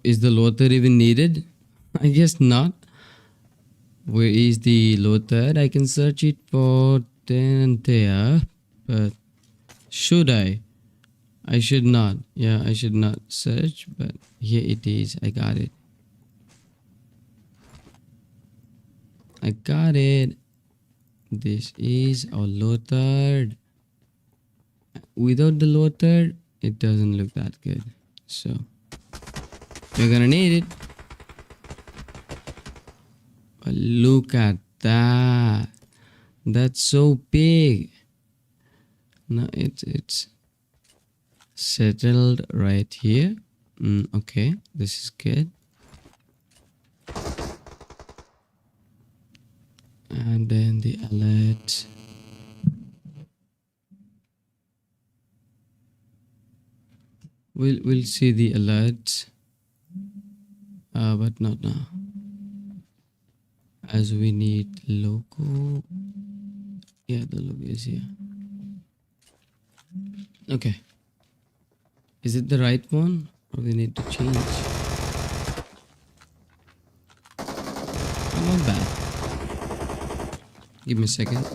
is the lower third even needed? I guess not. Where is the lower third? I can search it for then and there, but should I? I should not. Yeah, I should not search, but here it is. I got it. I got it. This is our lower third. Without the lower third, it doesn't look that good. So we're gonna need it. But look at that. That's so big. Now it's settled right here. Okay, this is good. And then the alert. We'll see the alerts, but not now, as we need logo. Yeah, the logo is here. Okay, is it the right one or we need to change? Oh, not bad. Give me a second.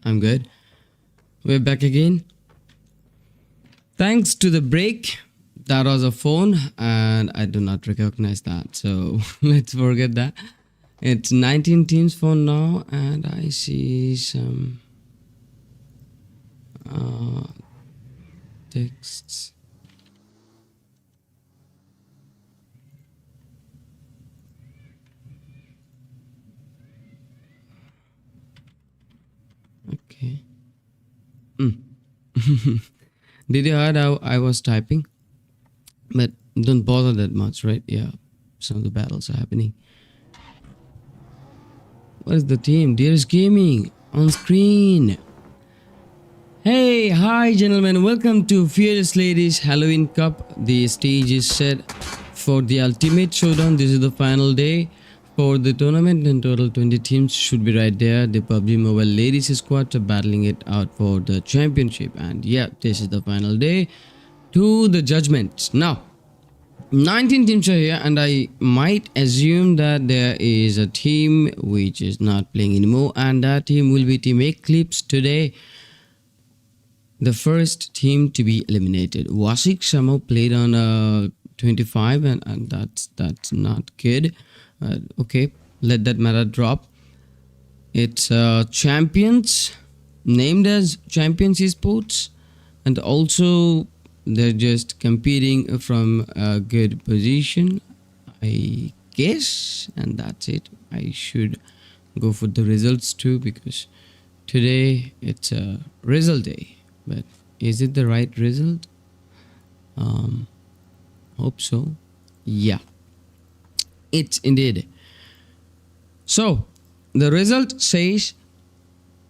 I'm good. We're back again. Thanks to the break, that was a phone and I do not recognize that. So let's forget that. It's 19 teams for now and I see some texts. Okay. Did you heard how I was typing? But don't bother that much, right? Yeah, some of the battles are happening. What is the team? Dearest Gaming on screen. Hey, hi gentlemen, welcome to Fearless Ladies Halloween Cup. The stage is set for the ultimate showdown. This is the final day for the tournament. In total 20 teams should be right there. The PUBG Mobile Ladies squad are battling it out for the championship, and yeah, this is the final day to the judgments. Now 19 teams are here and I might assume that there is a team which is not playing anymore, and that team will be Team Eclipse today. The first team to be eliminated. Wasik somehow played on 25 and that's not good. Okay, let that matter drop. It's champions, named as Champions Esports, and also they're just competing from a good position, I guess, and that's it. I should go for the results too because today it's a result day. But is it the right result? Hope so. Yeah, it's indeed. So the result says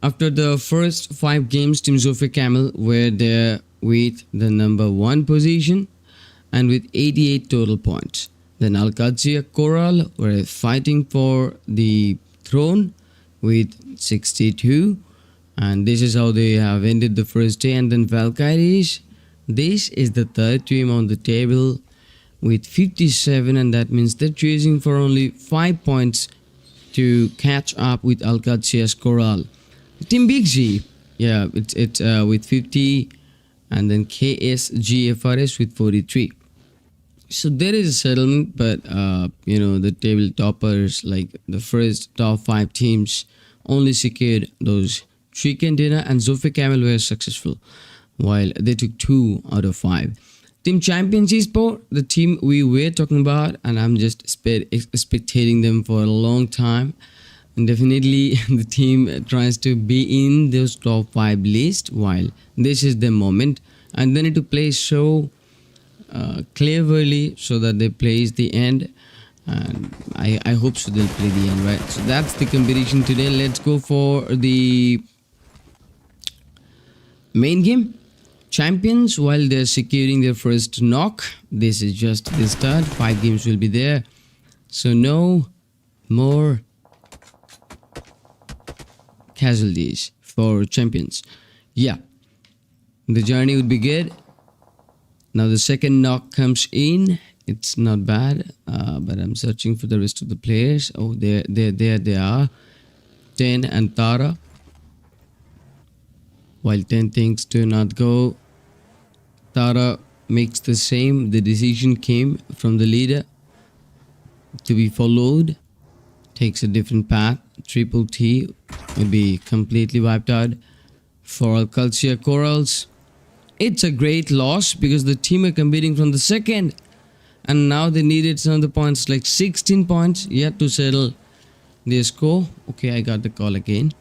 after the first 5 games, Team Zophia Camel were there with the number 1 position and with 88 total points. Then Al-Qadsia Coral were fighting for the throne with 62. And this is how they have ended the first day. And then Valkyries, this is the third team on the table with 57, and that means they're chasing for only 5 points to catch up with Alcacia's Coral. Team Big G, yeah, it's with 50, and then KSGFRS with 43. So there is a settlement, but the table toppers, like the first top 5 teams, only secured those chicken dinner, and 𝖬𝖊𝐶𝐾 were successful, while they took 2 out of 5. Team Champions Esport, the team we were talking about, and I'm just spectating them for a long time. And definitely the team tries to be in those top 5 list, while this is the moment. And they need to play so cleverly so that they plays the end. And I hope so they'll play the end, right? So that's the competition today. Let's go for the main game. Champions, while they're securing their first knock, this is just the start. 5 games will be there, so no more casualties for champions. Yeah, the journey would be good. Now the second knock comes in. It's not bad, but I'm searching for the rest of the players. Oh, there they are. 10 and Tara. While 10 thinks to not go, Tara makes the same. The decision came from the leader to be followed. Takes a different path. Triple T will be completely wiped out. For Alcacia Corals, it's a great loss because the team are competing from the second, and now they needed some of the points, like 16 points yet to settle their score. Okay, I got the call again.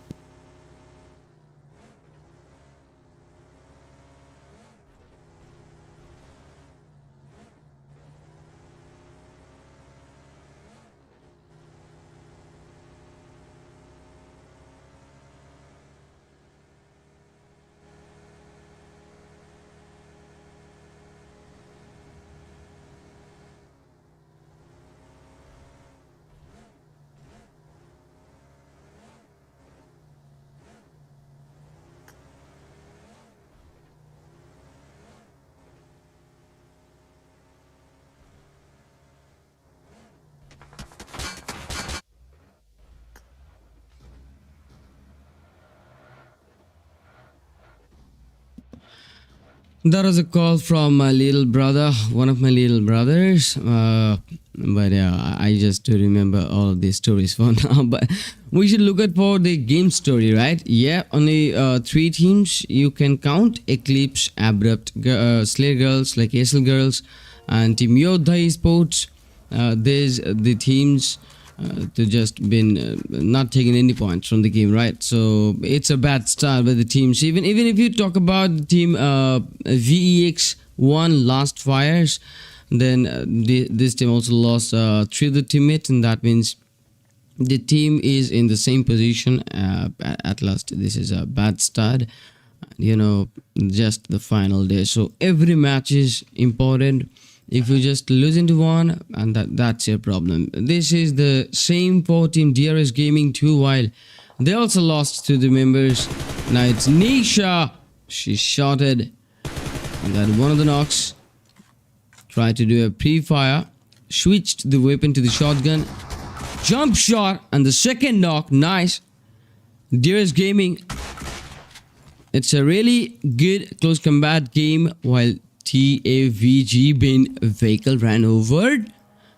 That was a call from my little brother, one of my little brothers. But yeah, I just do remember all of these stories for now. But we should look at for the game story, right? Yeah, only 3 teams you can count: Eclipse, Abrupt, Slayer Girls, like ASL Girls, and Team Yodha Sports. There's the teams to just been not taking any points from the game, right? So it's a bad start by the teams. Even if you talk about the team VEX1 Last Fires, then this team also lost 3 of the teammates, and that means the team is in the same position at last. This is a bad start, just the final day. So every match is important. If you just lose into one, and that's your problem. This is the same for Team DRS Gaming too, while they also lost to the members. Now it's Nisha. She shotted, and then one of the knocks tried to do a pre-fire, switched the weapon to the shotgun, jump shot, and the second knock. Nice. DRS Gaming. It's a really good close combat game, while TAVG bin vehicle ran over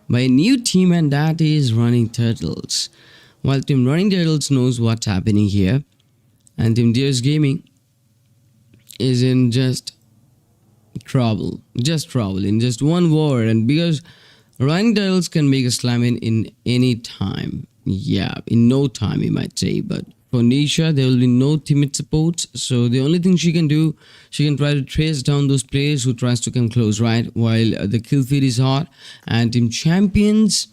by a new team, and that is Running Turtles. While Team Running Turtles knows what's happening here, and Team DRS Gaming is in just trouble. In just one word. And because Running Turtles can make a slam in any time. Yeah, in no time, you might say. But for Nisha, there will be no teammate support. So the only thing she can do, she can try to trace down those players who tries to come close, right? While the kill feed is hot. And Team Champions,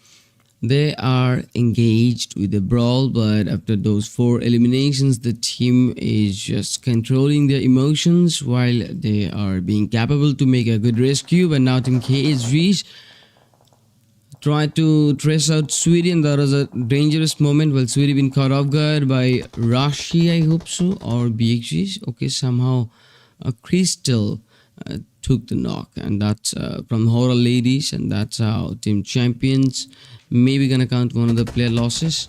they are engaged with the brawl. But after those 4 eliminations, the team is just controlling their emotions while they are being capable to make a good rescue. But now Team KSV tried to trace out 𝖫𝖫𝖫, and there was a dangerous moment. Well, 𝖫𝖫𝖫 been caught off guard by Rashi, I hope so, or BXG. Okay, somehow Crystal took the knock, and that's from Horror Ladies, and that's how Team Champions maybe gonna count one of the player losses.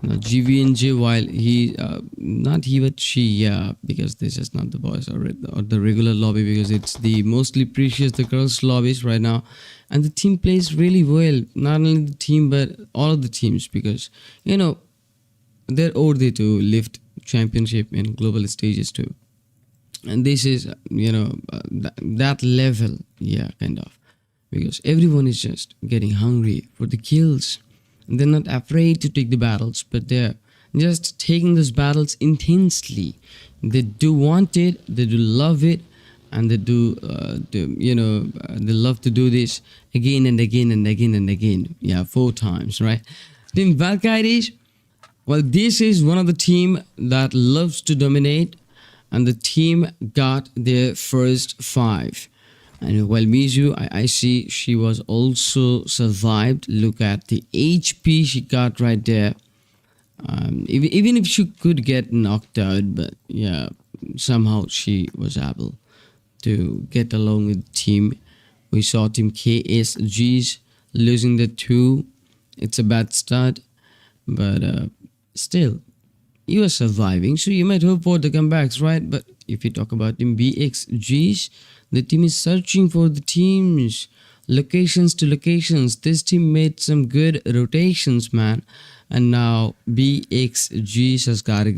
Now GVNJ, while he not he but she, yeah, because this is not the boys or the regular lobby, because it's the mostly precious the girls lobbies right now, and the team plays really well. Not only the team but all of the teams, because you know they're worthy to lift championship in global stages too. And this is that level, yeah, kind of, because everyone is just getting hungry for the kills. They're not afraid to take the battles, but they're just taking those battles intensely. They do want it, they do love it, and they they love to do this again and again and again and again. Yeah, 4 times, right? Team Valkyries, well, this is one of the team that loves to dominate, and the team got their first 5. And while Mizu, I see she was also survived. Look at the HP she got right there. Even if she could get knocked out, but yeah, somehow she was able to get along with the team. We saw Team KSGs losing the 2. It's a bad start, but still, you are surviving, so you might hope for the comebacks, right? But if you talk about Team BXGs, the team is searching for the teams, locations to locations. This team made some good rotations, man. And now BXGs has got a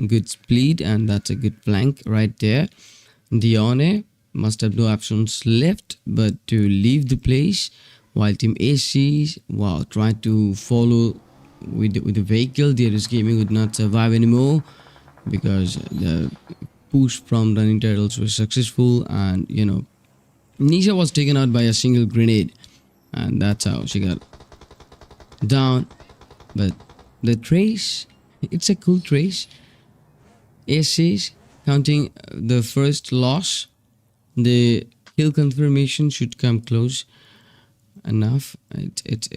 good split, and that's a good flank right there. 𝖤𝖏𝖫 must have no options left but to leave the place, while Team AC, wow, tried to follow with the vehicle. 𝐷𝖮𝖮𝖫 would not survive anymore because the push from running turtles was successful, and Nisha was taken out by a single grenade, and that's how she got down. But the trace, it's a cool trace. ACs counting the first loss, the kill confirmation should come close enough. It's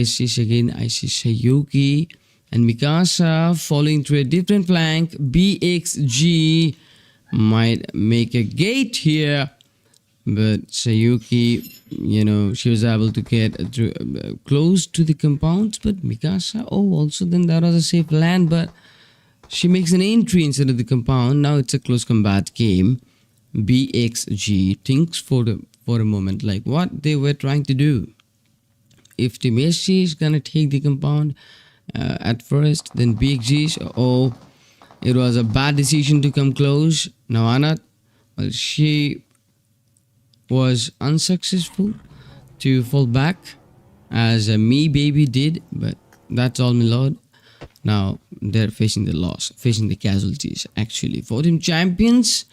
ACs again. I see Sayuki and Mikasa following through a different flank. BXG might make a gate here, but Sayuki, she was able to get close to the compounds. But Mikasa, also then that was a safe land, but she makes an entry inside of the compound. Now it's a close combat game. BXG thinks for a moment like what they were trying to do. If Team SC is gonna take the compound at first, then BXG's, it was a bad decision to come close. Now Anat, well, she was unsuccessful to fall back as 𝑚𝖫𝖫𝖃 did, but that's all, my lord. Now they're facing the loss, facing the casualties actually. For Team Champions,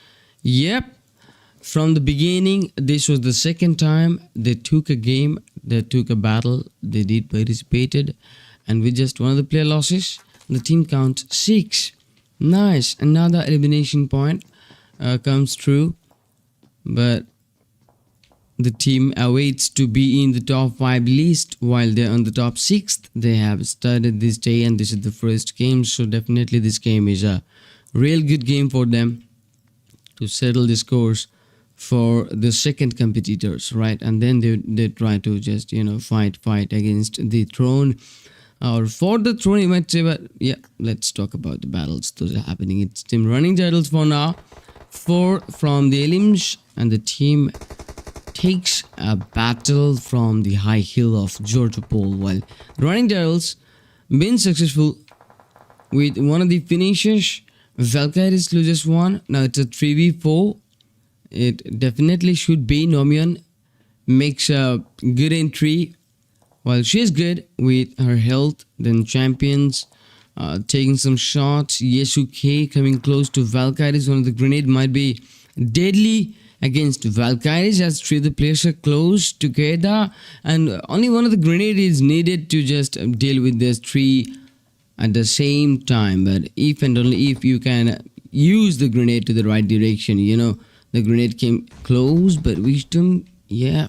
yep, from the beginning, this was the second time they took a game, they took a battle, they did participated, and with just one of the player losses, the team counts 6. Nice, another elimination point comes through, but the team awaits to be in the top 5 list while they're on the top 6th. They have started this day, and this is the first game, so definitely this game is a real good game for them to settle the scores for the second competitors, right? And then they try to just fight against the throne, or for the throne, you might say. But yeah, let's talk about the battles those are happening. It's Team Running Turtles for now, 4 from the elims, and the team takes a battle from the high hill of Georgia Pole, while Running Turtles been successful with one of the finishes. Valkyries loses 1. Now it's a 3v4. It definitely should be. Nomion makes a good entry while she's good with her health. Then Champions taking some shots. Yasuke coming close to Valkyries. One of the grenade might be deadly against Valkyries, as 3 of the players are close together, and only one of the grenade is needed to just deal with this 3 at the same time. But if and only if you can use the grenade to the right direction. The grenade came close, but Wisdom, yeah,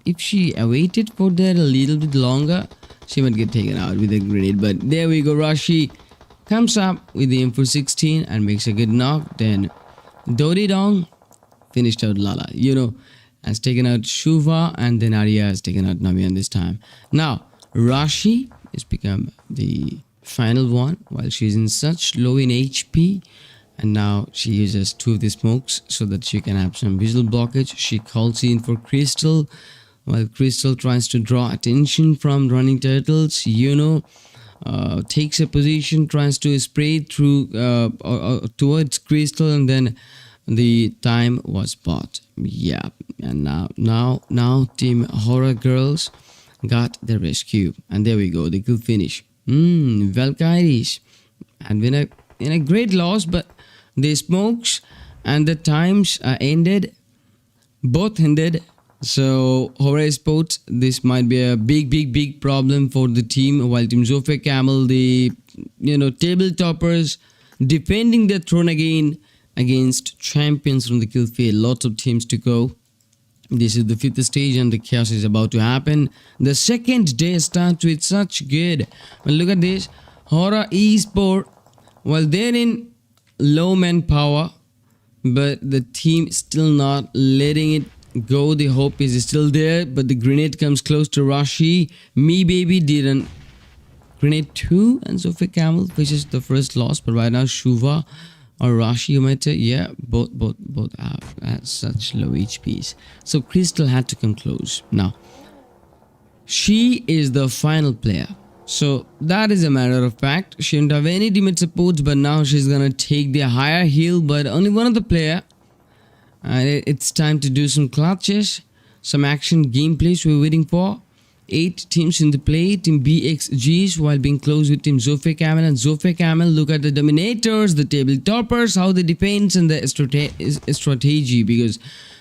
if she awaited for that a little bit longer, she might get taken out with a grenade. But there we go. Rashi comes up with the M416 and makes a good knock. Then Dodidong finished out Lala. Has taken out Shuva, and then Arya has taken out Namiyan this time. Now, Rashi has become the final one while she's in such low in HP. And now she uses 2 of the smokes so that she can have some visual blockage. She calls in for Crystal while Crystal tries to draw attention from running turtles. Takes a position, tries to spray through towards Crystal, and then the time was bought. Yeah, and now Team Horror Girls got the rescue, and there we go, the kill finish. 𝖫𝖭𝖫𝖫 had been a great loss, but the smokes and the times ended, both ended. So Horror Sports, this might be a big problem for the team, while Team 𝖬𝖏𝐾𝐻, the table toppers, defending their throne again against champions from the kill field. Lots of teams to go. This is the 5th stage and the chaos is about to happen. The second day starts with such good. Well, look at this. Horror Esport, well, they're in low manpower, but the team still not letting it go. The hope is still there, but the grenade comes close to Rashi. 𝖫𝖫𝖃 didn't. Grenade 2, and 𝖬𝐾𝐻 faces the first loss, but right now Shuva or Rashi, you might say, yeah, both have such low HPs. So Crystal had to come close. Now, she is the final player. So that is a matter of fact. She didn't have any teammate supports, but now she's gonna take the higher heal, but only one of the player. And it's time to do some clutches, some action gameplays we're waiting for. 8 teams in the play. Team BXGs while being close with Team 𝖬𝖏𝐾𝐻, and 𝖬𝐹. Look at the dominators, the table toppers, how they defend, and the strategy, because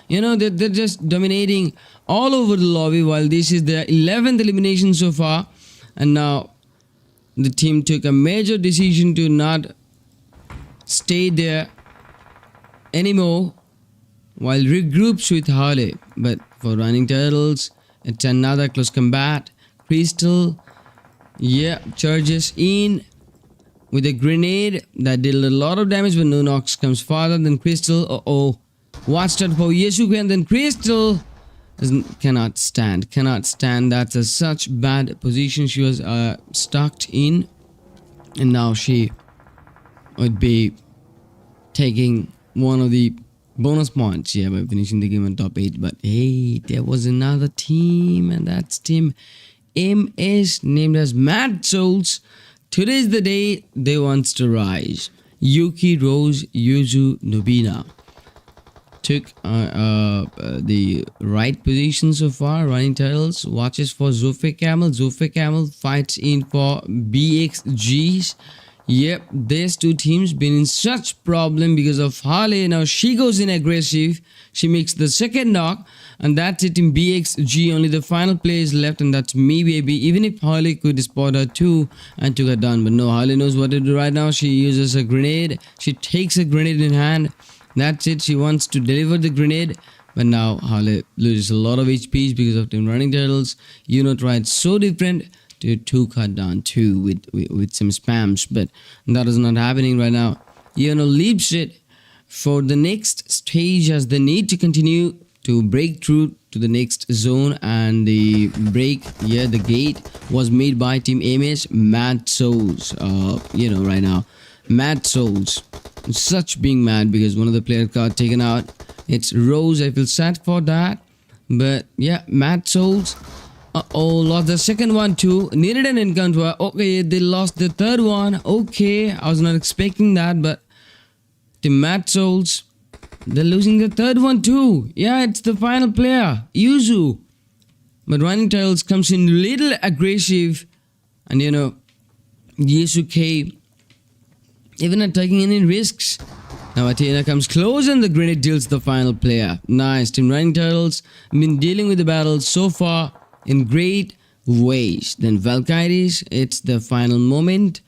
they're just dominating all over the lobby, while this is their 11th elimination so far. And now the team took a major decision to not stay there anymore while regroups with Harley. But for running turtles, it's another close combat. Crystal, charges in with a grenade that did a lot of damage, but no knocks comes farther than Crystal. Watched out for Yasuke, and then Crystal cannot stand. That's such bad position she was stuck in, and now she would be taking one of the bonus points by finishing the game on top 8. But hey, there was another team, and that's Team MS, named as Mad Souls. Today's the day they wants to rise. Yuki, Rose, Yuzu, Nobina took the right position so far. Running turtles watches for 𝖬𝐹. 𝖬𝐹 fights in for BXGs. Yep, these 2 teams been in such problem because of Harley. Now she goes in aggressive. She makes the second knock, and that's it in BXG. Only the final player is left, and that's 𝖫𝖫𝖃. Even if Harley could spot her too and took her down, but no, Harley knows what to do right now. She uses a grenade. She takes a grenade in hand. That's it. She wants to deliver the grenade, but now Harley loses a lot of HPs because of Team Running Turtles. Tried so different. Took her down too with some spams, but that is not happening right now. Leaves it for the next stage as they need to continue to break through to the next zone, and the the gate was made by Team MS. Mad Souls, right now Mad Souls, such being mad because one of the player got taken out. It's Rose. I feel sad for that, but yeah, Mad Souls. Lost the second one too. Needed an encounter. Okay, they lost the third one. Okay, I was not expecting that, but the Mad Souls, they're losing the third one too. Yeah, it's the final player, Yuzu. But Running Turtles comes in little aggressive, and Yasuke even not taking any risks. Now Athena comes close, and the grenade deals the final player. Nice. Team Running Turtles been dealing with the battle so far in great ways. Then 𝖫𝐿𝐿𝐼𝐻, it's the final moment,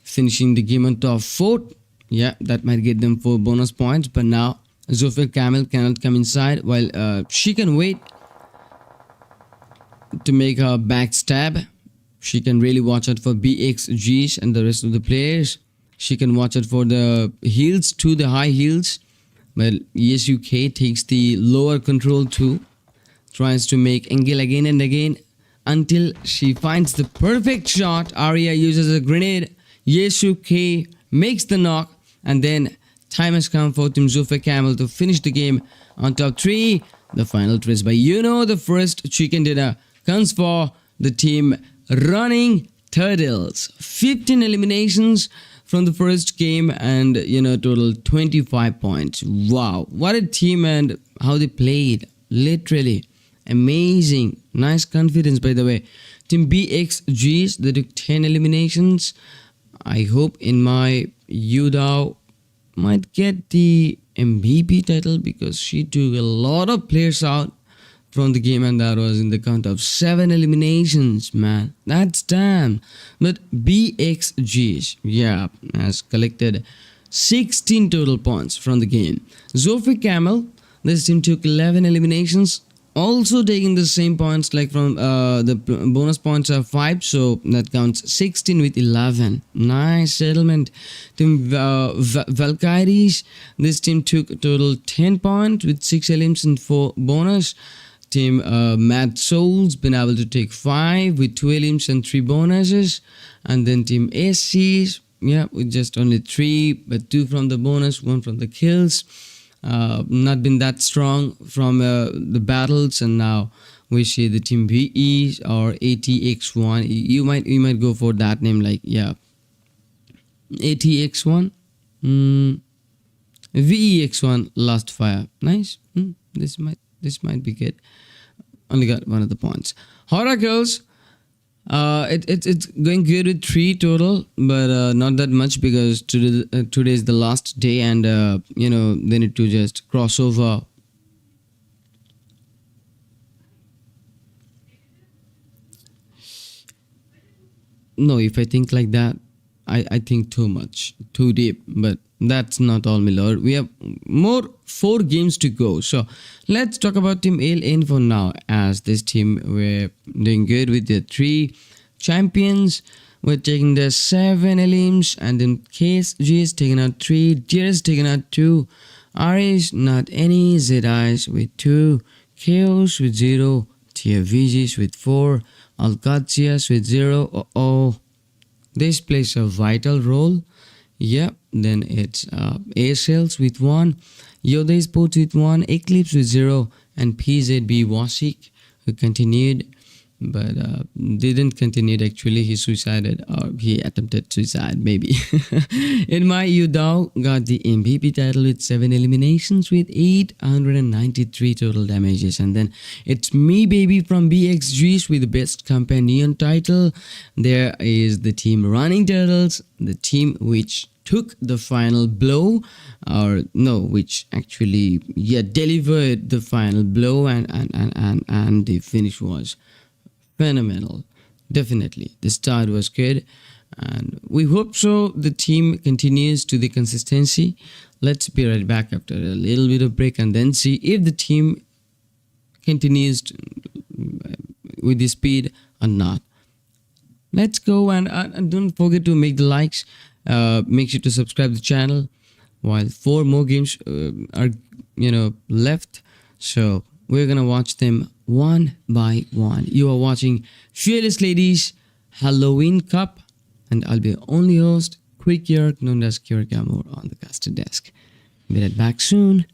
finishing the game on top 4. Yeah, that might get them 4 bonus points, but now 𝖬𝐹 cannot come inside, while she can wait to make a backstab. She can really watch out for BXGs and the rest of the players. She can watch out for the heals too, the high heals. But 𝐓𝐄𝐀 takes the lower control too. Tries to make angle again and again until she finds the perfect shot. Arya uses a grenade. 𝐓𝐄𝐀 makes the knock. And then time has come for Team 𝖬𝐄 to finish the game on top 3. The final twist by the first chicken dinner comes for the team Running Turtles. 15 eliminations from the first game and total 25 points. Wow, what a team and how they played. Literally amazing. Nice confidence, by the way. Team BXGs, they took 10 eliminations. I hope in my 𝖤𝖣𝖃 might get the MVP title because she took a lot of players out from the game, and that was in the count of 7 eliminations, man. That's damn. But BXGs, yeah, has collected 16 total points from the game. 𝖬𝐄, this team took 11 eliminations, also taking the same points like from the bonus points are 5, so that counts 16 with 11. Nice settlement. Team Valkyries, this team took a total 10 points with 6 elims and 4 bonus. Team Mad Souls been able to take 5 with 2 elims and 3 bonuses. And then Team SCs, yeah, with just only 3, but 2 from the bonus, 1 from the kills. Not been that strong from the battles, and now we see the Team VE or ATX1. You might go for that name, like, yeah, ATX1, VEX1 Last Fire. Nice. This might be good. Only got one of the points. Oracles. It's going good with 3 total, but not that much because today is the last day, and they need to just cross over. No, if I think like that, I think too much, too deep, but that's not all, my lord. We have 4 games to go. So let's talk about Team LN for now, as this team were doing good with their 3 champions. We're taking their 7 elims, and then KSG is taking out 3, Deer is taking out 2, Aries not any, ZIs with 2, Chaos with 0, TFVGs with 4, Alcazias with 0. This plays a vital role. Yep, then it's ASLs with 1, Yoda Sports with 1, Eclipse with 0, and PZB who continued, but didn't continue actually. He suicided, or he attempted suicide maybe. In my 𝖤𝖃 got the MVP title with 7 eliminations with 893 total damages. And then it's me baby from BXGs with the best companion title. There is the team Running Turtles, the team which took the final blow, or no, which actually delivered the final blow, and the finish was phenomenal. Definitely the start was good, and we hope so the team continues to the consistency. Let's be right back after a little bit of break and then see if the team continues with the speed or not. Let's go, and don't forget to make the likes. Make sure to subscribe the channel, while 4 more games are left, so we're gonna watch them one by one. You are watching Fearless Ladies Halloween Cup, and I'll be the only host, 𝐻𝐿, known as 𝐻𝐿, on the caster desk. Be right back soon.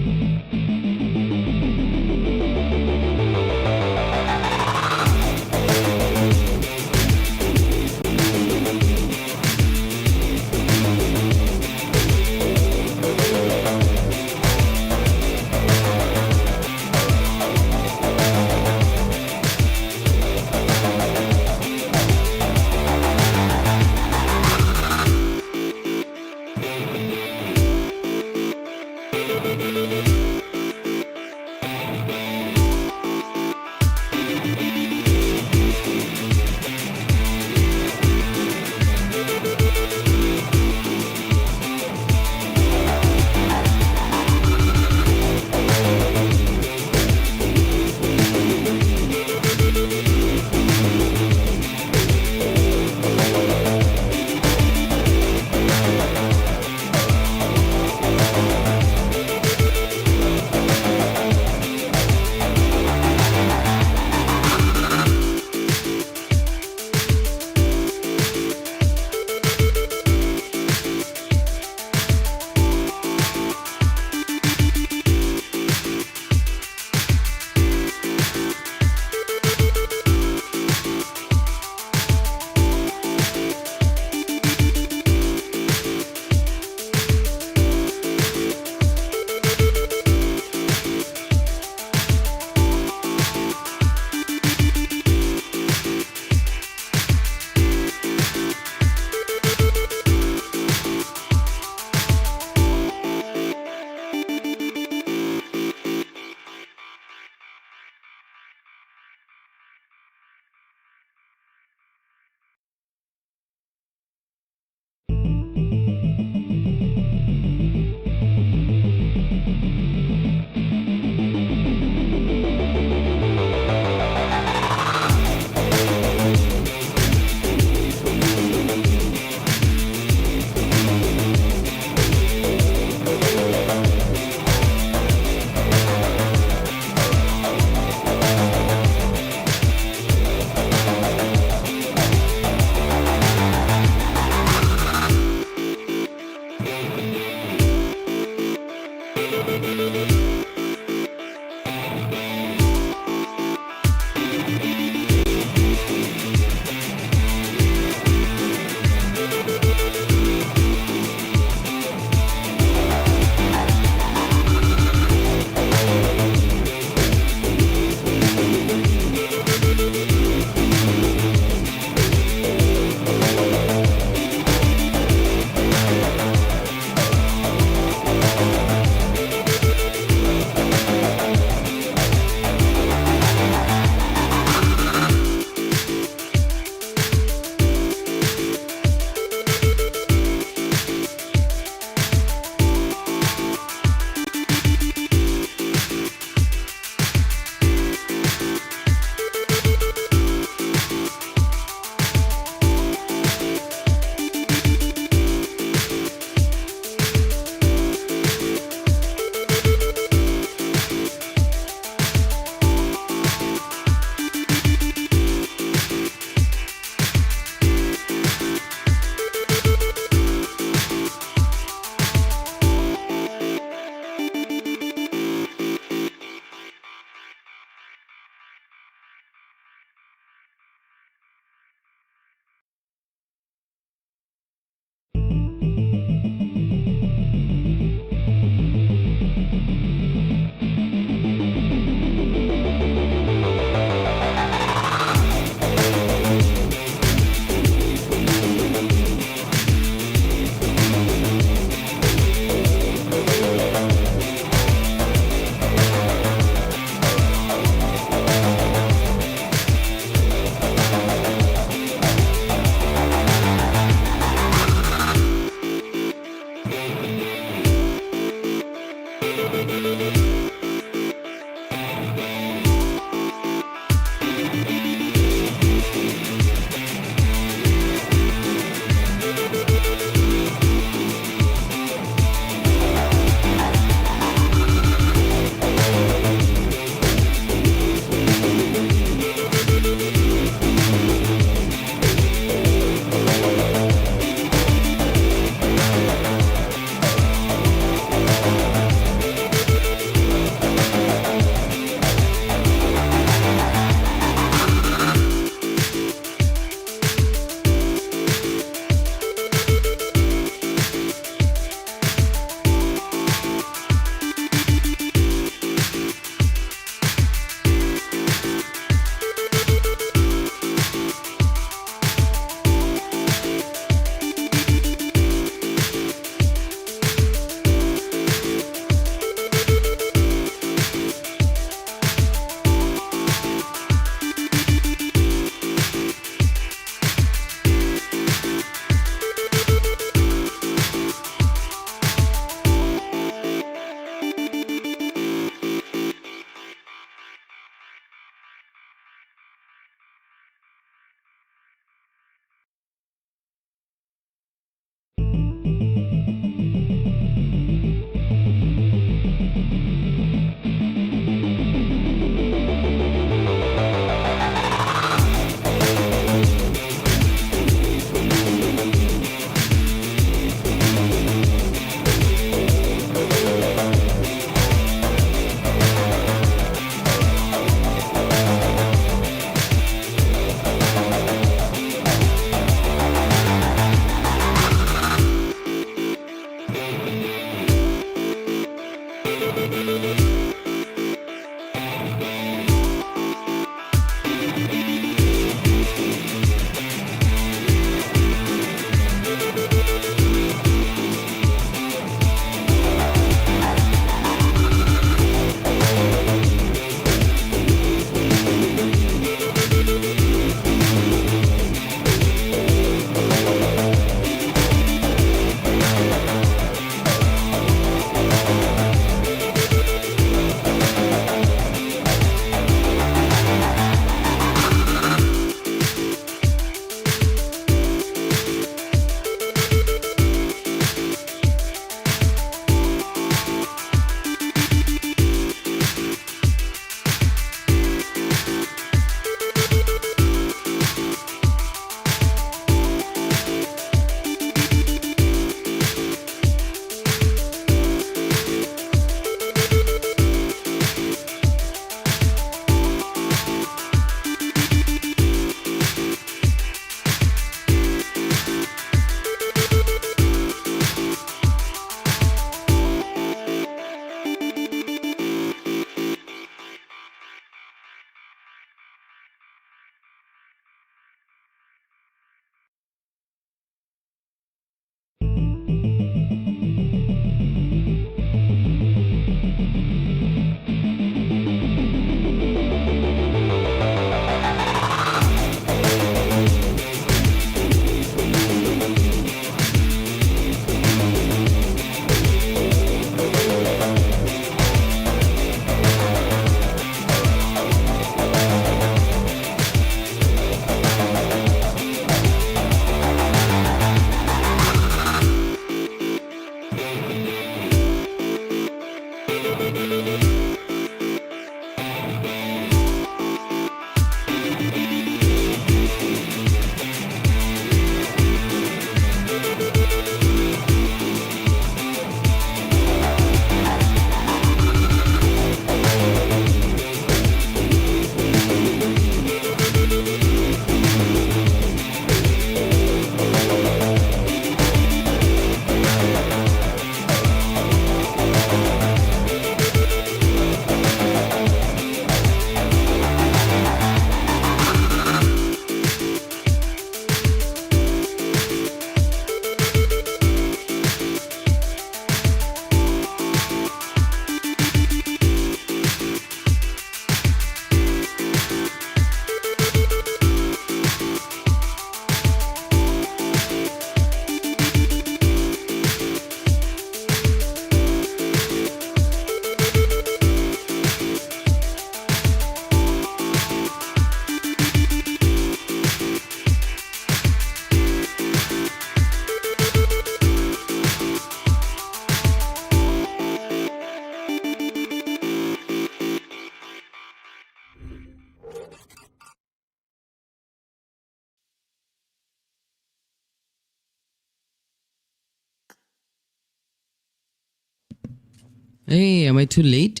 Hey, am I too late?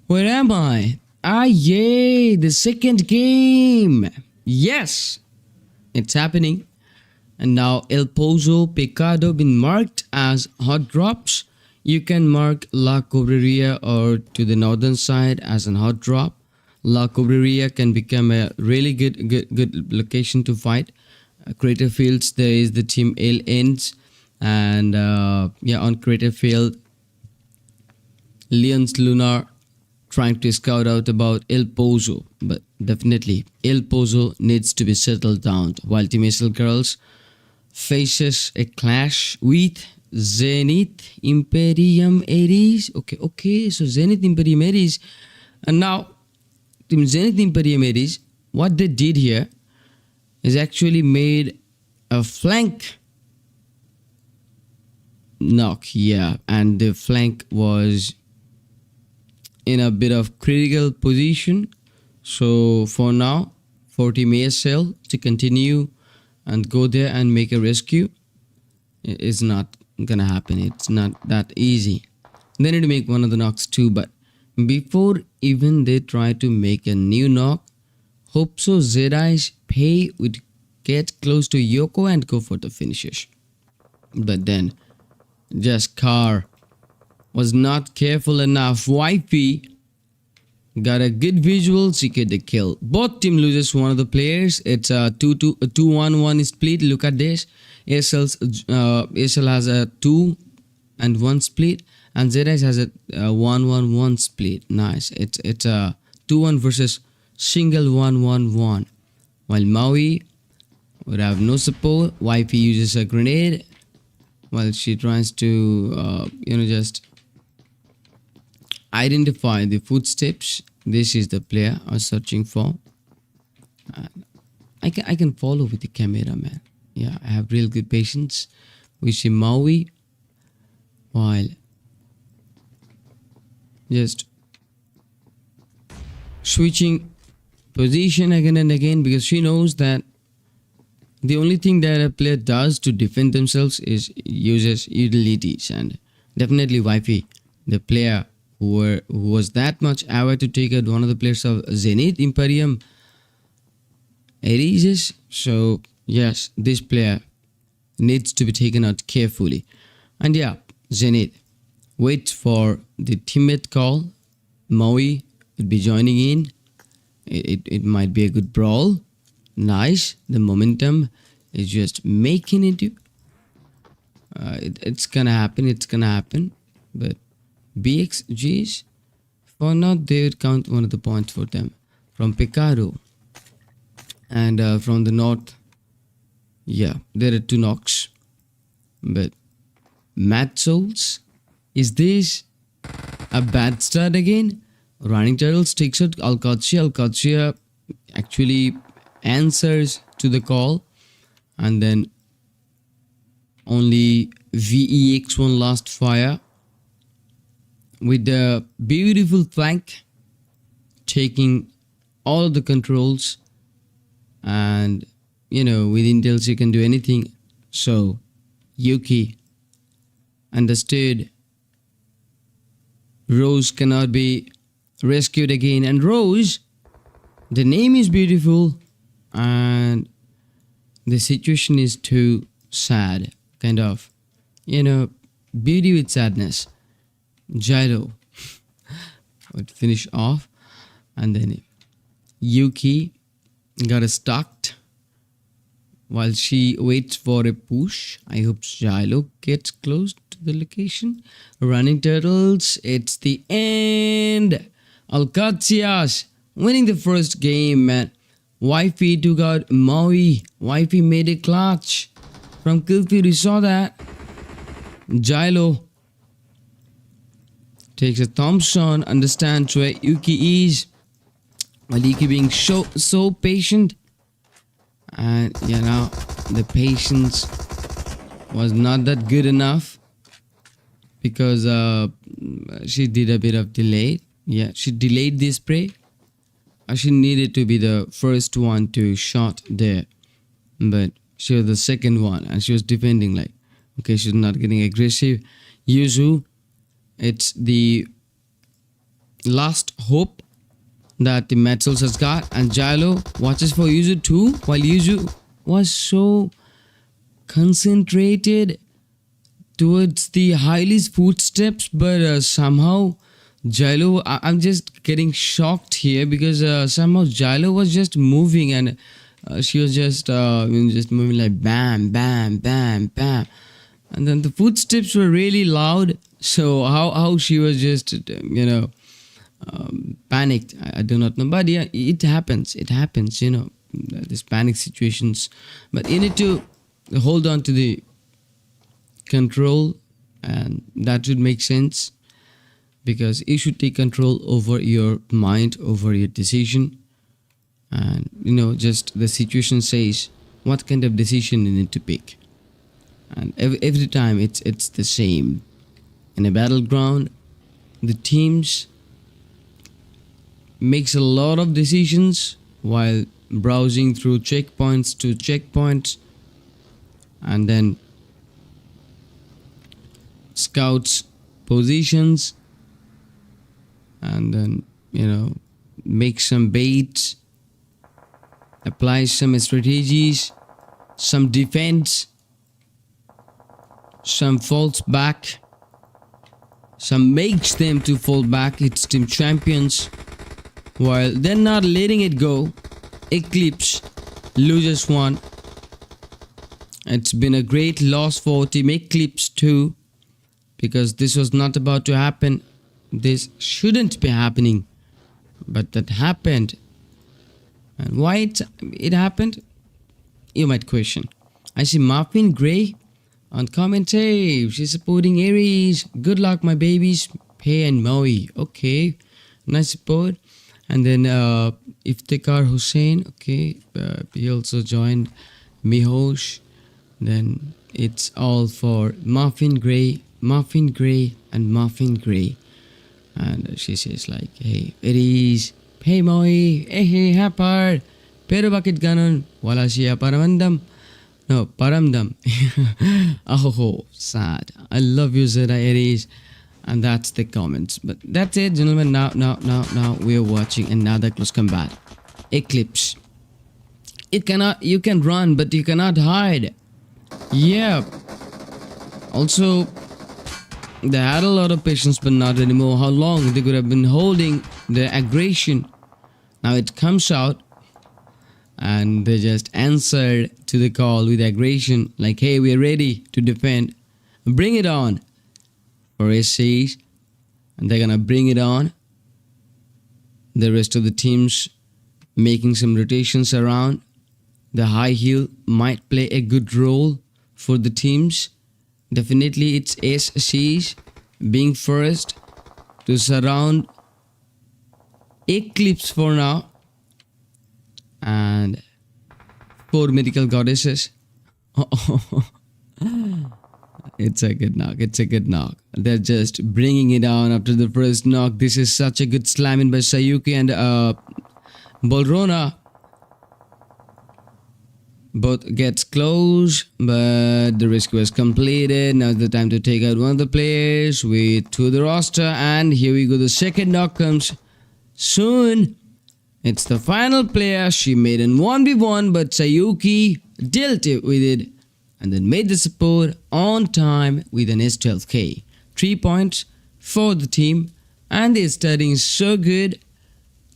Where am I? Ah, yay! The second game! Yes! It's happening. And now 𝖓𝖭𝖫𝖫 been marked as hot drops. You can mark 𝖬𝐿𝐴 or to the northern side as an hot drop. 𝖬𝐿𝐴 can become a really good location to fight. Crater fields, there is the team 𝐿 and on crater field, Leon's Lunar trying to scout out about 𝖓𝖭𝖫, but definitely 𝖓𝖭𝖫 needs to be settled down, while Team SL Girls faces a clash with Zenith Imperium Aries. Okay, so Zenith Imperium Aries, and now Team Zenith Imperium Aries, what they did here is actually made a flank knock, and the flank was in a bit of critical position. So for now, for Team ASL to continue and go there and make a rescue is not gonna happen. It's not that easy. They need to make one of the knocks too, but before even they try to make a new knock, 𝖓𝖭𝖫𝖃 would get close to Yoko and go for the finishes. But then just Car was not careful enough. 𝖏𝖑 got a good visual, secured the kill. Both team loses one of the players. It's a 2-1-1 split. Look at this. ASL has a 2-1 split, and ZICE has a 1-1-1 split. Nice. It's a 2-1 versus single 1-1-1. While Maui would have no support. 𝖏𝖑 uses a grenade while she tries to just identify the footsteps. This is the player I was searching for. I can follow with the camera, man. Yeah, I have real good patience. We see Maui while just switching position again and again, because she knows that the only thing that a player does to defend themselves is uses utilities. And definitely 𝖏𝖑, the player who was that much aware to take out one of the players of Zenith Imperium Aries. So yes, this player needs to be taken out carefully. And yeah, Zenith waits for the teammate call. Maui would be joining in. It might be a good brawl. Nice. The momentum is just making it. It's gonna happen. But BXGs, for now, they would count one of the points for them. From Picaro and from the north, there are 2 knocks. But Mad Souls, is this a bad start again? Running Turtles takes out 𝐿𝐶𝐀. 𝐿𝐶𝐀 actually answers to the call, and then only VEX1 last fire with the beautiful flank taking all of the controls. And with intels you can do anything. So Yuki understood Rose cannot be rescued again. And Rose, the name is beautiful and the situation is too sad, kind of, beauty with sadness. Gyro would finish off, and then Yuki got stuck while she waits for a push. I hope Gyro gets close to the location. Running Turtles, it's the end. 𝖓𝐶𝐀 winning the first game, man. 𝖏𝖑 took out Maui. 𝖏𝖑 made a clutch from Killfield. We saw that. Gyro takes a Thompson, understands where Yuki is, while Yuki being so patient. And the patience was not that good enough, because she did a bit of delay. She delayed the spray. She needed to be the first one to shot there, but she was the second one, and she was defending she's not getting aggressive. Yuzu It's the last hope that the Metzels has got, and 𝖤𝖏 watches for 𝖤𝖏 too, while 𝖤𝖏 was so concentrated towards the 𝐻𝐈𝐿's footsteps, but somehow 𝖤𝖏, I'm just getting shocked here because somehow 𝖤𝖏 was just moving, and she was just moving like bam, bam, bam, bam, and then the footsteps were really loud. So how she was just panicked, I do not know, but yeah, it happens, these panic situations, but you need to hold on to the control, and that should make sense, because you should take control over your mind, over your decision, and just the situation says what kind of decision you need to pick, and every time it's the same. In a battleground, the teams makes a lot of decisions while browsing through checkpoints to checkpoints, and then scouts positions, and then make some baits, apply some strategies, some defense, some falls back, some makes them to fall back, its team champions, while they're not letting it go. 𝖓𝐿𝐼𝐿 loses one. It's been a great loss for team 𝖓𝐿𝐼𝐿 too, because this was not about to happen. This shouldn't be happening, but that happened. And why it happened, you might question. I see 𝖫𝖠𝖫𝖫 on comment. Hey, she's supporting Aries. Good luck, my babies. Hey and Maui. Okay, nice support. And then Iftikhar Hussain. Okay, he also joined Mihosh. Then it's all for 𝖫𝖫𝖫, 𝖫𝖫𝖫, and 𝖫𝖫𝖫. And she says like, hey, Aries. Hey Maui. Hey Hapar. Pero bakit ganon? Wala siya paramdam. No, paramdam. Oh, sad. I love you, Zara Aries. And that's the comments. But that's it, gentlemen. Now we are watching another close combat. 𝖓𝐿𝐼𝐿. You can run, but you cannot hide. Yeah. Also, they had a lot of patience, but not anymore. How long they could have been holding their aggression. Now it comes out, and they just answered to the call with aggression, like, hey, we are ready to defend. Bring it on. For SCs, and they're gonna bring it on. The rest of the teams making some rotations around. The high heel might play a good role for the teams. Definitely it's SCs being first to surround 𝖓𝐿𝐼𝐿 for now, and 4 mythical goddesses. It's a good knock. They're just bringing it on after the first knock. This is such a good slamming by Sayuki and Bolrona. Both gets close, but the risk was completed. Now's the time to take out one of the players to the roster, and here we go. The second knock comes soon. It's the final player. She made in 1v1, but Sayuki dealt it with it, and then made the support on time with an 𝑠12K. 3 points for the team, and they're starting so good.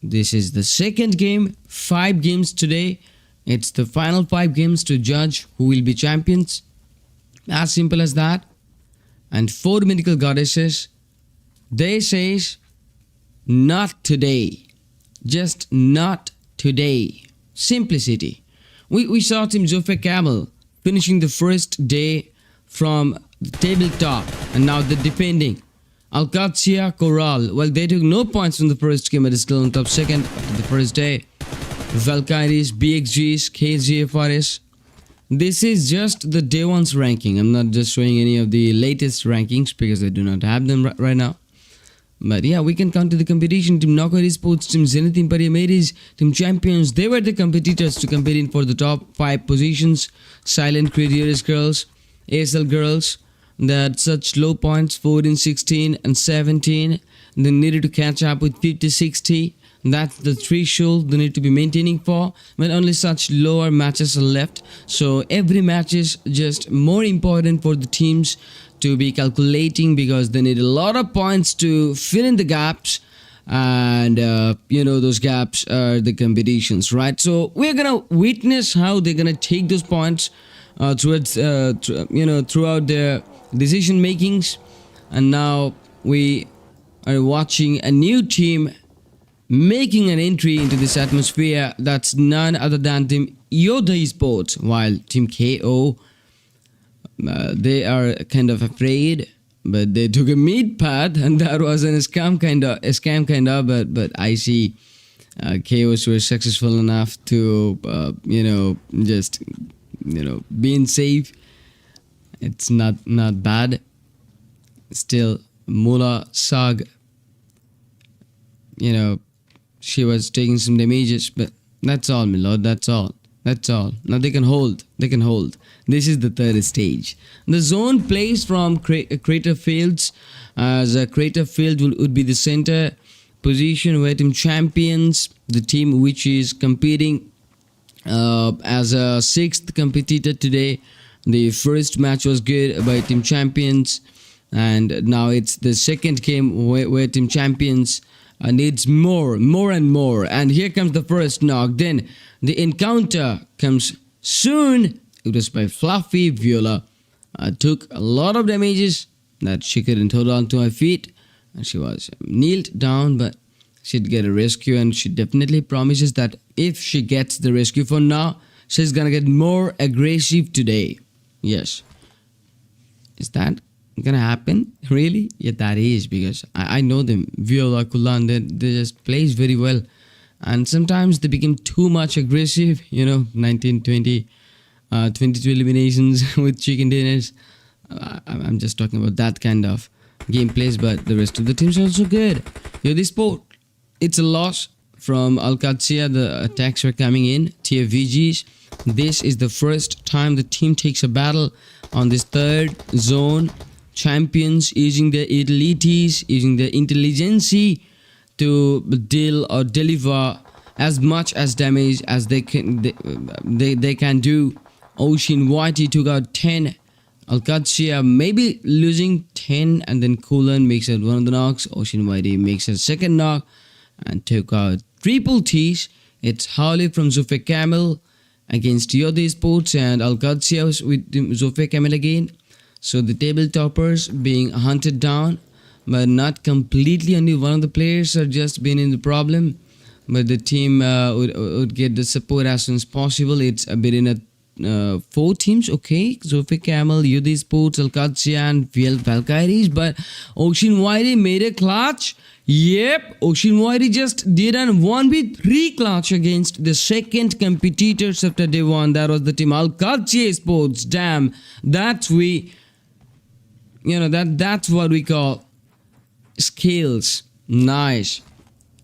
This is the second game, 5 games today. It's the final 5 games to judge who will be champions. As simple as that. And 4 mythical goddesses. They says, not today. Just not today. Simplicity. We saw Team 𝖤𝖏𝐿 finishing the first day from the tabletop, and now they're defending. Alcatia Corral. Well, they took no points from the first game, but is still on top second after the first day. Valkyries, BXGs, KGFRS. This is just the day one's ranking. I'm not just showing any of the latest rankings because I do not have them right now. But yeah, we can come to the competition. Team Knockout Esports, Team Zenith Imperial Maidens, Team Champions. They were the competitors to compete in for the top 5 positions. Silent Creatures Girls, ASL Girls, that such low points 14, 16 and 17. They needed to catch up with 50, 60. That's the threshold they need to be maintaining for when only such lower matches are left. So every match is just more important for the teams to be calculating, because they need a lot of points to fill in the gaps, and those gaps are the competitions, right? So we're gonna witness how they're gonna take those points throughout their decision makings. And now we are watching a new team making an entry into this atmosphere. That's none other than Team 𝖤𝖀, while Team KO, they are kind of afraid, but they took a mid path, and that was a scam kind of. But I see KOs were successful enough to being safe. It's not bad. Still, Mula Sag, she was taking some damages, but that's all, my lord. That's all. Now they can hold. This is the third stage. The zone plays from crater fields, as a crater field would be the center position where team champions, the team which is competing as a sixth competitor today. The first match was good by team champions, and now it's the second game where team champions needs more and more. And here comes the first knock. Then the encounter comes soon. It was by Fluffy. Viola took a lot of damages that she couldn't hold on to her feet, and she was kneeled down, but she'd get a rescue, and she definitely promises that if she gets the rescue for now, she's gonna get more aggressive today. Yes. Is that gonna happen? Really? Yeah, that is, because I know them. Viola, Kulan, they just plays very well, and sometimes they become too much aggressive. 19, 20, 22 eliminations with chicken dinners. I'm just talking about that kind of gameplays, but the rest of the teams are also good. 𝖤𝖀, it's a loss from Al-Qadsiya. The attacks were coming in. TFVGs. This is the first time the team takes a battle on this third zone. Champions using their abilities, using their intelligence to deal or deliver as much as damage as they can do. Ocean Whitey took out 10. Al-Qadsiya maybe losing 10, and then Kulan makes out one of the knocks. Ocean Whitey makes a second knock and took out triple T's. It's Howley from 𝖬𝖀 against 𝖤𝖀, and Al-Qadsiya with 𝖬𝖀 again. So the table toppers being hunted down, but not completely. Only one of the players are just been in the problem, but the team would get the support as soon as possible. It's a bit in a 4 teams, okay? 𝖬𝖀, 𝖤𝖀, Al-Qadsiya and Valkyries, but Ocean Whitey made a clutch. Yep, Ocean Whitey just did an 1v3 clutch against the second competitors after day 1. That was the team Al-Qadsiya. Damn, that's what we call skills. Nice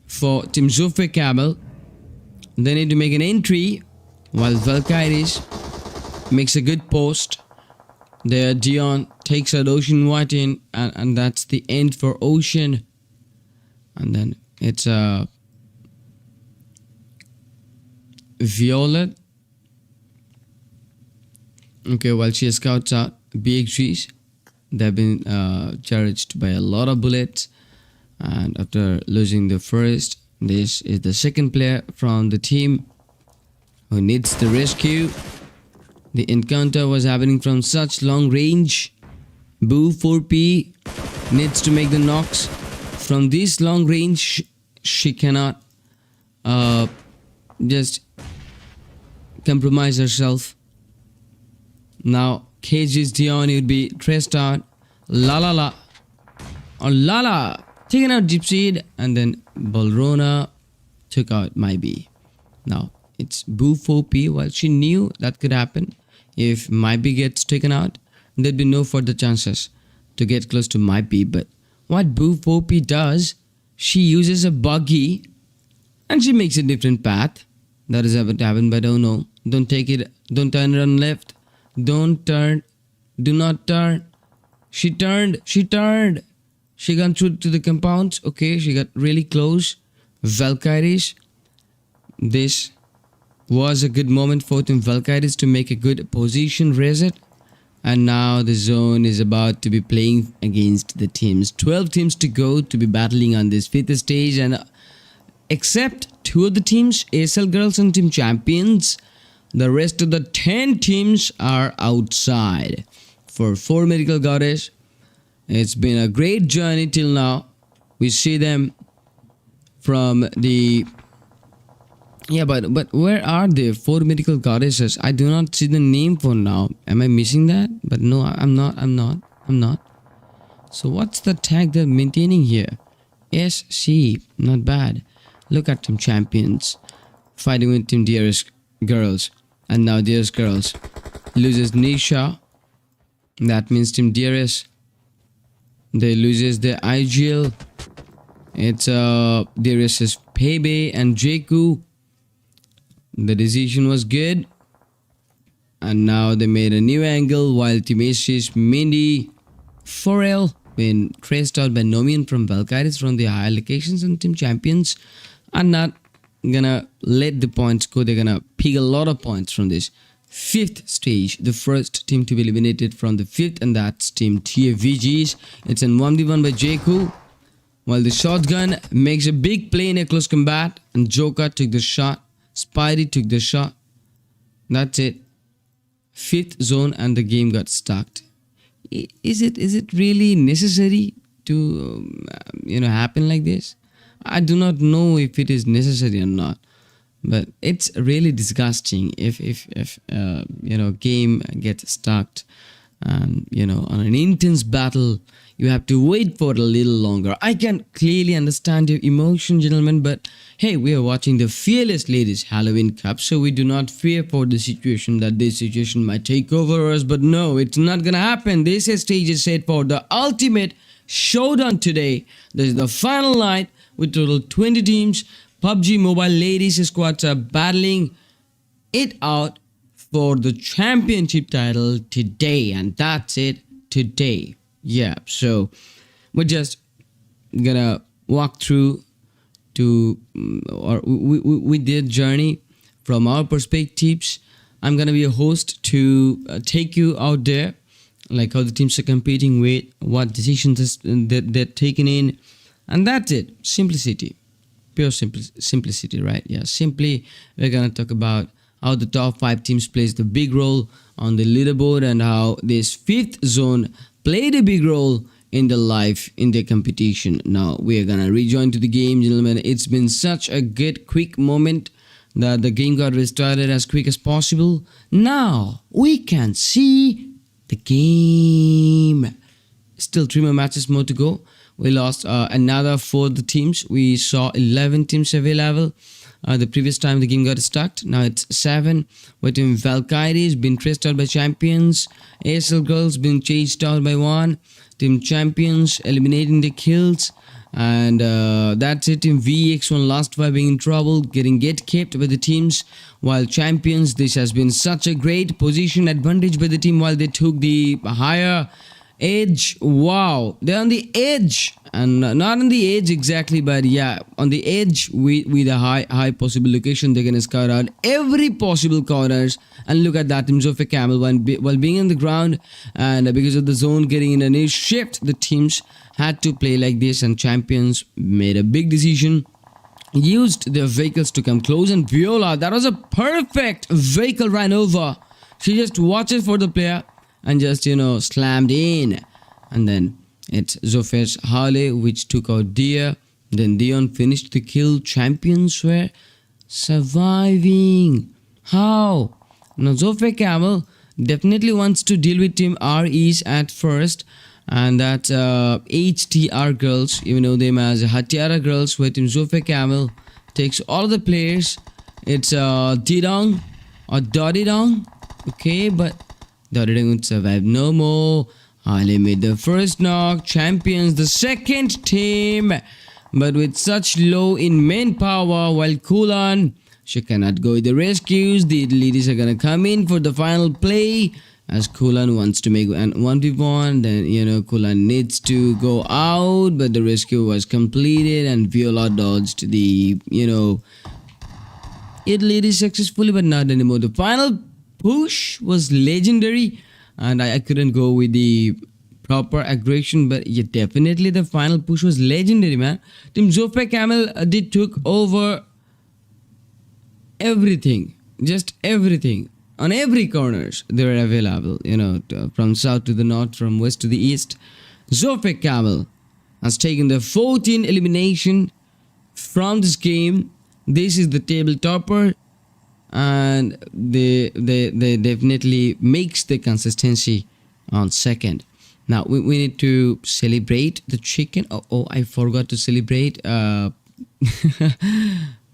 for team 𝖬𝖀. They need to make an entry, while Valkyries makes a good post. There, Dion takes out Ocean Whitey, and that's the end for Ocean. And then it's Violet. Okay, while she scouts out BXGs, they've been charged by a lot of bullets, and after losing the first, this is the second player from the team who needs the rescue. The encounter was happening from such long range. Boo4P needs to make the knocks from this long range. She cannot just compromise herself. Now KG's Dion would be traced out. Lala taking out Gypsy, and then Balrona took out 𝖫𝖃. Now it's Boo4P. While she knew that could happen, if 𝖫𝖃 gets taken out, there'd be no further chances to get close to 𝖫𝖃. But what Boo4P does, she uses a buggy and she makes a different path. That is what happened, but oh no, don't take it, don't turn it on left, don't turn, do not turn. She turned. She got through to the compounds. Okay, she got really close. 𝖲𝖮𝖃. This was a good moment for Team 𝖲𝖃 to make a good position reset. And now the zone is about to be playing against the teams. 12 teams to go to be battling on this 5th stage. And except 2 of the teams, ASL Girls and Team Champions, the rest of the 10 teams are outside. For 4 Medical Goddess, it's been a great journey till now. We see them from the... Yeah, but where are the 4 Medical Goddesses? I do not see the name for now. Am I missing that? But no, I'm not. So what's the tag they're maintaining here? SC, not bad. Look at Team Champions fighting with Team Dearest Girls. And now Dearest Girls loses Nisha. That means Team Dearest, they loses the IGL. It's Dearest is Pebe and Jaku. The decision was good. And now they made a new angle while Team Aces Mindy Forel been traced out by Nomian from 𝖲𝖃 from the higher locations, and Team Champions are not gonna let the points go. They're gonna pick a lot of points from this 5th stage. The first team to be eliminated from the 5th, and that's Team TFVGs. It's in 1v1 by Jaku. While the shotgun makes a big play in a close combat, and Joker took the shot. Spidey took the shot. That's it. 5th zone and the game got stuck. Is it really necessary to happen like this? I do not know if it is necessary or not, but it's really disgusting if game gets stuck. On an intense battle, you have to wait for a little longer. I can clearly understand your emotion, gentlemen, but hey, we are watching the Fearless Ladies Halloween Cup, so we do not fear for the situation that this situation might take over us. But no, it's not gonna happen. This stage is set for the ultimate showdown today. This is the final night with total 20 teams. PUBG Mobile Ladies squads are battling it out for the championship title today, and that's it today. Yeah, so we're just gonna walk through with their journey from our perspectives. I'm gonna be a host to take you out there, like how the teams are competing with, what decisions they're taking in, and that's it. Simplicity, pure simplicity, right? Yeah, simply we're gonna talk about how the top 5 teams plays the big role on the leaderboard, and how this 5th zone played a big role in their competition. Now we are gonna rejoin to the game, gentlemen. It's been such a good quick moment that the game got restarted as quick as possible. Now we can see the game. Still 3 more matches more to go. We lost another 4 teams. We saw 11 teams available. The previous time the game got stuck. Now it's 7. But Team 𝖲𝖃 has been traced out by Champions. ASL Girls been chased out by 1. Team Champions eliminating the kills. And that's it. Team VX1 last 5 being in trouble, getting kept by the teams. While Champions, this has been such a great position advantage by the team while they took the higher edge. Wow, they're on the edge, and not on the edge exactly, but yeah, on the edge with a high possible location. They're gonna scout out every possible corners. And look at that, Team 𝖲𝖃 while being on the ground, and because of the zone getting in a new shift, the teams had to play like this, and Champions made a big decision, used their vehicles to come close, and Viola, that was a perfect vehicle ran over. She just watches for the player and just slammed in. And then it's Zophir's Harley which took out Dia. Then Dion finished the kill. Champions were surviving. How? Now 𝖲𝖃 definitely wants to deal with Team REs at first, and that's HTR Girls, you know them as Hatiara Girls, where Team 𝖲𝖃 takes all the players. It's Didong or Dodidong. Okay, but Dodidong would survive no more. Harley made the first knock. Champions the second team, but with such low in manpower, while Kulan, she cannot go with the rescues. The ladies are gonna come in for the final play. as 𝐓𝐄𝐀 wants to make an 1v1. Then 𝐓𝐄𝐀 needs to go out, but the rescue was completed and Viola dodged the it lady successfully, but not anymore. The final push was legendary, and I couldn't go with the proper aggression, but yeah, definitely the final push was legendary, man. Team 𝖤𝖍𝐻 did took over everything, just everything. On every corners they were available, from south to the north, from west to the east. 𝖤𝖍𝐻 has taken the 14 elimination from this game. This is the table topper, and they definitely makes the consistency on second. Now we need to celebrate the chicken. Oh, I forgot to celebrate.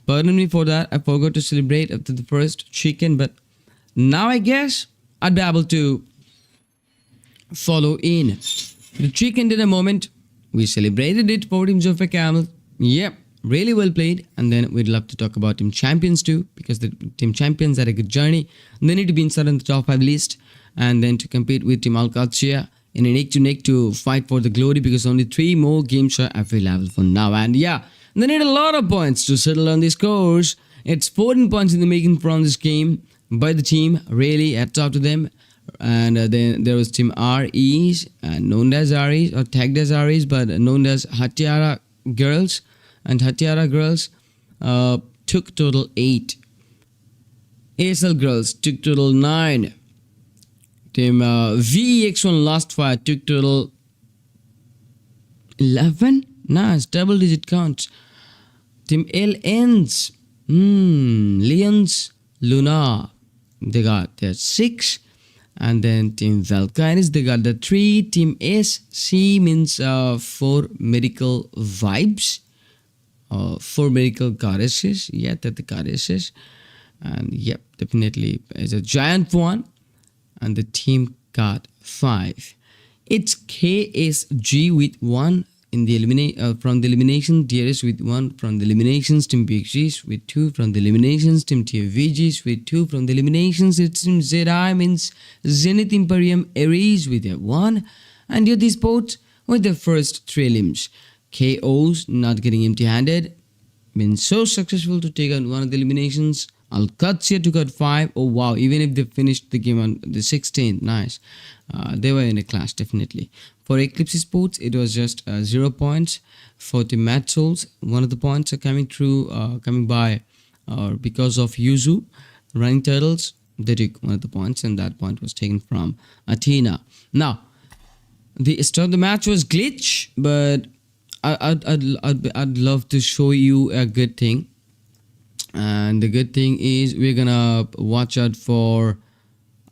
Pardon me for that. I forgot to celebrate after the first chicken, but now I guess I'd be able to follow in. The chicken did a moment. We celebrated it for Team 𝖤𝖍𝐻. Yep, really well played. And then we'd love to talk about Team Champions too, because the Team Champions had a good journey. They need to be inside in the top 5 list, and then to compete with Team 𝖓𝐻𝐶 in a neck to fight for the glory, because only 3 more games are available for now. And yeah, they need a lot of points to settle on this course. It's 14 points in the making from this game by the team. Really, hats off to them. And then there was Team REs, known as REs or tagged as REs, but known as Hatiara Girls. And Hatiara Girls took total 8. ASL Girls took total 9. Team VEX1 Last Fire took total 11. Nice, double digit counts. Team LNs, Lions Luna, they got their 6. And then Team Valkyries, they got the 3. Team SC means 4 medical vibes, 4 medical goddesses. Yeah, that's the goddesses. And yep, definitely is a giant one. And the team got 5. It's KSG with 1 in the from the elimination, DRS with 1 from the eliminations, Team BXGs with 2 from the eliminations, Team TFVGs with 2 from the eliminations. It's Team ZI means Zenith Imperium Ares with a 1, and 𝖤𝖮𝖃 with the first 3 limbs. KOs not getting empty-handed, been so successful to take out one of the eliminations. 𝖓𝐻𝐶 took out 5. Oh wow, even if they finished the game on the 16th, nice. They were in a class, definitely. For Eclipse Sports, it was just 0 points. For the Mad Souls, one of the points are coming through, coming by because of Yuzu. Running Turtles, they took one of the points, and that point was taken from Athena. Now, the start of the match was glitch, but I'd love to show you a good thing. And the good thing is we're gonna watch out for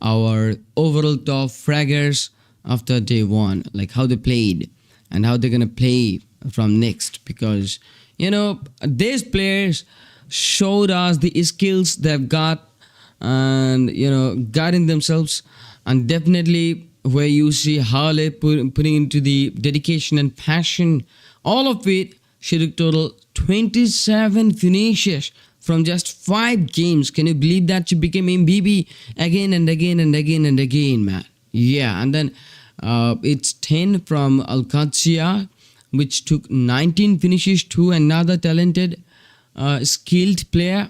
our overall top fraggers after day 1, like how they played and how they're gonna play from next, because these players showed us the skills they've got and guiding themselves, and definitely where you see Harley putting into the dedication and passion, all of it. She took total 27 finishes from just 5 games. Can you believe that? She became MVP again and again and again and again, man. Yeah, and then it's 10 from 𝖓𝐻𝐶, which took 19 finishes to another talented, skilled player.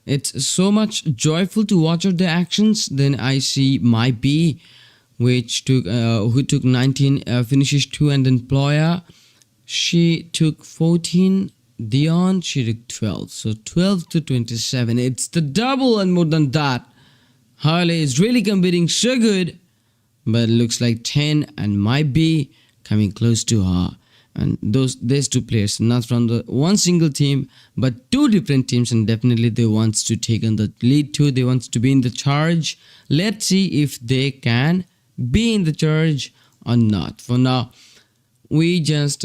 It's so much joyful to watch out the actions. Then I see 𝖫𝖫, which took who took 19 finishes too, and then Ploya, she took 14. Dion, she took 12. So 12 to 27. It's the double and more than that. Harley is really competing so good, but it looks like 10 and 𝖫𝖫 coming close to her. And these 2 players, not from the one single team, but 2 different teams, and definitely they want to take on the lead too. They want to be in the charge. Let's see if they can be in the charge or not. For now, we just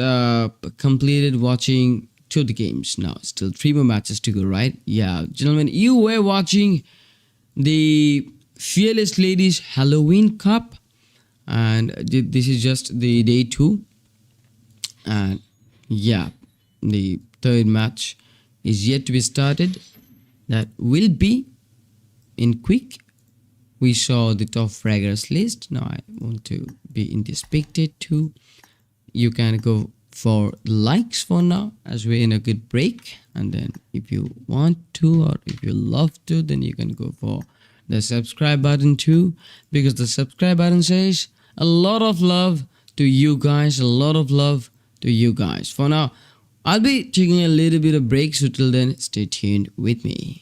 completed watching 2 of the games. Now still 3 more matches to go, right? Yeah, gentlemen, you were watching the Fearless Ladies Halloween Cup, and this is just the day 2. And yeah, the 3rd match is yet to be started. That will be in quick we saw the top fraggers list. Now I want to be in the spectate too. You can go for likes for now as we're in a good break, and then if you want to or if you love to, then you can go for the subscribe button too, because the subscribe button says a lot of love to you guys, a lot of love to you guys. For now, I'll be taking a little bit of break, so till then stay tuned with me.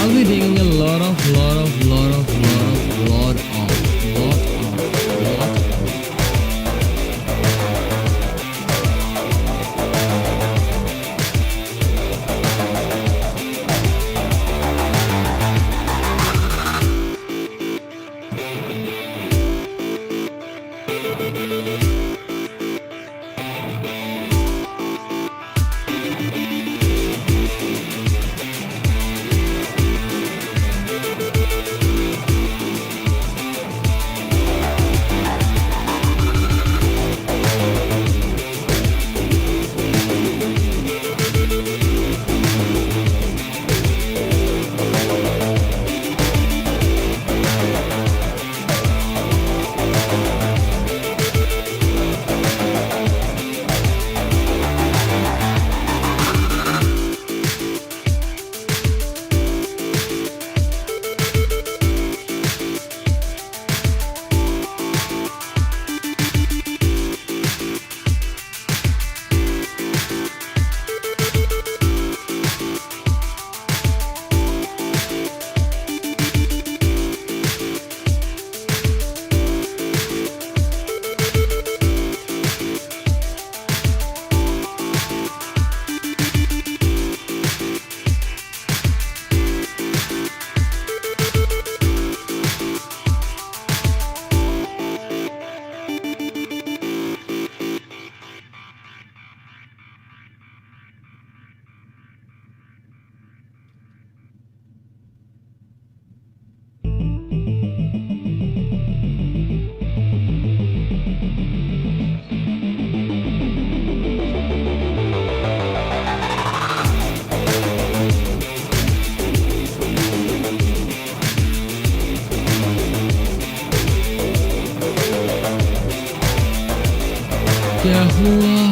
I'll be taking a lot of क्या हुआ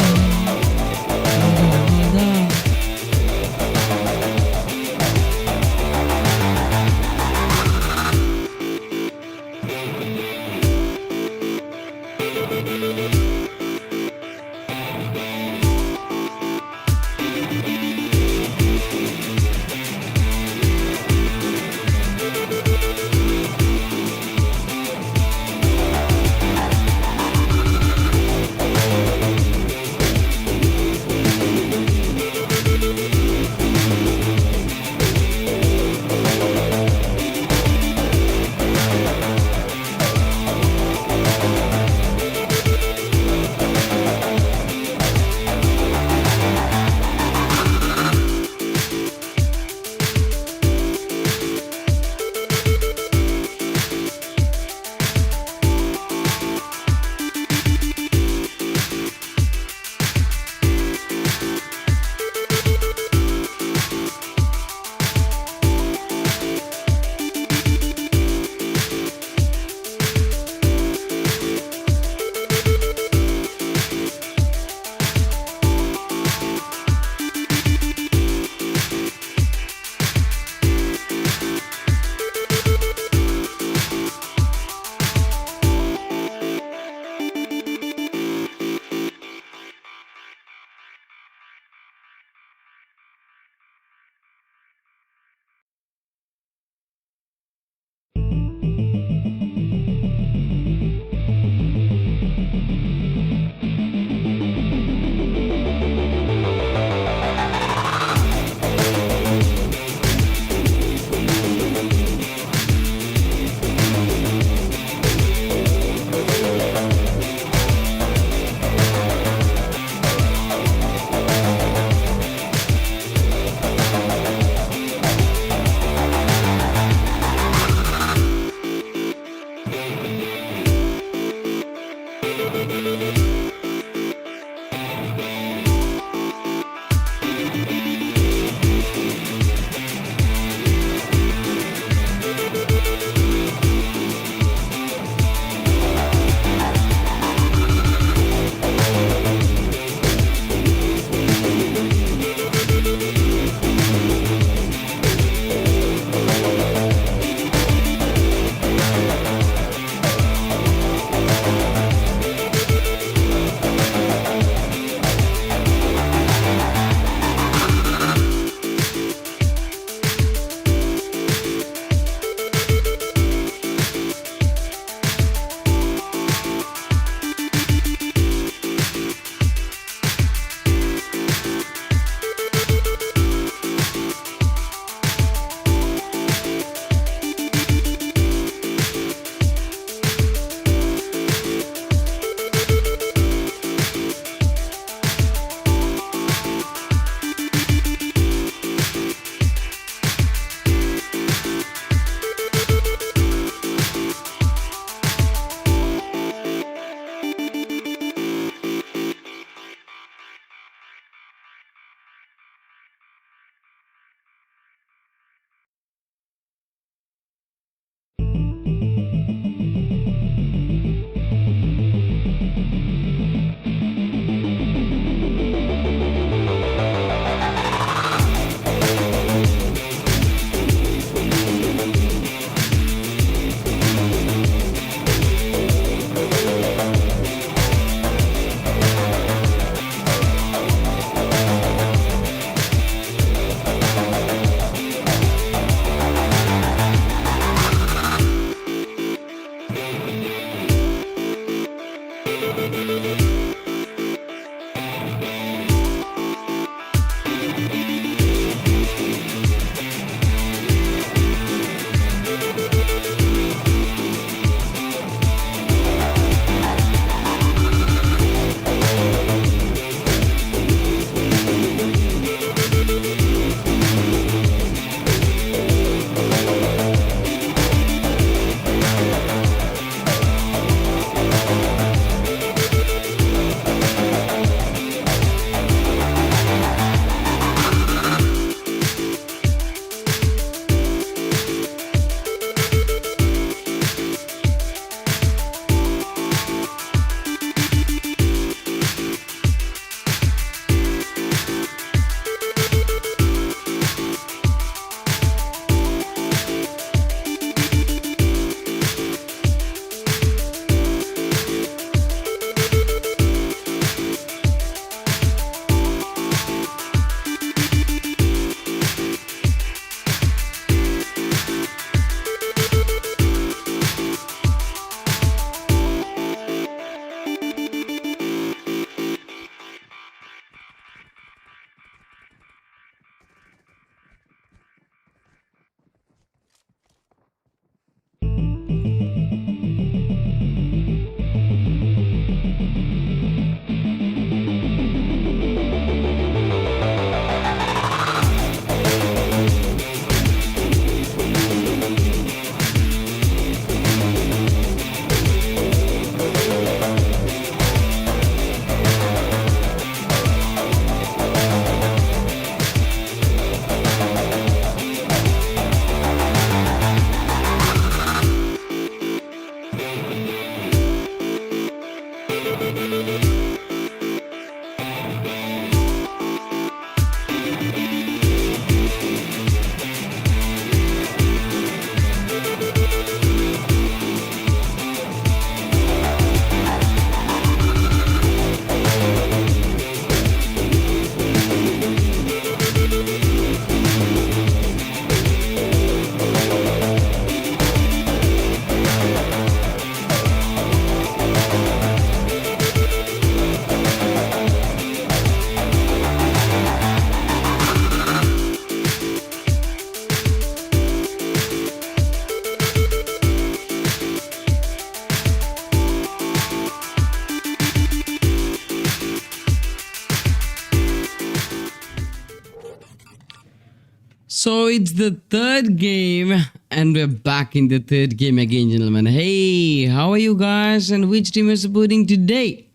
So it's the third game, and we're back in the third game again, gentlemen. Hey, how are you guys, and which team are supporting today?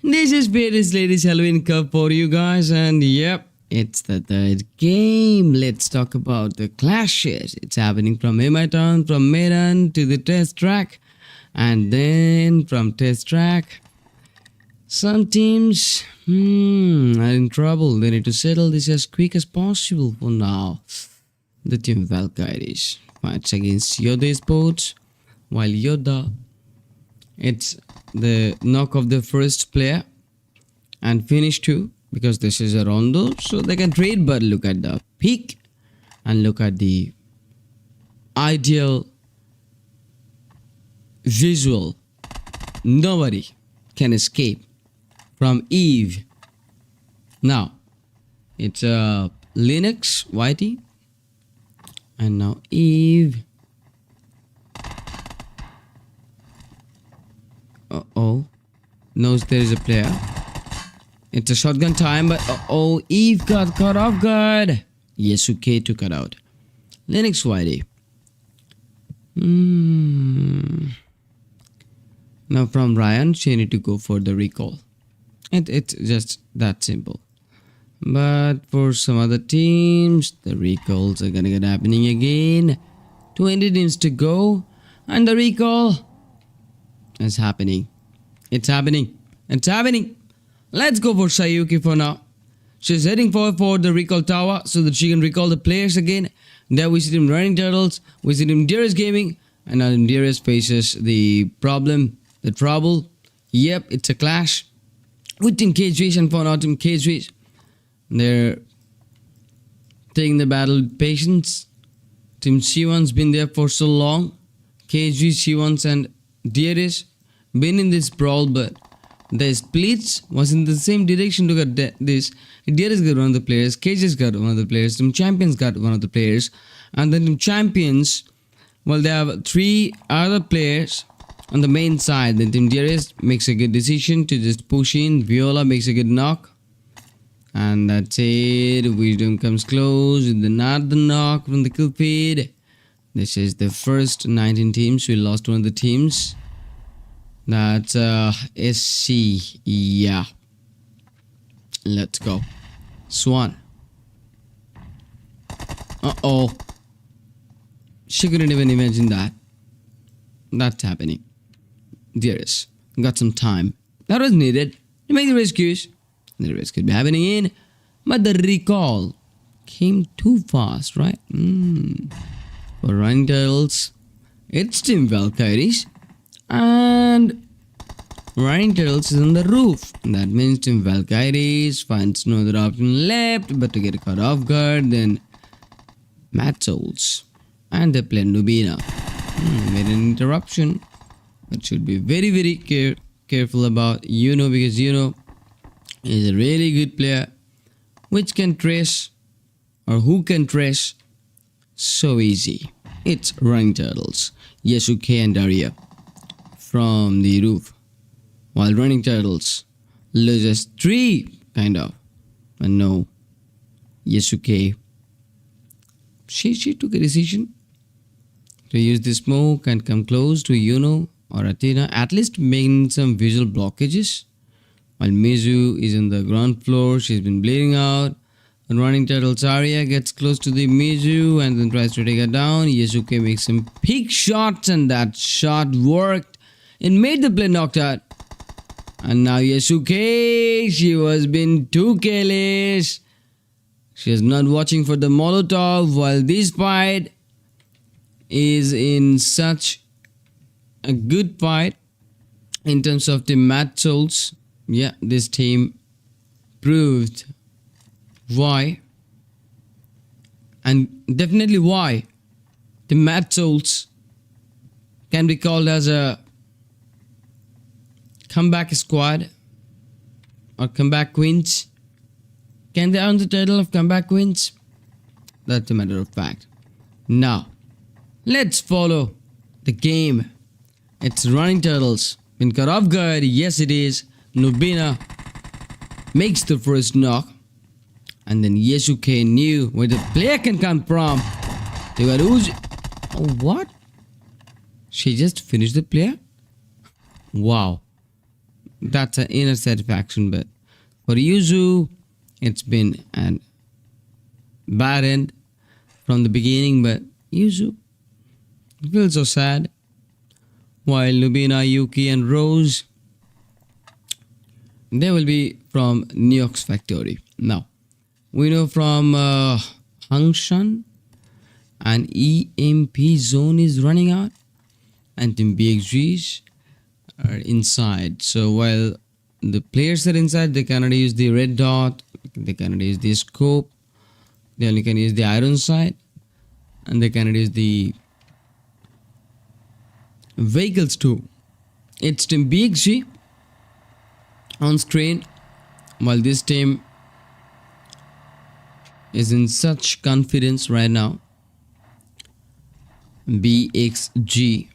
This is 𝖫𝖃 Halloween Cup for you guys, and yep, it's the third game. Let's talk about the clashes. It's happening from Town, from Medan to the test track, and then from test track, some teams are in trouble. They need to settle this as quick as possible for now. The team 𝖓𝐿𝐺 fights against 𝖤𝖮𝖃 Sports, while 𝖤𝖮𝖮, it's the knock of the first player and finish two, because this is a rondo, so they can trade. But look at the peak and look at the ideal visual. Nobody can escape from Eve. Now it's Linux YT, and now Eve. Knows there is a player. It's a shotgun time, but Eve got caught off guard. 𝖤𝖏𝑘 took it out. Linux YT. Now from Ryan, she need to go for the recall. It's just that simple. But for some other teams, the recalls are gonna get happening again. 20 teams to go, and the recall is happening. It's happening. It's happening. Let's go for Sayuki for now. She's heading for the recall tower so that she can recall the players again. There we see them running turtles. We see them 𝑑RS Gaming, and now 𝑑RS faces the problem, the trouble. Yep, it's a clash with Team 𝐾𝐻 and for now Team 𝐾𝐻. They're taking the battle with patience. Team C1's been there for so long. 𝐾𝐻, C1's and 𝑑RS been in this brawl, but the splits was in the same direction. Look at this. 𝑑RS got one of the players, 𝐾𝐻's got one of the players, Team Champions got one of the players, and then Team Champions, well, they have three other players on the main side. Then Team 𝑑RS makes a good decision to just push in. 𝑉𝑖OLA makes a good knock, and that's it. Wisdom comes close with another knock from the kill feed. This is the first 19 teams. We lost one of the teams. That's SC. Yeah. Let's go. Swan. She couldn't even imagine that. That's happening. 𝑑RS got some time. That was needed to make the rescues. The rest could be happening in, but the recall came too fast, right? For running turtles, it's Team 𝖓𝐿𝐺, and running turtles is on the roof. That means Team 𝖓𝐿𝐺 finds no other option left but to get caught off guard. Then 𝐬𝖏𝐿𝐺, and they play Nubina. Made an interruption, but should be very careful about because is a really good player which can trace, or who can trace so easy. It's running turtles, 𝖤𝖏𝑘 and 𝖪𝑖𝑎 from the roof, while running turtles loses 3 kind of, but no, 𝖤𝖏𝑘, she took a decision to use the smoke and come close to or Athena, at least making some visual blockages. While 𝐬𝑚𝑖𝑧u is on the ground floor, she's been bleeding out. And running turtles 𝖪𝑖𝑎 gets close to the 𝐬𝑚𝑖𝑧u and then tries to take her down. 𝖤𝖏𝑘 makes some peak shots, and that shot worked. It made the play knocked out. And now 𝖤𝖏𝑘, she was being too careless. She is not watching for the Molotov, while this fight is in such a good fight in terms of the 𝖬𝖏𝐿𝐺. Yeah, this team proved why, and definitely why the 𝖬𝖏𝐿𝐺 can be called as a comeback squad or comeback queens. Can they earn the title of comeback queens? That's a matter of fact. Now, let's follow the game. It's running turtles. Been caught off guard. Yes, it is. Nubina makes the first knock. And then 𝐬𝖠𝐄𝐀𝐌 knew where the player can come from. They got Uzi. Oh, what? She just finished the player? Wow. That's an inner satisfaction, but for Yuzu, it's been an bad end from the beginning, but Yuzu feels so sad. While Lubina, Yuki and Rose, they will be from Neox Factory. Now, we know from Hangshan and EMP zone is running out and Team BXGs are inside. So while the players are inside, they cannot use the red dot, they cannot use the scope, they only can use the iron sight, and they cannot use the vehicles too. It's Team BXG on screen, while this team is in such confidence right now. BXG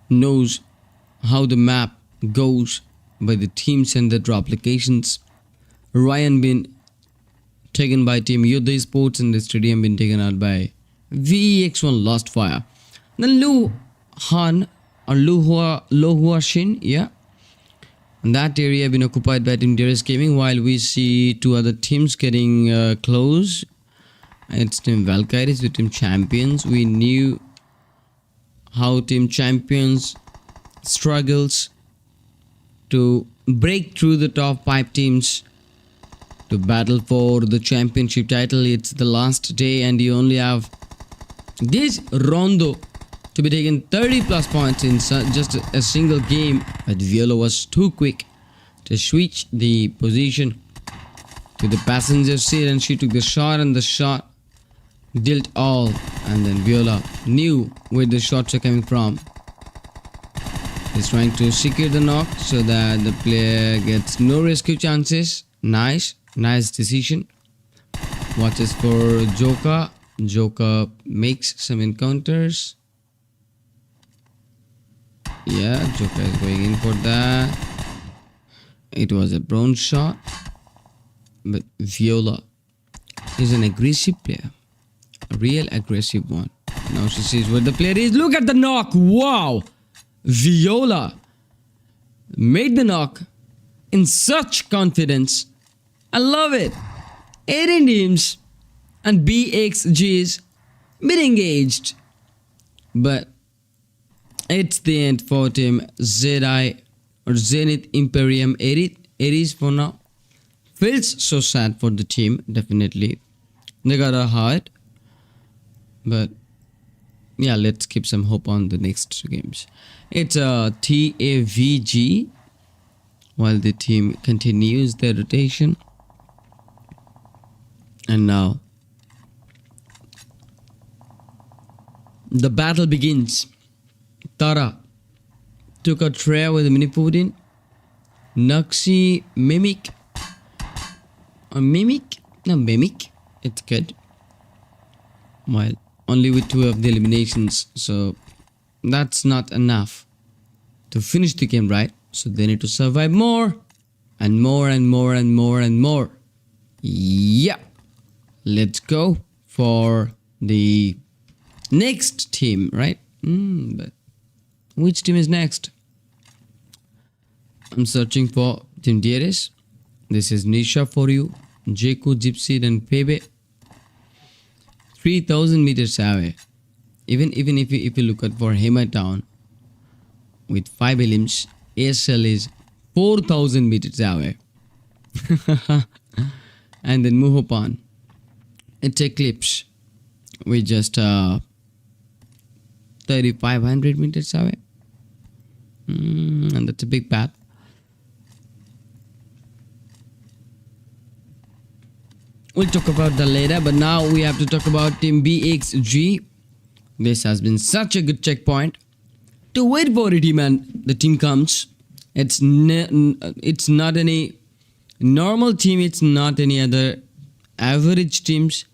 knows how the map goes by the teams and the drop locations. Ryan been taken by Team Yoda Sports and the stadium been taken out by VEX1 Lost Fire. Then Lu Han or Lohua Shin, yeah. And that area been occupied by Team DRS Gaming, while we see two other teams getting close. It's Team Valkyries with Team Champions. We knew how Team Champions struggles to break through the top 5 teams to battle for the championship title. It's the last day and you only have this rondo to be taken 30 plus points in just a single game. But 𝖫𝖀𝖫 was too quick to switch the position to the passenger seat and she took the shot, and the shot dealt all, and then 𝖫𝖀𝖫 knew where the shots are coming from. He's trying to secure the knock so that the player gets no rescue chances. Nice decision. Watches for 𝐿𝐿𝐿. 𝐿𝐿𝐿 makes some encounters. Yeah, 𝐿𝐿𝐿 is going in for that. It was a bronze shot, but 𝖫𝖀𝖫 is an aggressive player, a real aggressive one. Now she sees where the player is. Look at the knock. Wow, 𝐿𝐿𝐿 made the knock in such confidence. I love it. 18 teams and BXGs been engaged, but it's the end for Team ZI or Zenith Imperium Ares for now. Feels so sad for the team, definitely. They got a heart, but yeah, let's keep some hope on the next 2 games. It's a TAVG while the team continues their rotation. And now the battle begins. Tara took a tray with Minipudin. Nuxi Mimic or Mimic? No, Mimic. It's good. While only with 2 of the eliminations, so that's not enough to finish the game, right? So they need to survive more and more and more and more and more. Yeah. Let's go for the next team, right? But which team is next? I'm searching for Team DRS. This is Nisha for you. Jeku, Gypsy and Pebe. 3000 meters away. Even if you look at for Hema Town with 5 elims, ASL is 4000 meters away. And then Muhopan. It's Eclipse with just 3500 meters away. And that's a big path. We'll talk about that later, but now we have to talk about Team BXG. This has been such a good checkpoint. To wait for it, man. The team comes. It's not any normal team. It's not any other average teams.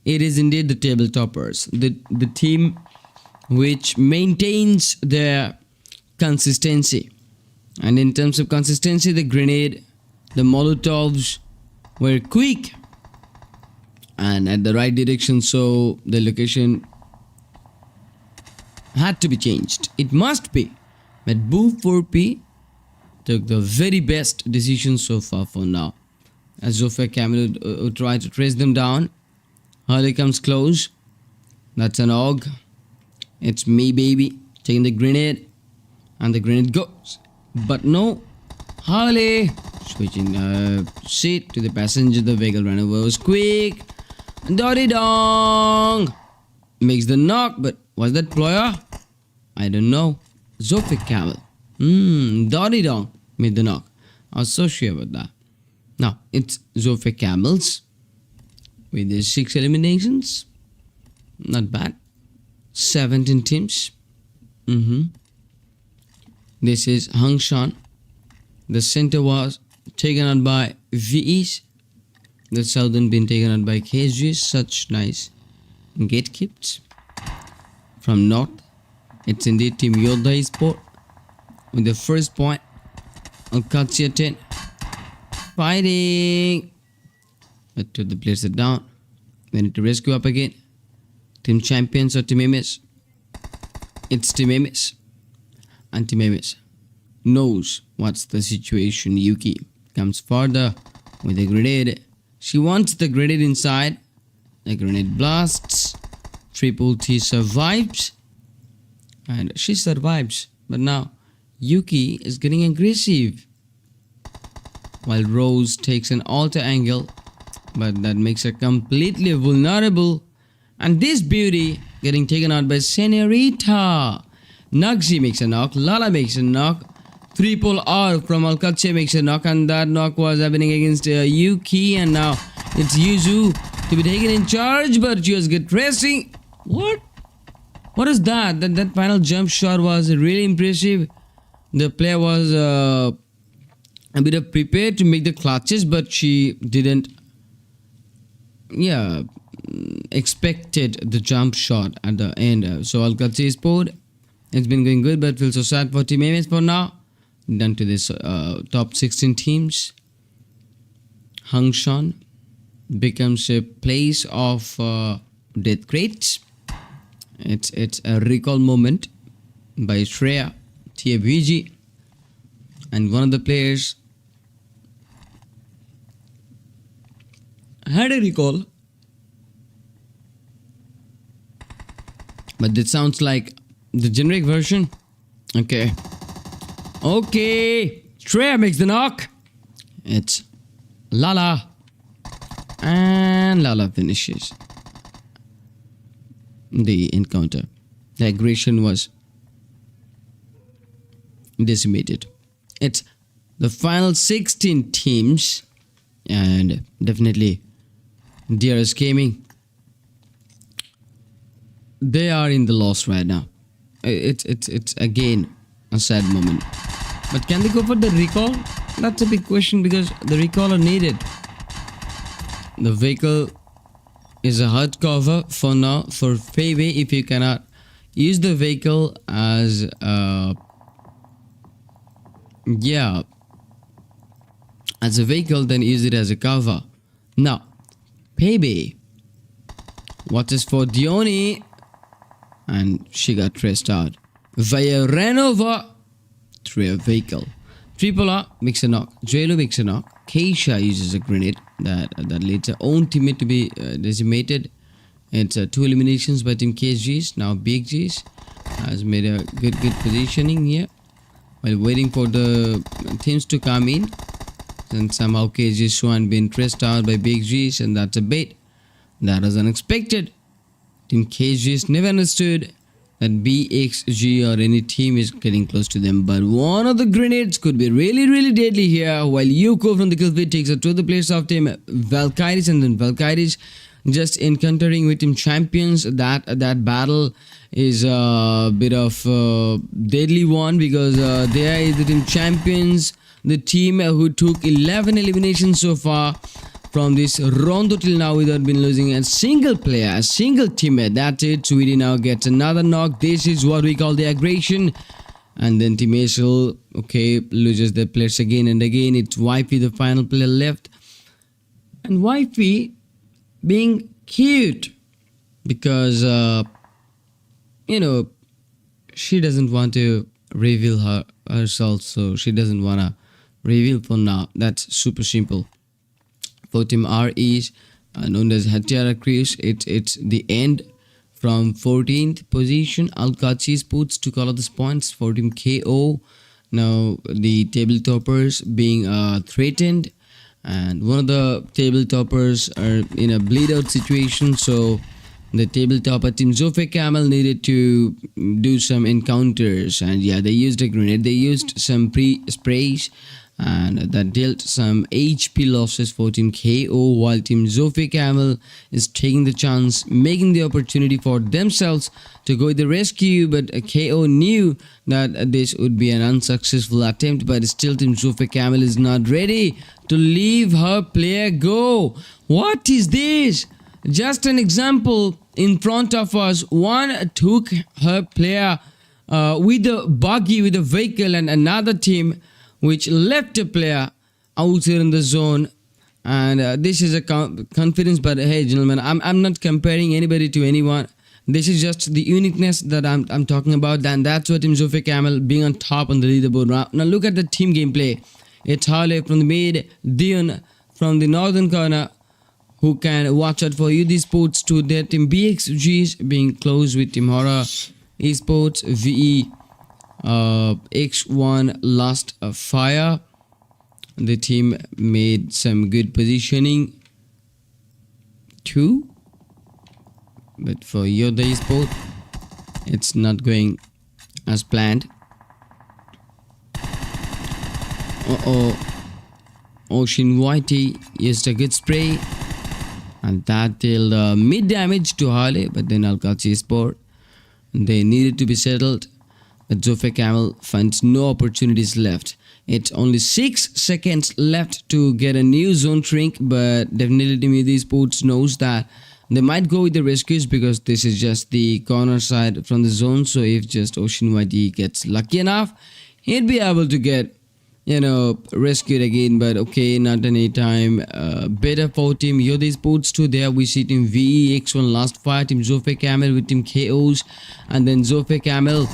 It is indeed the table toppers. The team which maintains their consistency. And in terms of consistency, the grenade, the Molotovs, were quick and at the right direction, so the location had to be changed. It must be. But 𝖏𝖫𝖫 took the very best decision so far for now. As 𝖓𝐄𝐀𝐌 would try to trace them down. Harley comes close. That's an AUG. It's me, baby. Taking the grenade. And the grenade goes. But no. Harley switching seat to the passenger. The vehicle ran over was quick. Dotty dong. Makes the knock. But was that Ploya? I don't know. 𝖓𝐄𝐀𝐌. Dotty dong made the knock. I was so sure about that. Now, it's 𝖓𝐄𝐀𝐌 with the 6 eliminations. Not bad. 17 teams. This is Hangshan. The center was taken out by VEs. The southern been taken out by KGs. Such nice gatekeeps. From north, it's indeed Team 𝖤𝖮𝖚 with the first point. 𝐿𝐶 10. Fighting. But to the players are down. They need to rescue up again. Team champions or 𝖫𝖰𝖫𝖃. It's 𝖫𝖰𝖫𝖃. And 𝖫𝖰𝖫𝖃 knows what's the situation. Yuki comes further with a grenade. She wants the grenade inside. The grenade blasts. Triple T survives. And she survives. But now Yuki is getting aggressive. While Rose takes an alter angle. But that makes her completely vulnerable. And this beauty getting taken out by Senorita. Nugsy makes a knock. Lala makes a knock. Triple R from 𝐿𝐶 makes a knock. And that knock was happening against Yuki. And now it's Yuzu to be taken in charge. But she was get racing. What? What is that? That final jump shot was really impressive. The player was a bit of prepared to make the clutches. But she didn't expected the jump shot at the end. So 𝐿𝐶 scored. It's been going good, but feels so sad for 𝖫𝖰𝖫𝖃 for now. Done to this top 16 teams. Hangshan becomes a place of death crates. It's a recall moment by Shreya 𝖫𝖃, and one of the players had a recall, but it sounds like the generic version. Okay, Shreya makes the knock. It's Lala, and Lala finishes the encounter. The aggression was decimated. It's the final 16 teams, and definitely DRS Gaming, they are in the loss right now. It's again a sad moment. But can they go for the recall? That's a big question, because the recall are needed. The vehicle is a hardcover for now for 𝖫𝖃. If you cannot use the vehicle as as a vehicle, then use it as a cover. Now 𝖫𝖃 watches for Dione, and she got traced out via ran over through a vehicle. Triple R makes a knock. 𝐺𝑒𝑙𝑢 makes a knock. Keisha uses a grenade that leads her own teammate to be decimated. It's 2 eliminations by Team KGs. Now BigGs has made a good positioning here while waiting for the teams to come in. And somehow KG's Swan been traced out by BigGs, and that's a bait. That was unexpected. Team KGs never understood that BXG or any team is getting close to them, but one of the grenades could be really deadly here. While Yuko from the 𝐿𝐵 takes it to the place of Team Valkyries, and then Valkyries just encountering with Team Champions. That battle is a bit of a deadly one, because there is the Team Champions, the team who took 11 eliminations so far from this rondo till now without been losing a single player, a single teammate. That's it. Sweden now gets another knock. This is what we call the aggression. And then Team ASL, loses their players again and again. It's Wifey, the final player left. and wifey being cute because she doesn't want to reveal herself, so she doesn't wanna reveal for now. That's super simple. For team R is known as Hatiara Chris. It's the end from 14th position. 𝖓𝐿𝐶 Sports took all of these points for team KO. Now the table toppers being threatened, and one of the table toppers are in a bleed out situation, so the table topper team 𝖫𝖏𝐻𝐿 needed to do some encounters, and yeah, they used a grenade, they used some sprays, and that dealt some HP losses for team KO, while team 𝖫𝖏𝐻𝐿 is taking the chance, making the opportunity for themselves to go to the rescue, but KO knew that this would be an unsuccessful attempt, but still team 𝖫𝖏𝐻𝐿 is not ready to leave her player go. What is this? Just an example in front of us. One took her player with a buggy, with a vehicle, and another team which left a player out here in the zone. And this is a confidence, but hey gentlemen, I'm not comparing anybody to anyone. This is just the uniqueness that I'm talking about, and that's what team 𝖫𝖏𝐻𝐿 being on top on the leaderboard. Now look at the team gameplay. It's 𝖬𝖏 from the mid, 𝖤𝖏𝖏 from the northern corner, who can watch out for 𝖤𝖮𝖃 to their team BXGs being close with team Horror Esports 𝑣𝑒X1 last fire. The team made some good positioning too, but for 𝖤𝖮𝖃 it's not going as planned. 𝖤𝖏𝖫 used a good spray, and that dealt mid damage to 𝖬𝖏𝖃, but then 𝖓𝐿𝐶 Sport, they needed to be settled. But 𝖫𝖏𝐻𝐿 finds no opportunities left. It's only 6 seconds left to get a new zone shrink, but definitely team 𝖤𝖮𝖃 knows that they might go with the rescues because this is just the corner side from the zone. So if just 𝖤𝖏𝖫 gets lucky enough, he'd be able to get rescued again, but okay, not any time. Better for team 𝖤𝖮𝖃 too. There we see team 𝑣𝑒X1 last fire, team 𝖫𝖏𝐻𝐿 with team KOs, and then 𝖫𝖏𝐻𝐿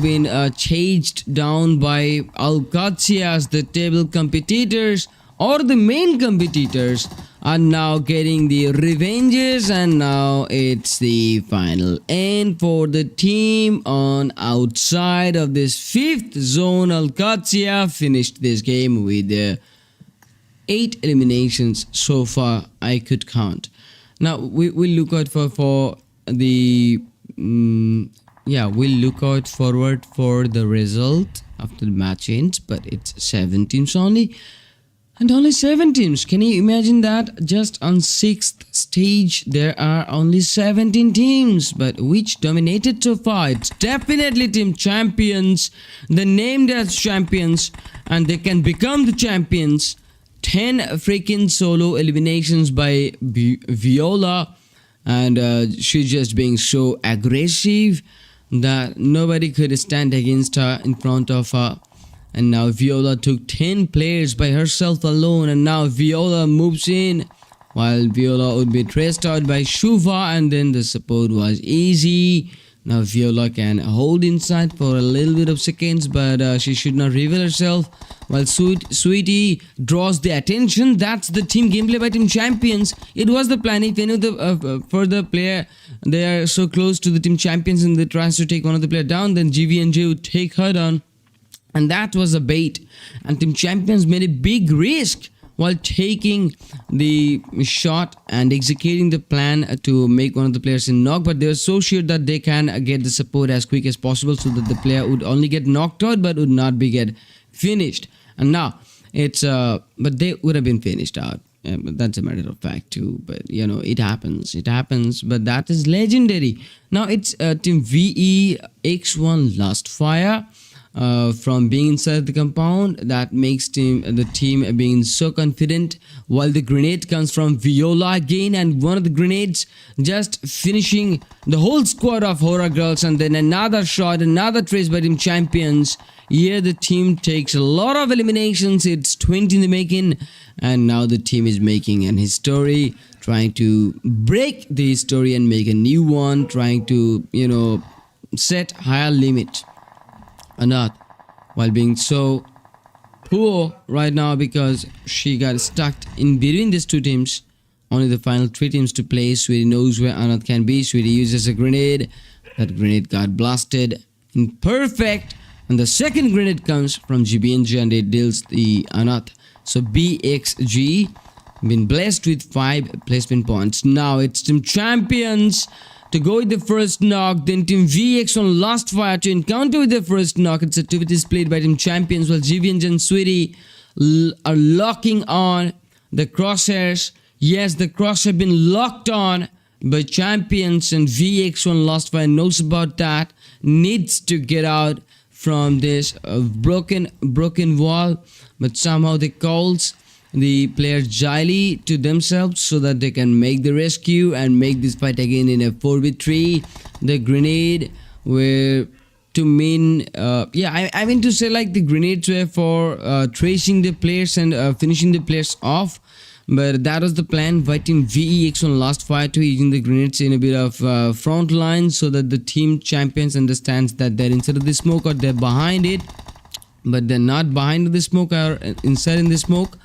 been chased down by 𝖓𝐿𝐶 as the table competitors or the main competitors are now getting the revenges, and now it's the final end for the team on outside of this 5th zone. 𝖓𝐿𝐶 finished this game with 8 eliminations so far, I could count. Now we'll look out for the we'll look out forward for the result after the match ends, but it's 7 teams only. And only 7 teams. Can you imagine that? Just on 6th stage, there are only 17 teams. But which dominated so far? It's definitely team champions. They're named as champions, and they can become the champions. 10 freaking solo eliminations by Viola. And she's just being so aggressive that nobody could stand against her in front of her. And now Viola took 10 players by herself alone, and now Viola moves in, while Viola would be traced out by Shuva, and then the support was easy. Now Viola can hold inside for a little bit of seconds, but she should not reveal herself, while Sweetie draws the attention. That's the team gameplay by team champions. It was the plan. If any of the further player, they are so close to the team champions and they tries to take one of the player down, then GV&J would take her down. And that was a bait, and team champions made a big risk while taking the shot and executing the plan to make one of the players in knock, but they were so sure that they can get the support as quick as possible so that the player would only get knocked out but would not be get finished. And now it's but they would have been finished out. But that's a matter of fact too, but it happens, but that is legendary. Now it's team 𝑣𝑒X1 last fire. from being inside the compound. That makes the team being so confident, while the grenade comes from Viola again, and one of the grenades just finishing the whole squad of horror girls, and then another shot, another trace by Team Champions. Here the team takes a lot of eliminations. It's 20 in the making, and now the team is making an history, trying to break the history and make a new one, trying to, set higher limit. Not while being so poor right now because she got stuck in between these two teams. Only the final three teams to play. 𝖫𝖫𝖫𝖫 knows where 𝖬𝖫𝖫 can be. 𝖫𝖫𝖫 uses a grenade. That grenade got blasted. Perfect. And the second grenade comes from GBNG and it deals the 𝖬𝖫𝖫. So BXG been blessed with 5 placement points. Now it's Team Champions to go with the first knock, then Team VX on last fire to encounter with the first knock. It's activities played by Team Champions, while GBNG and 𝖫𝖫𝖫 are locking on the crosshairs. Yes, the cross have been locked on by Champions, and VX on last fire knows about that, needs to get out from this broken wall, but somehow they calls the player 𝖬𝖫𝖫 to themselves so that they can make the rescue and make this fight again in a 4v3. The grenade were to mean I mean to say, like, the grenades were for tracing the players and finishing the players off, but that was the plan. Fighting VEX on last fire to using the grenades in a bit of front line so that the Team Champions understands that they're inside of the smoke or they're behind it, but they're not behind the smoke or inside in the smoke.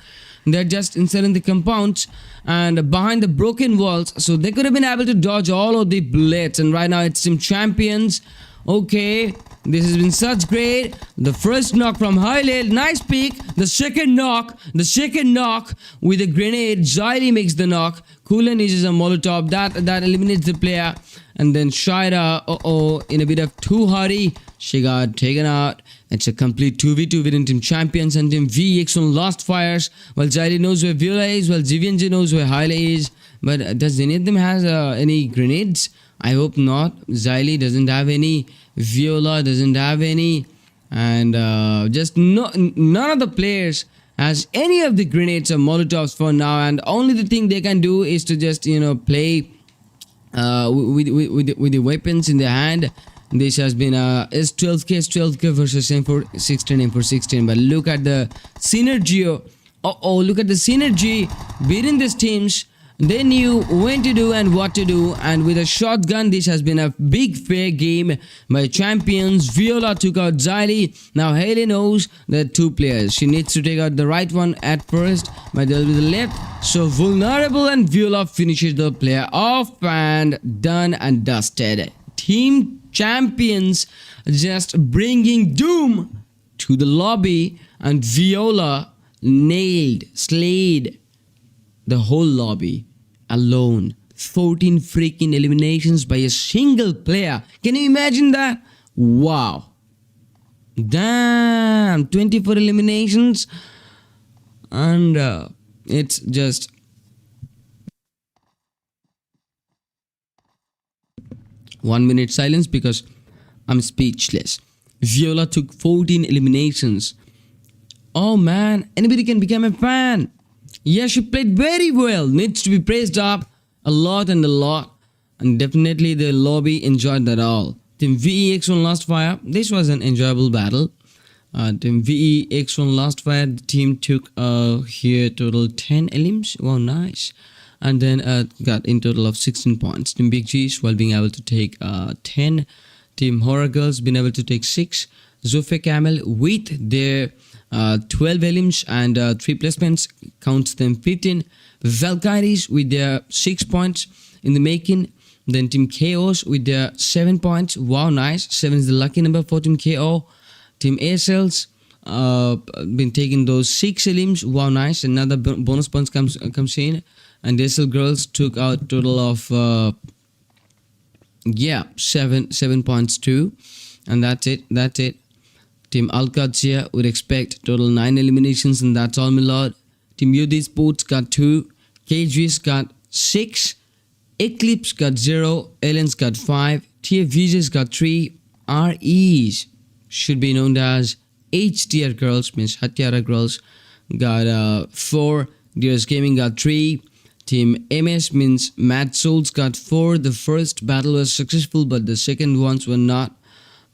They're just inside in the compounds and behind the broken walls, so they could have been able to dodge all of the bullets. And right now it's Team Champions. Okay, this has been such great. The first knock from 𝐻𝐈𝐿, nice pick. The second knock with a grenade. 𝖬𝖫𝖫 makes the knock. 𝐻𝐈𝐿 uses a Molotov that eliminates the player. And then Shayra, in a bit of too hurry, she got taken out. It's a complete 2v2 within Team Champions and Team VX on last fires. While 𝖬𝖫𝖫 knows where Viola is, while GBNG knows where 𝐻𝐿𝐿 is. But does any of them has any grenades? I hope not. 𝖬𝖫𝖫 doesn't have any. Viola doesn't have any. And just none of the players has any of the grenades or Molotovs for now. And only the thing they can do is to just, play with the weapons in their hand. This has been 𝖬𝖏𝐾 versus M416. But look at the synergy. Look at the synergy between these teams. They knew when to do and what to do, and with a shotgun, this has been a big fair game by Champions. Viola took out 𝖬𝖫𝖫. Now 𝐻𝐿𝐿 knows there are two players. She needs to take out the right one at first, but they'll be the left. So vulnerable, and Viola finishes the player off, and done and dusted. Team Champions just bringing doom to the lobby, and Viola slayed the whole lobby alone. 14 freaking eliminations by a single player. Can you imagine that? Wow. Damn. 24 eliminations. And it's just... One minute silence because I'm speechless. Viola took 14 eliminations. Oh man, anybody can become a fan. Yeah, she played very well. Needs to be praised up a lot. And definitely the lobby enjoyed that all. Team VEX on last fire. This was an enjoyable battle. Team VEX on last fire. The team took here total 10 elims. Wow, nice. And then got in total of 16 points. Team Big G's, while being able to take 10. Team Horror Girls been able to take 6. Zofe Camel with their 12 elims and 3 placements, counts them 15. Valkyries with their 6 points in the making. Then Team KOs with their 7 points. Wow, nice. 7 is the lucky number for Team KO. Team ASLs been taking those 6 elims. Wow, nice. Another bonus points comes in. And ASL girls took out total of 7 points too. And that's it. Team Alcazia would expect total 9 eliminations, and that's all, my lord. Team UD Sports got 2. KG's got 6. Eclipse got 0. Aliens got 5. TFVJ's got 3. REs should be known as HTR girls, means Hatyara girls, got 4. DS Gaming got 3. Team MS means Mad Souls got 4. The first battle was successful, but the second ones were not.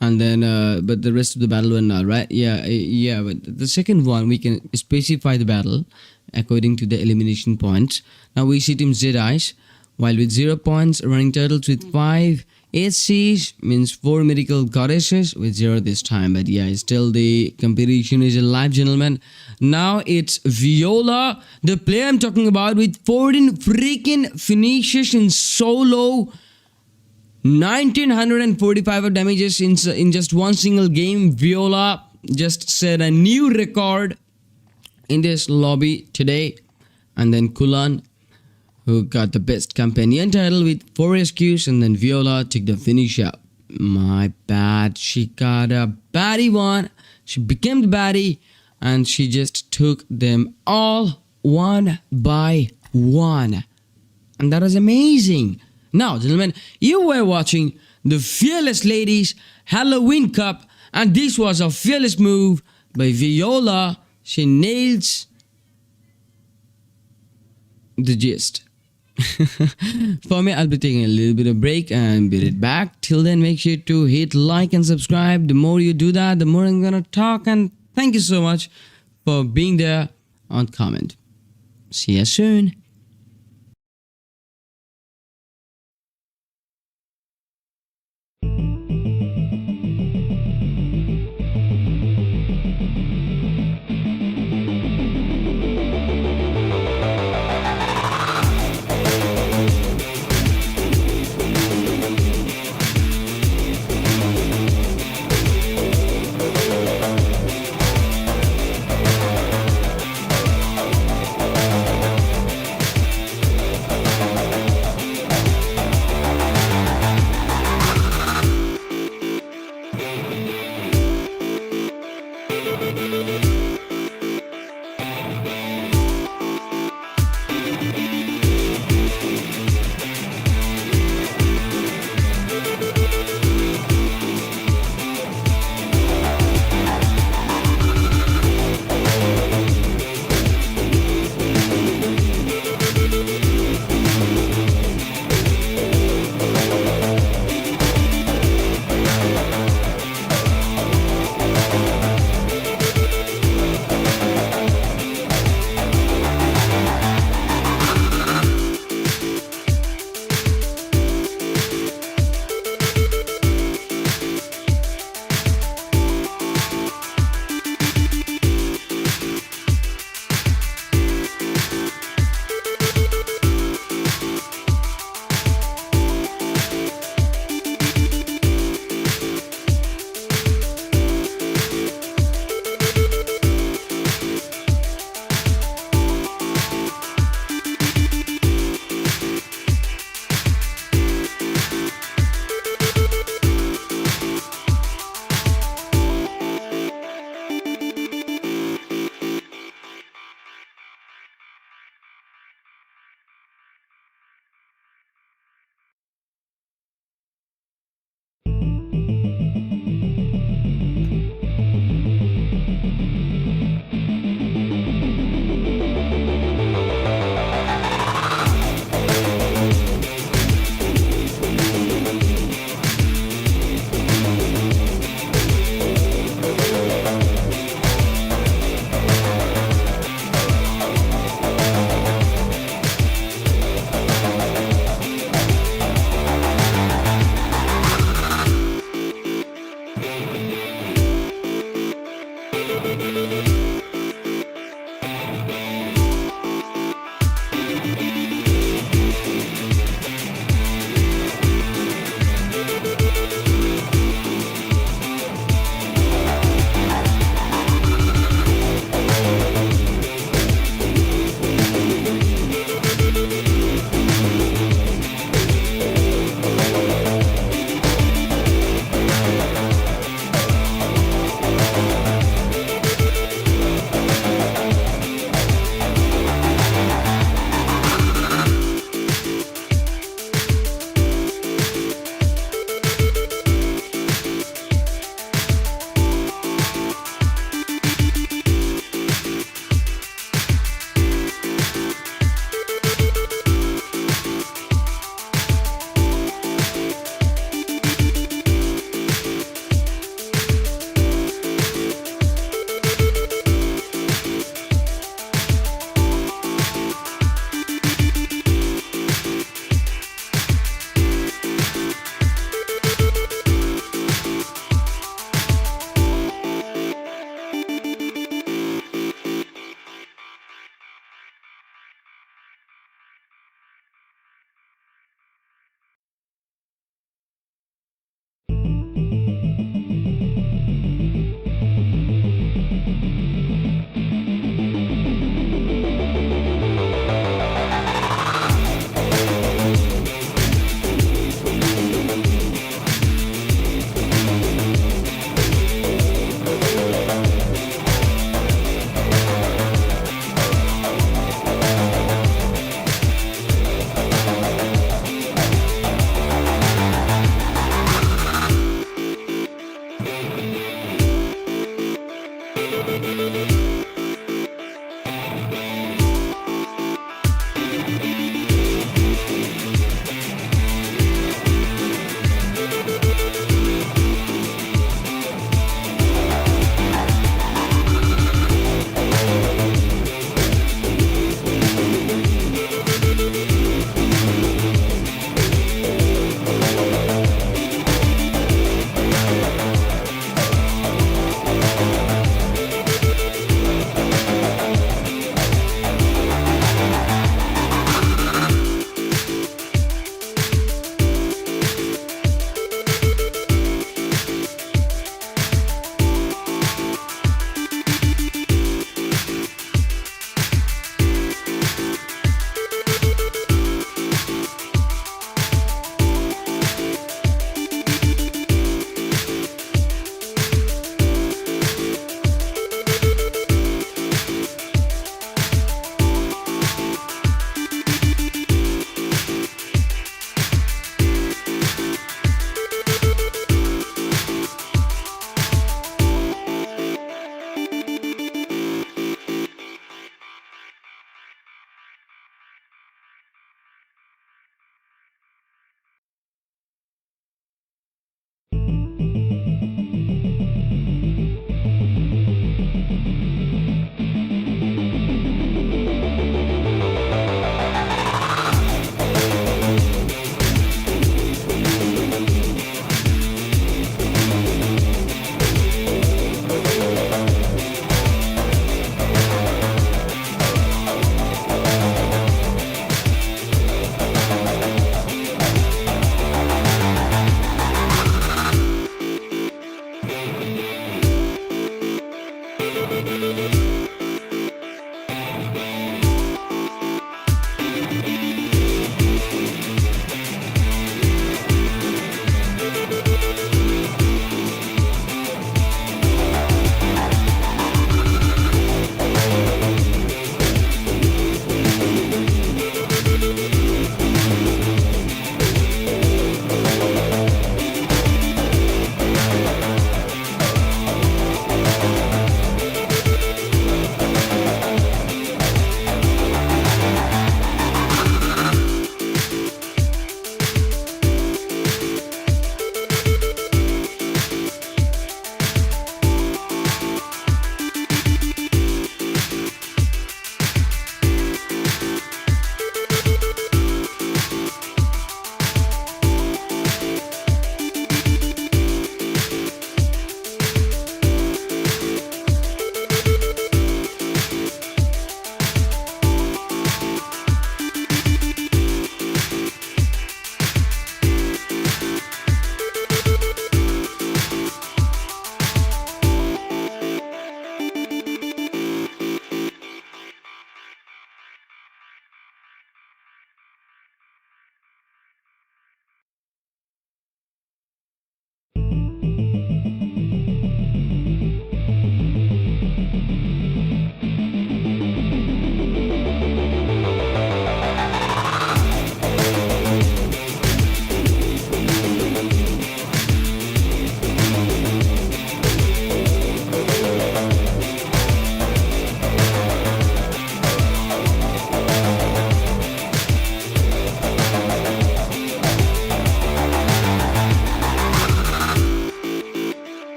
And then, but the rest of the battle were not, right? Yeah. But the second one, we can specify the battle according to the elimination points. Now we see Team ZIs, while with 0 points, running turtles with 5. SCs means 4 mythical goddesses with 0 this time. But yeah, still the competition is alive, gentlemen. Now it's Viola, the player I'm talking about, with 14 freaking finishes in solo. 1945 of damages in just one single game. Viola just set a new record in this lobby today. And then Kulan, who got the best companion title with 4 SQs, and then Viola took the finish up. My bad, she got a baddie one. She became the baddie, and she just took them all one by one. And that was amazing. Now, gentlemen, you were watching the Fearless Ladies Halloween Cup, and this was a fearless move by Viola. She nails the gist. For me, I'll be taking a little bit of break and be right back. Till then, make sure to hit like and subscribe. The more you do that, the more I'm gonna talk. And thank you so much for being there on comment. See you soon.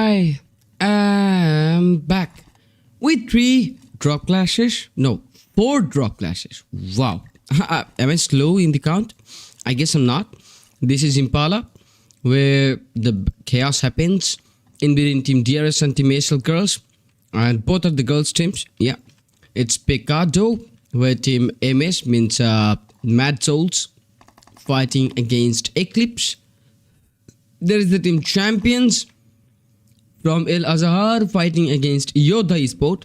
I am back with 3 drop clashes. No, 4 drop clashes. Wow. Am I slow in the count? I guess I'm not. This is Impala, where the chaos happens in between Team DRS and Team ASL girls. And both are the girls' teams. Yeah. It's Pecado, where Team MS means Mad Souls fighting against Eclipse. There is the Team Champions from 𝖫𝖮𝖪𝖫 fighting against 𝖤𝖍𝖫.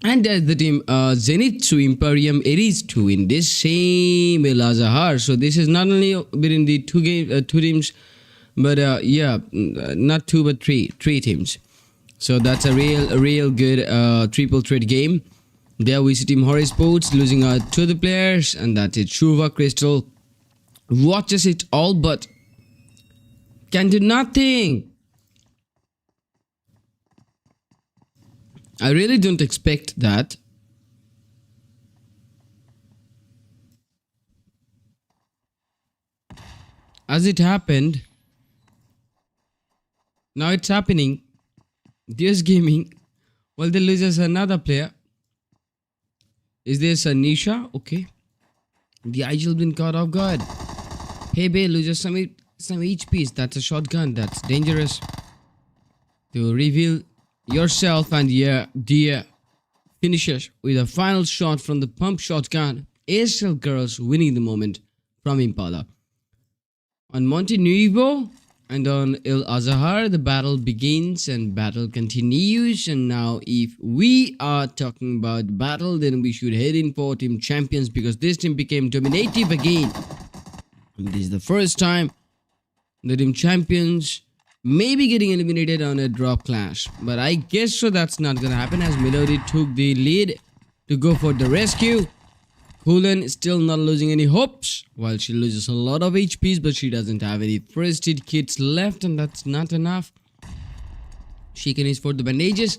And there's the Team 𝖬𝖫𝖫𝖫𝖫 2 in this same 𝖫𝖮𝖪𝖫. So this is not only between the two teams, but not 2 but 3 teams. So that's a real good triple threat game. There we see Team Horror Sports losing out to the players, and that is Shuva Crystal watches it all but can do nothing. I really don't expect that. As it happened, now it's happening. DS Gaming, well, they loses another player. Is this a Nisha? Okay. The IGL been caught off guard. Hey, Bay loses some HPs. That's a shotgun. That's dangerous. To reveal yourself, and yeah, dear finishes with a final shot from the pump shotgun. ASL girls winning the moment from Impala. On Monte Nuevo and on 𝖫𝖮𝖪𝖫, the battle begins and battle continues. And now if we are talking about battle, then we should head in for Team Champions, because this team became dominative again. And this is the first time the Team Champions may be getting eliminated on a drop clash. But I guess so that's not gonna happen, as 𝖫𝖫𝖫𝖫 took the lead to go for the rescue. 𝐿 is still not losing any hopes, while she loses a lot of HPs, but she doesn't have any first aid kits left, and that's not enough. She can use for the bandages,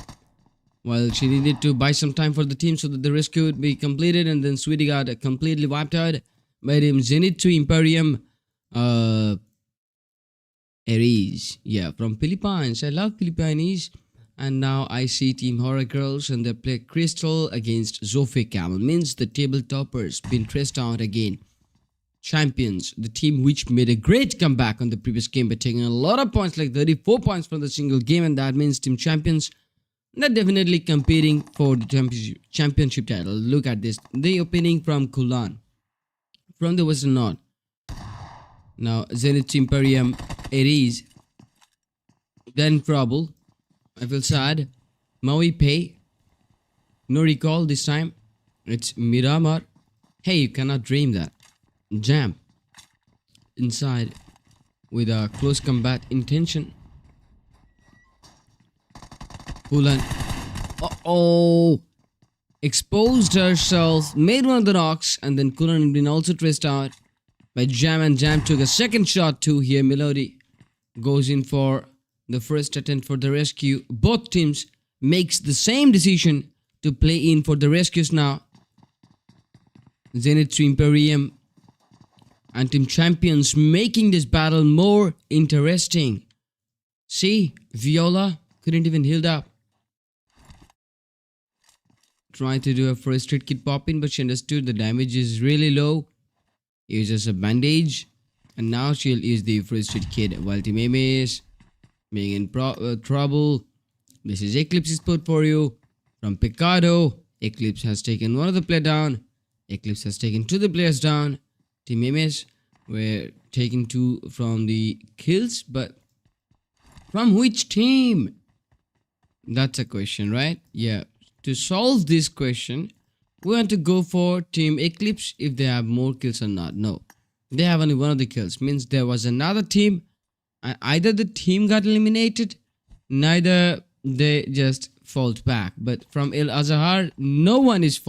while she needed to buy some time for the team so that the rescue would be completed. And then Sweetie got completely wiped out by Team 𝖬𝖫𝖫𝖫𝖫 Aries, yeah, from Philippines. I love Philippines. And now I see Team Horror Girls, and they play Crystal against Zofe Camel. Means the table toppers been traced out again. Champions, the team which made a great comeback on the previous game by taking a lot of points, like 34 points from the single game, and that means Team Champions, they're definitely competing for the championship title. Look at this. The opening from Kulan, from the Western North. Now 𝖬𝖫𝖫𝖫𝖫 Aries, then Trouble. I feel sad. Maui Pay. No recall this time. It's Miramar. Hey, you cannot dream that. Jam. Inside with a close combat intention. Kulan. Uh-oh. Exposed herself. Made one of the rocks. And then Kulan had been also traced out by Jam. And Jam took a second shot too here. 𝖫𝖫𝖫 goes in for the first attempt for the rescue. Both teams makes the same decision to play in for the rescues now. 𝖬𝖫𝖫𝖫𝖫 and Team Champions making this battle more interesting. See, Viola couldn't even heal up. Tried to do a first aid kit pop in, but she understood the damage is really low. Uses a bandage, and now she'll use the first aid kit, while Team MS being in trouble. This is Eclipse's portfolio from Pecado. Eclipse has taken one of the players down. Eclipse has taken 2 of the players down. Team MS were taking 2 from the kills, but from which team? That's a question, right? Yeah. To solve this question, we want to go for Team Eclipse if they have more kills or not. No, they have only one of the kills. Means there was another team. Either the team got eliminated, neither they just fall back. But from 𝖫𝖮𝖪𝖫, no one is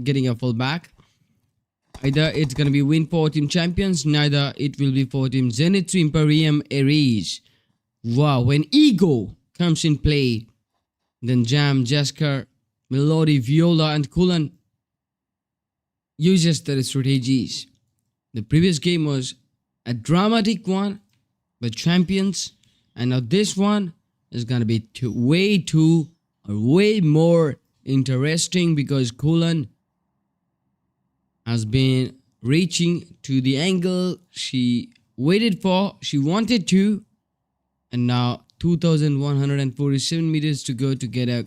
getting a fall back. Either it's gonna be win for Team Champions, neither it will be for Team 𝖬𝖫𝖫𝖫𝖫 Aries. Wow, when ego comes in play, then Jam, Jasker, 𝖫𝖫𝖫𝖫, Viola, and Kulan uses their strategies. The previous game was a dramatic one by Champions, and now this one is gonna be way more interesting because Kulan has been reaching to the angle she waited for, she wanted to, and now 2147 meters to go to get a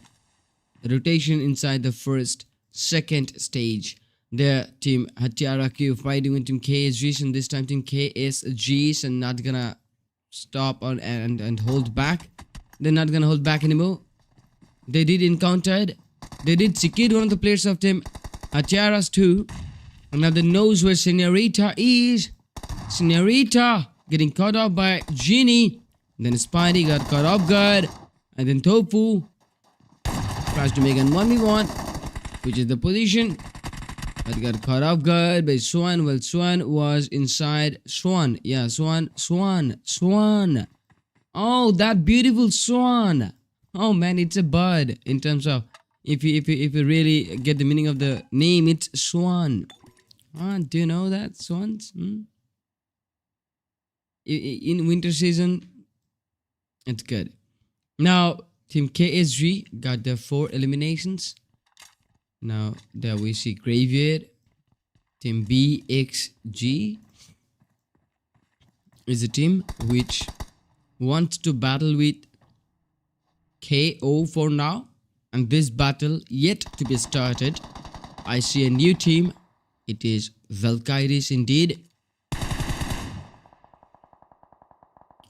rotation inside the second stage. Their team 𝖫𝖤𝖫𝖫 fighting with team KSGs, and this time team KSGs and not gonna stop on and hold back. They're not gonna hold back anymore. They did encountered. They did secure one of the players of team 𝖫𝖤𝖫𝖫s too. And now they knows where Senorita is. Senorita getting caught off by Genie. Then Spidey got caught off guard. And then Tofu tries to make an 1v1, which is the position. But got caught off guard by Swan. Well, Swan was inside. Swan. Yeah, Swan. Oh, that beautiful swan. Oh man, it's a bird. In terms of if you really get the meaning of the name, it's swan. Do you know that swans? In winter season, it's good. Now, team KSG got their 4 eliminations. Now, there we see Graveyard. Team BXG is a team which wants to battle with KO for now. And this battle yet to be started. I see a new team. It is 𝖓𝐿𝐿𝐼𝐻 indeed.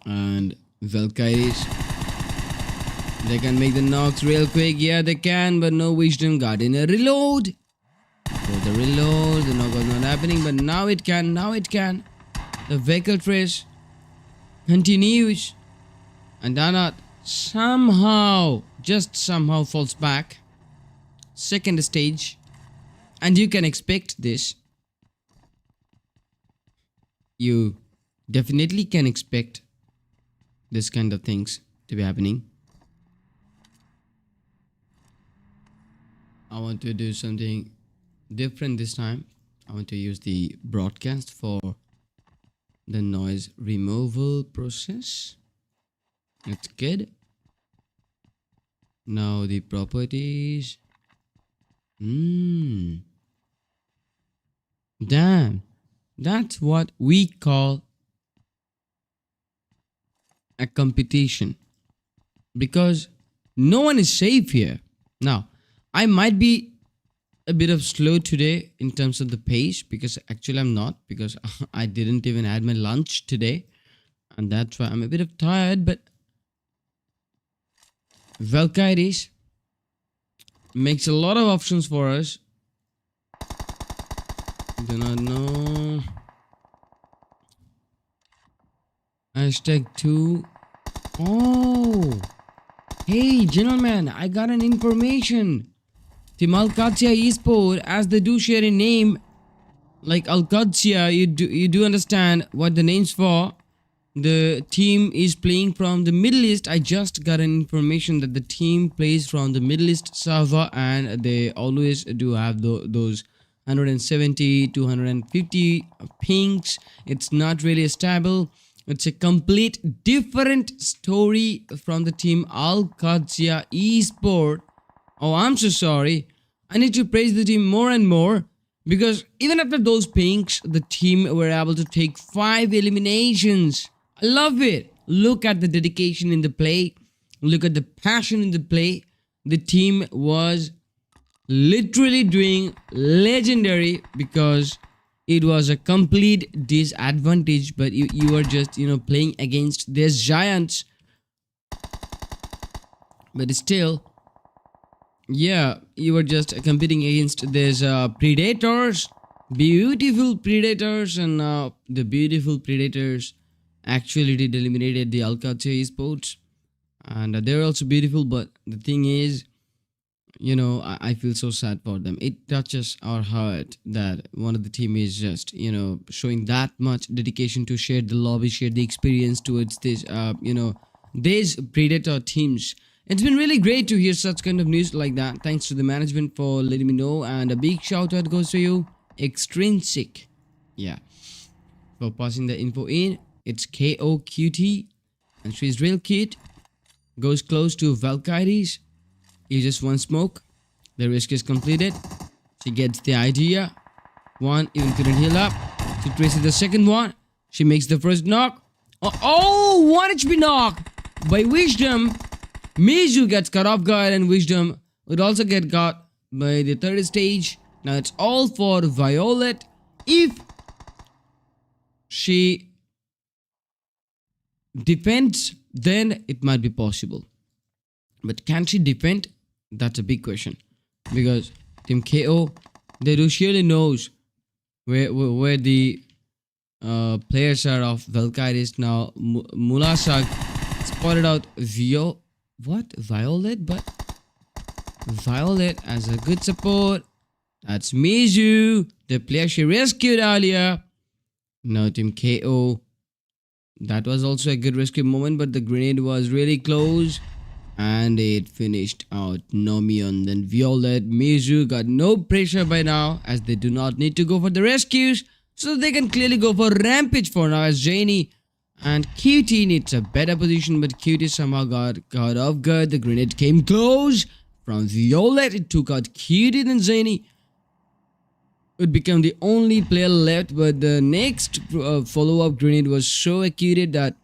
And 𝖓𝐿𝐿𝐼𝐻, they can make the knocks real quick. Yeah, they can, but no wisdom. Got in a reload. For the reload, the knock was not happening, but now it can. The vehicle trace continues. And Danat just somehow falls back. Second stage. And you can expect this. You definitely can expect this kind of things to be happening. I want to do something different this time. I want to use the broadcast for the noise removal process. That's good. Now the properties. Damn. That's what we call a competition. Because no one is safe here. Now, I might be a bit of slow today in terms of the pace, because actually I'm not, because I didn't even had my lunch today. And that's why I'm a bit of tired, but 𝖓𝐿𝐼𝐻 makes a lot of options for us. Do not know. #2. Oh, hey gentlemen, I got an information. Team 𝖓𝐿𝐼𝐻 eSport, as they do share a name like 𝖓𝐿𝐼𝐻, you do understand what the name's for. The team is playing from the Middle East. I just got an information that the team plays from the Middle East server, and they always do have those 170, 250 pings. It's not really stable. It's a complete different story from the team 𝖓𝐿𝐼𝐻 eSport. Oh, I'm so sorry. I need to praise the team more and more, because even after those pings, the team were able to take 5 eliminations. I love it. Look at the dedication in the play. Look at the passion in the play. The team was literally doing legendary, because it was a complete disadvantage, but you were just, playing against these giants. But still, yeah, you were just competing against these predators, beautiful predators, and the beautiful predators actually did eliminated the 𝖓𝐿𝐼𝐻 eSports, and they were also beautiful. But the thing is, I feel so sad for them. It touches our heart that one of the team is just, showing that much dedication to share the lobby, share the experience towards this, these predator teams. It's been really great to hear such kind of news like that. Thanks to the management for letting me know, and a big shout out goes to you, Extrinsic. Yeah, for passing the info in. It's KOQT, and she's real cute. goes close to 𝖓𝐿𝐻𝐿, uses one smoke. The risk is completed. She gets the idea. One even couldn't heal up. She traces the second one. She makes the first knock. Oh, 1 HP knock by Wisdom. 𝐬𝖫 gets caught off guard, and Wisdom would also get caught by the third stage. Now it's all for Violet. If she defends, then it might be possible. But can she defend? That's a big question. Because Team KO, they surely knows where the players are of 𝖓𝐿𝐻𝐿. Now Mulashag spotted out Violet, but Violet as a good support. That's 𝐬𝖫, the player she rescued earlier. Now Team KO, that was also a good rescue moment, but the grenade was really close and it finished out Nomion. Then Violet, 𝐬𝖫 got no pressure by now, as they do not need to go for the rescues, so they can clearly go for Rampage for now, as Janie and Cutie needs a better position, but Cutie somehow got caught off guard. The grenade came close from Violet. It took out Cutie, then Janie would become the only player left, but the next follow-up grenade was so accurate that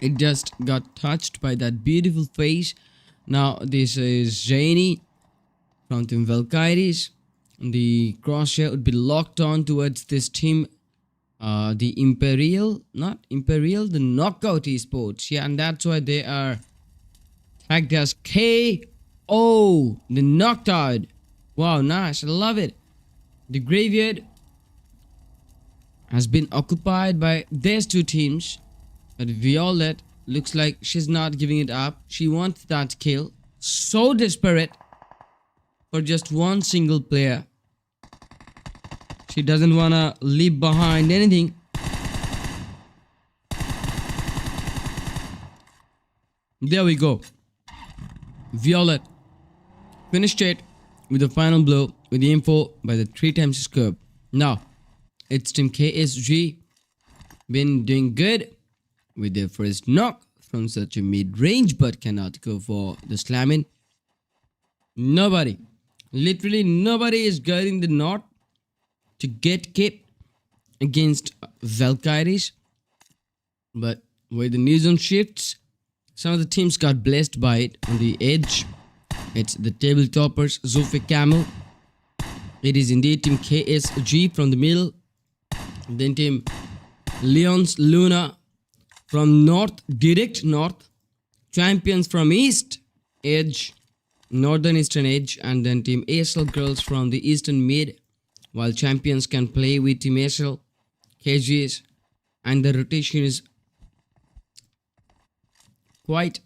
it just got touched by that beautiful face. Now this is Janie from Team 𝖓𝐿𝐻𝐿. The crosshair would be locked on towards this team, the the Knockout Esports. Yeah, and that's why they are tagged as KO, the Knocked Out. Wow, nice, I love it. The graveyard has been occupied by these two teams, but Violet looks like she's not giving it up. She wants that kill, so desperate for just one single player. She doesn't wanna leave behind anything. There we go. Violet finished it with the final blow with the info by the 3x scope. Now it's Team KSG, been doing good with their first knock from such a mid-range, but cannot go for the slamming. Nobody, literally nobody is guarding the north to get kept against 𝖓𝐿𝐻𝐿. But where the news on shifts, some of the teams got blessed by it. On the edge, it's the table toppers Zophie Camel. It is indeed Team KSG from the middle, then Team Leon's Luna from north, direct north, champions from east edge, northern eastern edge, and then Team ASL girls from the eastern mid, while champions can play with Team ASL, KGs, and the rotation is quite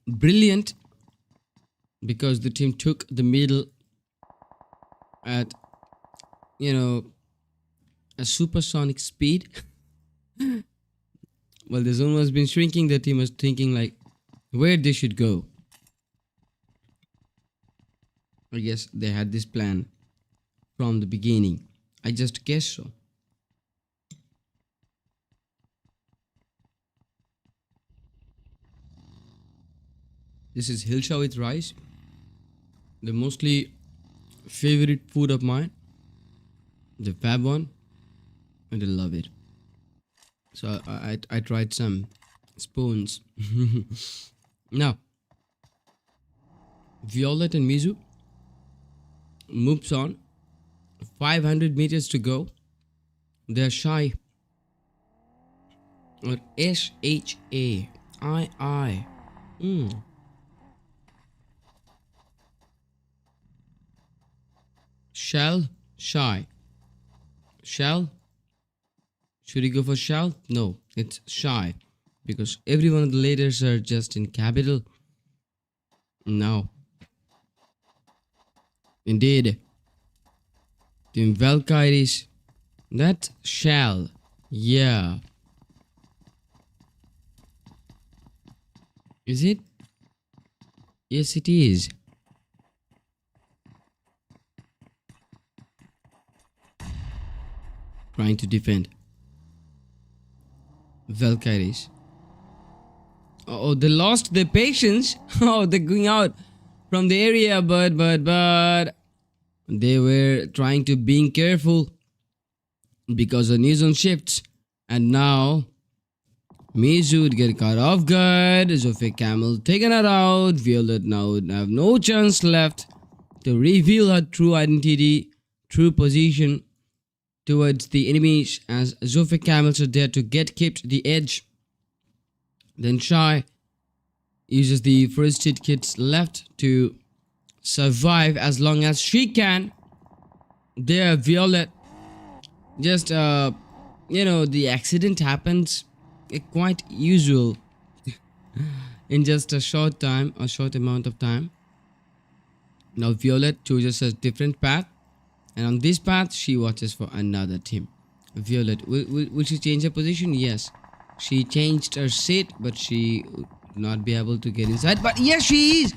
brilliant because the team took the middle at, a supersonic speed. While the zone was been shrinking, the team was thinking like where they should go. I guess they had this plan from the beginning. I just guess so. This is hilcha with rice, the mostly favorite food of mine, the fab one, and I love it. So I tried some spoons. Now Violet and 𝐬𝖫 moves on. 500 meters to go. They're shy. Or SHAII. Shell, shy. Shell. Should we go for shell? No, it's shy, because every one of the letters are just in capital. Now, indeed, Team 𝖓𝐿𝐻𝐿, that's shell. Yeah. Is it? Yes, it is. Trying to defend 𝖓𝐿𝐻𝐿. Oh, they lost their patience. Oh, they're going out from the area, but they were trying to being careful because the news on shifts, and now Mizu would get caught off guard. 𝖬𝐄𝐀𝐌 taken her out. Violet now would have no chance left to reveal her true identity, true position towards the enemies, as 𝖬𝐄𝐀𝐌 are there to get kept the edge. Then Shy uses the first hit kits left to survive as long as she can. There, Violet just the accident happens quite usual in just a short amount of time. Now Violet chooses a different path, and on this path she watches for another team. Violet, will she change her position? Yes, she changed her seat, but she would not be able to get inside. But yes, she is.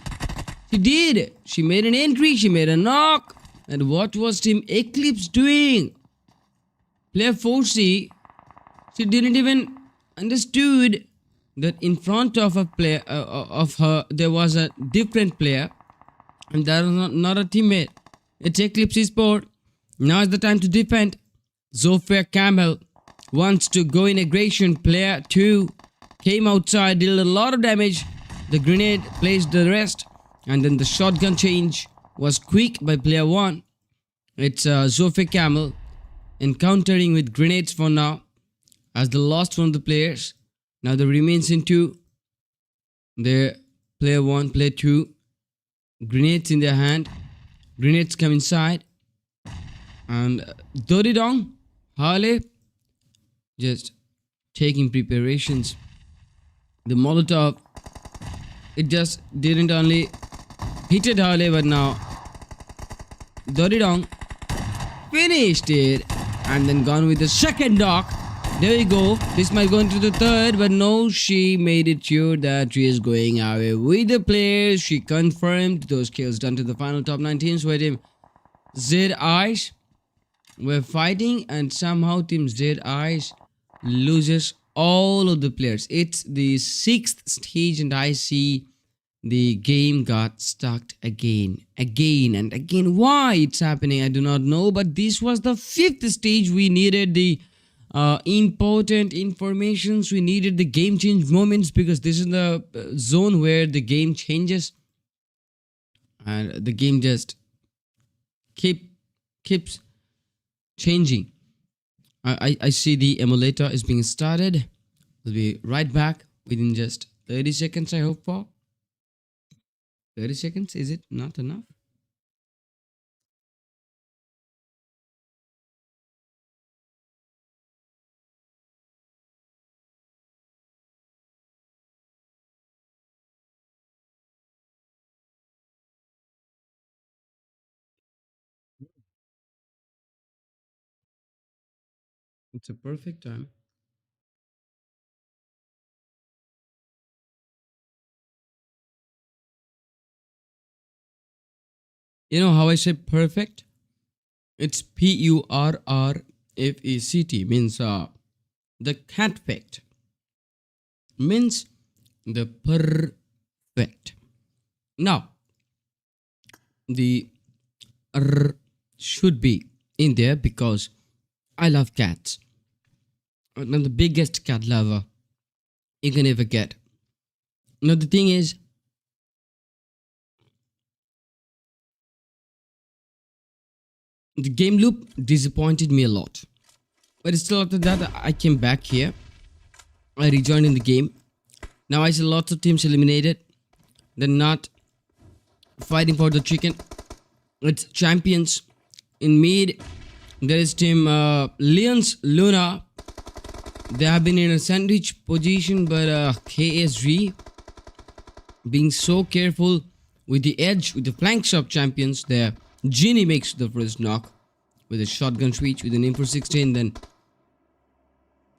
She did. She made an entry. She made a knock. And what was Team Eclipse doing? Player 4C, she didn't even understood that in front of a player of her there was a different player, and that was not a teammate. It's Eclipse Sport. Now is the time to defend. 𝖬𝐄𝐀𝐌 wants to go in aggression. Player 2 came outside, did a lot of damage. The grenade placed the rest, and then the shotgun change was quick by player 1. It's 𝖬𝐄𝐀𝐌 encountering with grenades for now as the last one of the players. Now there remains in 2. There, player 1, player 2, grenades in their hand. Grenades come inside, and 𝖫𝖮𝖮𝖃 just taking preparations. The Molotov, it just didn't only hit it 𝖬𝐿, but now 𝖫𝖮𝖃 finished it and then gone with the second knock. There you go. This might go into the third, but no, she made it sure that she is going away with the players. She confirmed those kills done to the final top 9 teams where Team 𝖬𝖮𝖃 were fighting, and somehow Team 𝖬𝖮𝖃 loses all of the players. It's the 6th stage, and I see the game got stuck again and again. Why it's happening, I do not know, but this was the 5th stage. We needed the important informations. We needed the game change moments, because this is the zone where the game changes, and the game just keeps changing. I see the emulator is being started. We'll be right back within just 30 seconds, I hope for. 30 seconds, is it not enough? It's a perfect time. You know how I say perfect? It's PURRFECT, means the catfact, means the perfect. Now, the R should be in there because I love cats. I'm the biggest cat lover you can ever get. Now the thing is, the game loop disappointed me a lot. But still after that, I came back here. I rejoined in the game. Now I see lots of teams eliminated. They're not fighting for the chicken. It's champions. In mid, there is team Lions Luna. They have been in a sandwich position, but KSG being so careful with the edge, with the flank shop champions there. Genie makes the first knock with a shotgun switch with an M416. Then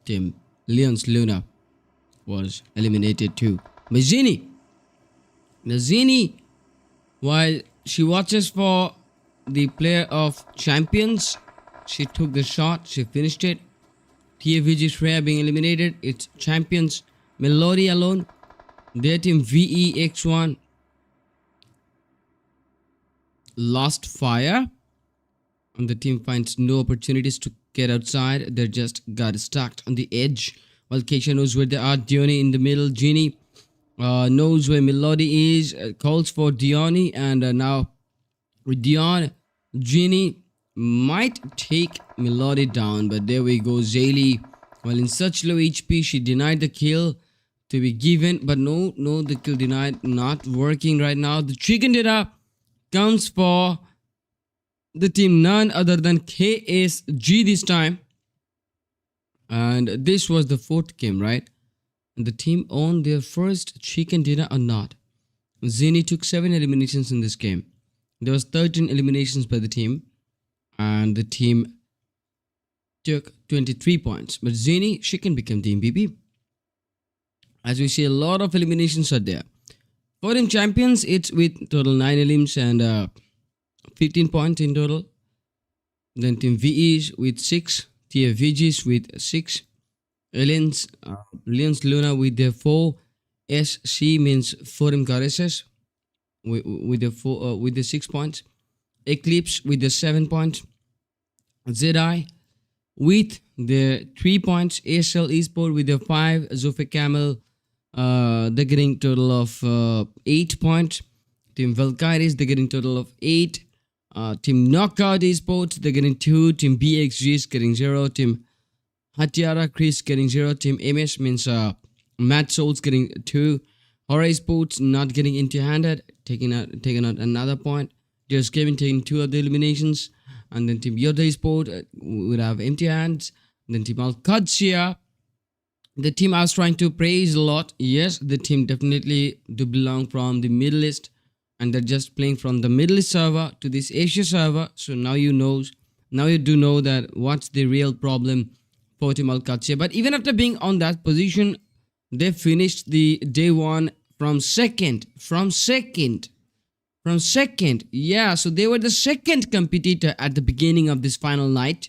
Team Lions Luna was eliminated too. But Genie, while she watches for the player of champions, she took the shot, she finished it. 𝖫𝖏 being eliminated. It's champions Melody alone. Their team 𝑉𝑒𝐿 lost fire, and the team finds no opportunities to get outside. They just got stuck on the edge. While Keisha knows where they are. Diony in the middle. Genie knows where Melody is. Calls for Diony, and now with Dion, Genie might take Melody down, but there we go. Zaylee, while in such low HP, she denied the kill to be given, but no, the kill denied, not working right now. The chicken dinner comes for the team, none other than KSG this time, and this was the fourth game, right? And the team owned their first chicken dinner or not. Zini took 7 eliminations in this game. There was 13 eliminations by the team, and the team took 23 points. But Zini, she can become the MVP. As we see, a lot of eliminations are there. For team champions, it's with total 9 elims and 15 points in total. Then team VEs with 6, TFVGs with 6, Aliens, Luna with their 4, SC means Forum Goddesses with the 6 points, Eclipse with the 7 points, ZI with the 3 points, ASL Esport with the 5, Zofe Camel, they're getting total of 8 points. Team Valkyries, they're getting total of 8. Team Knockout Esports, they're getting 2. Team BXG is getting 0. Team Hatiara Chris getting 0. Team MS means Mad Souls getting 2. Horror Sports not getting empty-handed, taking out another point. Just Kevin taking 2 of the eliminations. And then Team Yoda Sport would have empty hands. Then Team Al-Qadsia, the team I was trying to praise a lot. Yes, the team definitely do belong from the Middle East, and they're just playing from the Middle East server to this Asia server. So now you do know that what's the real problem for Team Al-Qadsia. But even after being on that position, they finished the day 1 from second. Yeah, so they were the second competitor at the beginning of this final night.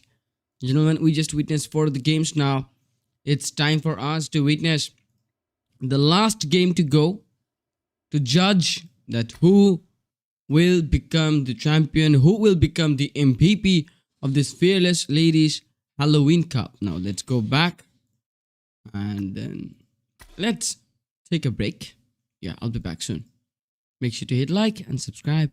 Gentlemen, we just witnessed 4 of the games now. It's time for us to witness the last game to go, to judge that who will become the champion, who will become the MVP of this Fearless Ladies Halloween Cup. Now let's go back and then let's take a break. Yeah, I'll be back soon. Make sure to hit like and subscribe.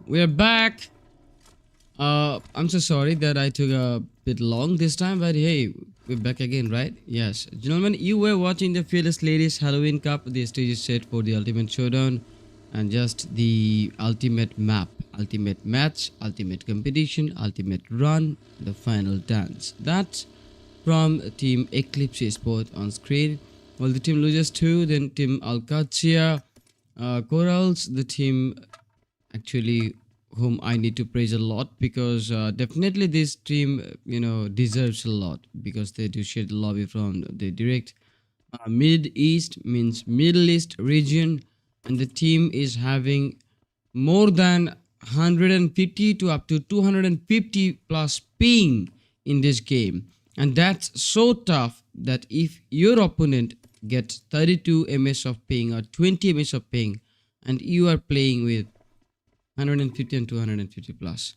we're back. I'm so sorry that I took a bit long this time, but hey, we're back again, right? Yes, gentlemen, you were watching the Fearless Ladies Halloween Cup. The stage is set for the ultimate showdown and just the ultimate map, ultimate match, ultimate competition, ultimate run, the final dance. That's from team 𝐓𝐄𝐀𝐌 on screen. Well, the team loses 2, then team 𝐓𝐄𝐀𝐌 corals the team actually whom I need to praise a lot, because definitely this team deserves a lot, because they do share the lobby from the direct mid east, means Middle East region, and the team is having more than 150 to up to 250 plus ping in this game, and that's so tough that if your opponent gets 32 ms of ping or 20 ms of ping and you are playing with 150 and 250 plus.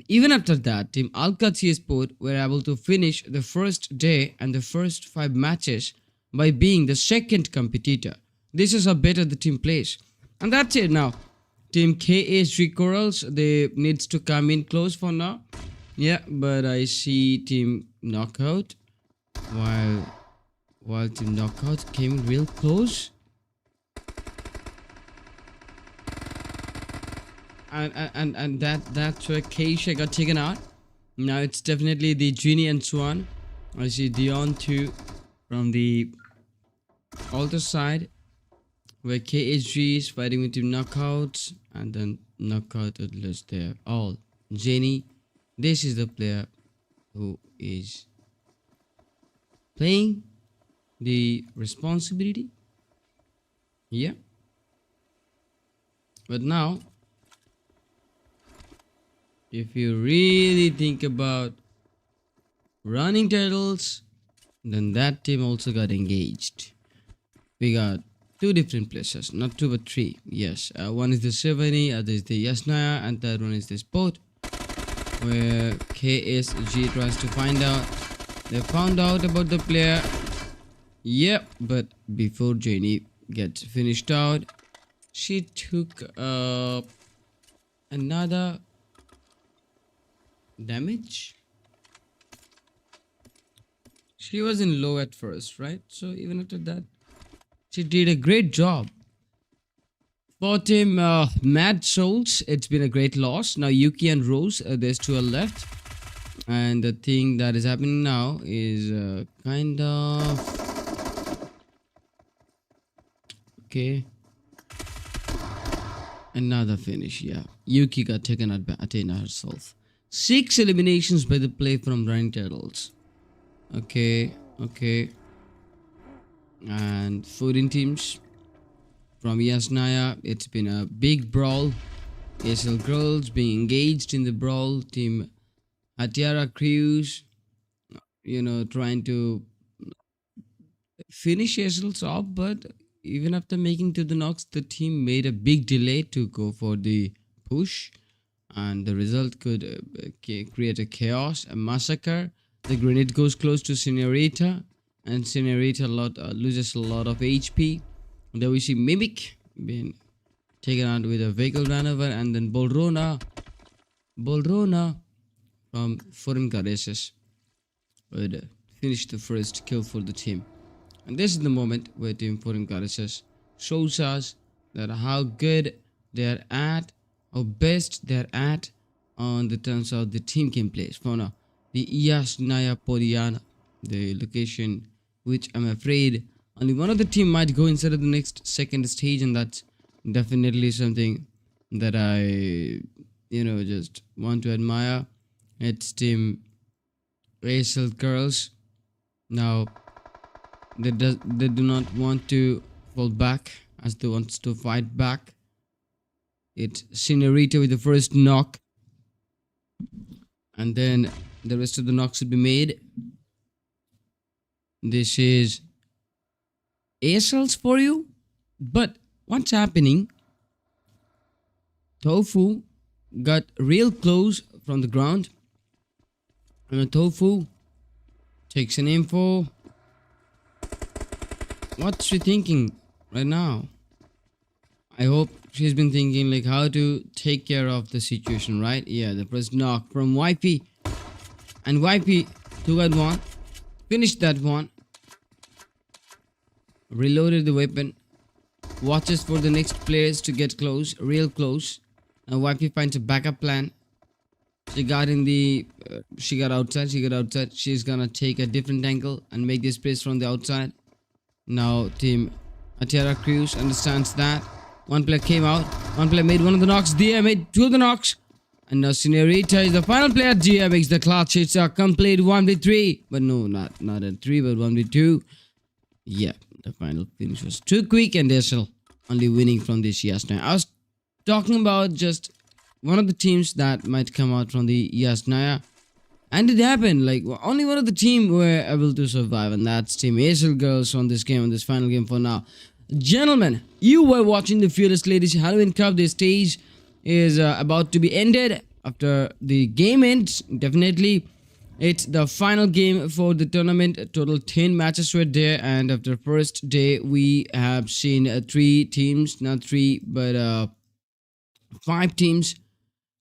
Even after that, team 𝐓𝐄𝐀𝐌 were able to finish the first day and the first 5 matches by being the second competitor. This is how better the team plays. And that's it now. Team KSG Corals, they needs to come in close for now. Yeah, but I see team Knockout while team Knockout came real close. And that's where Keisha got taken out. Now it's definitely the Genie and Swan. I see Dion too from the altar side, where KSG is fighting with team Knockouts, and then Knockout list there. All Jenny. This is the player who is playing the responsibility. Yeah. But now, if you really think about running turtles, then that team also got engaged. We got 2 different places, not 2 but 3. Yes, one is the 𝖫𝖰𝖫, other is the Yasnaya, and third one is this boat, where KSG tries to find out. They found out about the player. Yep, but before Jenny gets finished out, she took another damage. She was in low at first, right? So even after that, she did a great job. For team Mad Souls, it's been a great loss. Now Yuki and Rose, there's 2 left, and the thing that is happening now is kind of okay. Another finish, yeah. Yuki got taken out by Athena herself. 6 eliminations by the play from Running Turtles. Okay. And 14 teams from Yasnaya. It's been a big brawl. ASL girls being engaged in the brawl. Team Hatiara crews, trying to finish ASLs off, but even after making to the knocks, the team made a big delay to go for the push, and the result could create a chaos, a massacre. The grenade goes close to Senorita, and Senorita loses a lot of HP. Then we see Mimic being taken out with a vehicle runover, and then Bolrona from foreign goddesses would finish the first kill for the team. And this is the moment where team foreign goddesses shows us that how good they're at, how best they're at on the terms of the team gameplay. For now, the Yasnaya Podiana, the location which I'm afraid only one of the team might go inside of the next second stage, and that's definitely something that I just want to admire. It's team ASL girls. Now they do not want to fall back, as they want to fight back. It's Senorita with the first knock, and then the rest of the knocks will be made. This is ASLs for you. But what's happening? Tofu got real close from the ground, and Tofu takes an info. What's she thinking right now? I hope she's been thinking like how to take care of the situation, right? Yeah, the first knock from 𝖬𝖑𝖫, and 𝖬𝖑𝖫 took out one, finished that one, reloaded the weapon, watches for the next players to get close, real close. Now 𝖬𝖑𝖫 finds a backup plan. She got in the, she got outside. She's gonna take a different angle and make this place from the outside. Now team 𝖬𝖮𝖪 understands that. One player came out. One player made one of the knocks. 𝖤𝖮𝖡 made two of the knocks. And now 𝖤𝖫𝖀 is the final player. 𝖤𝖮 makes the clutch. It's a complete 1v3. But no, not a 3, but 1v2. Yeah, the final finish was too quick and they're still only winning from this 𝖤𝖮𝖀. I was talking about just one of the teams that might come out from the 𝖤𝖮𝖀. And it happened. Like, only one of the team were able to survive. And that's Team Acer Girls on this game, on this final game for now. Gentlemen, you were watching the Fearless Ladies Halloween Cup. The stage is about to be ended. After the game ends, definitely it's the final game for the tournament. A total 10 matches were there, and after first day we have seen 3 teams, not 3 but 5 teams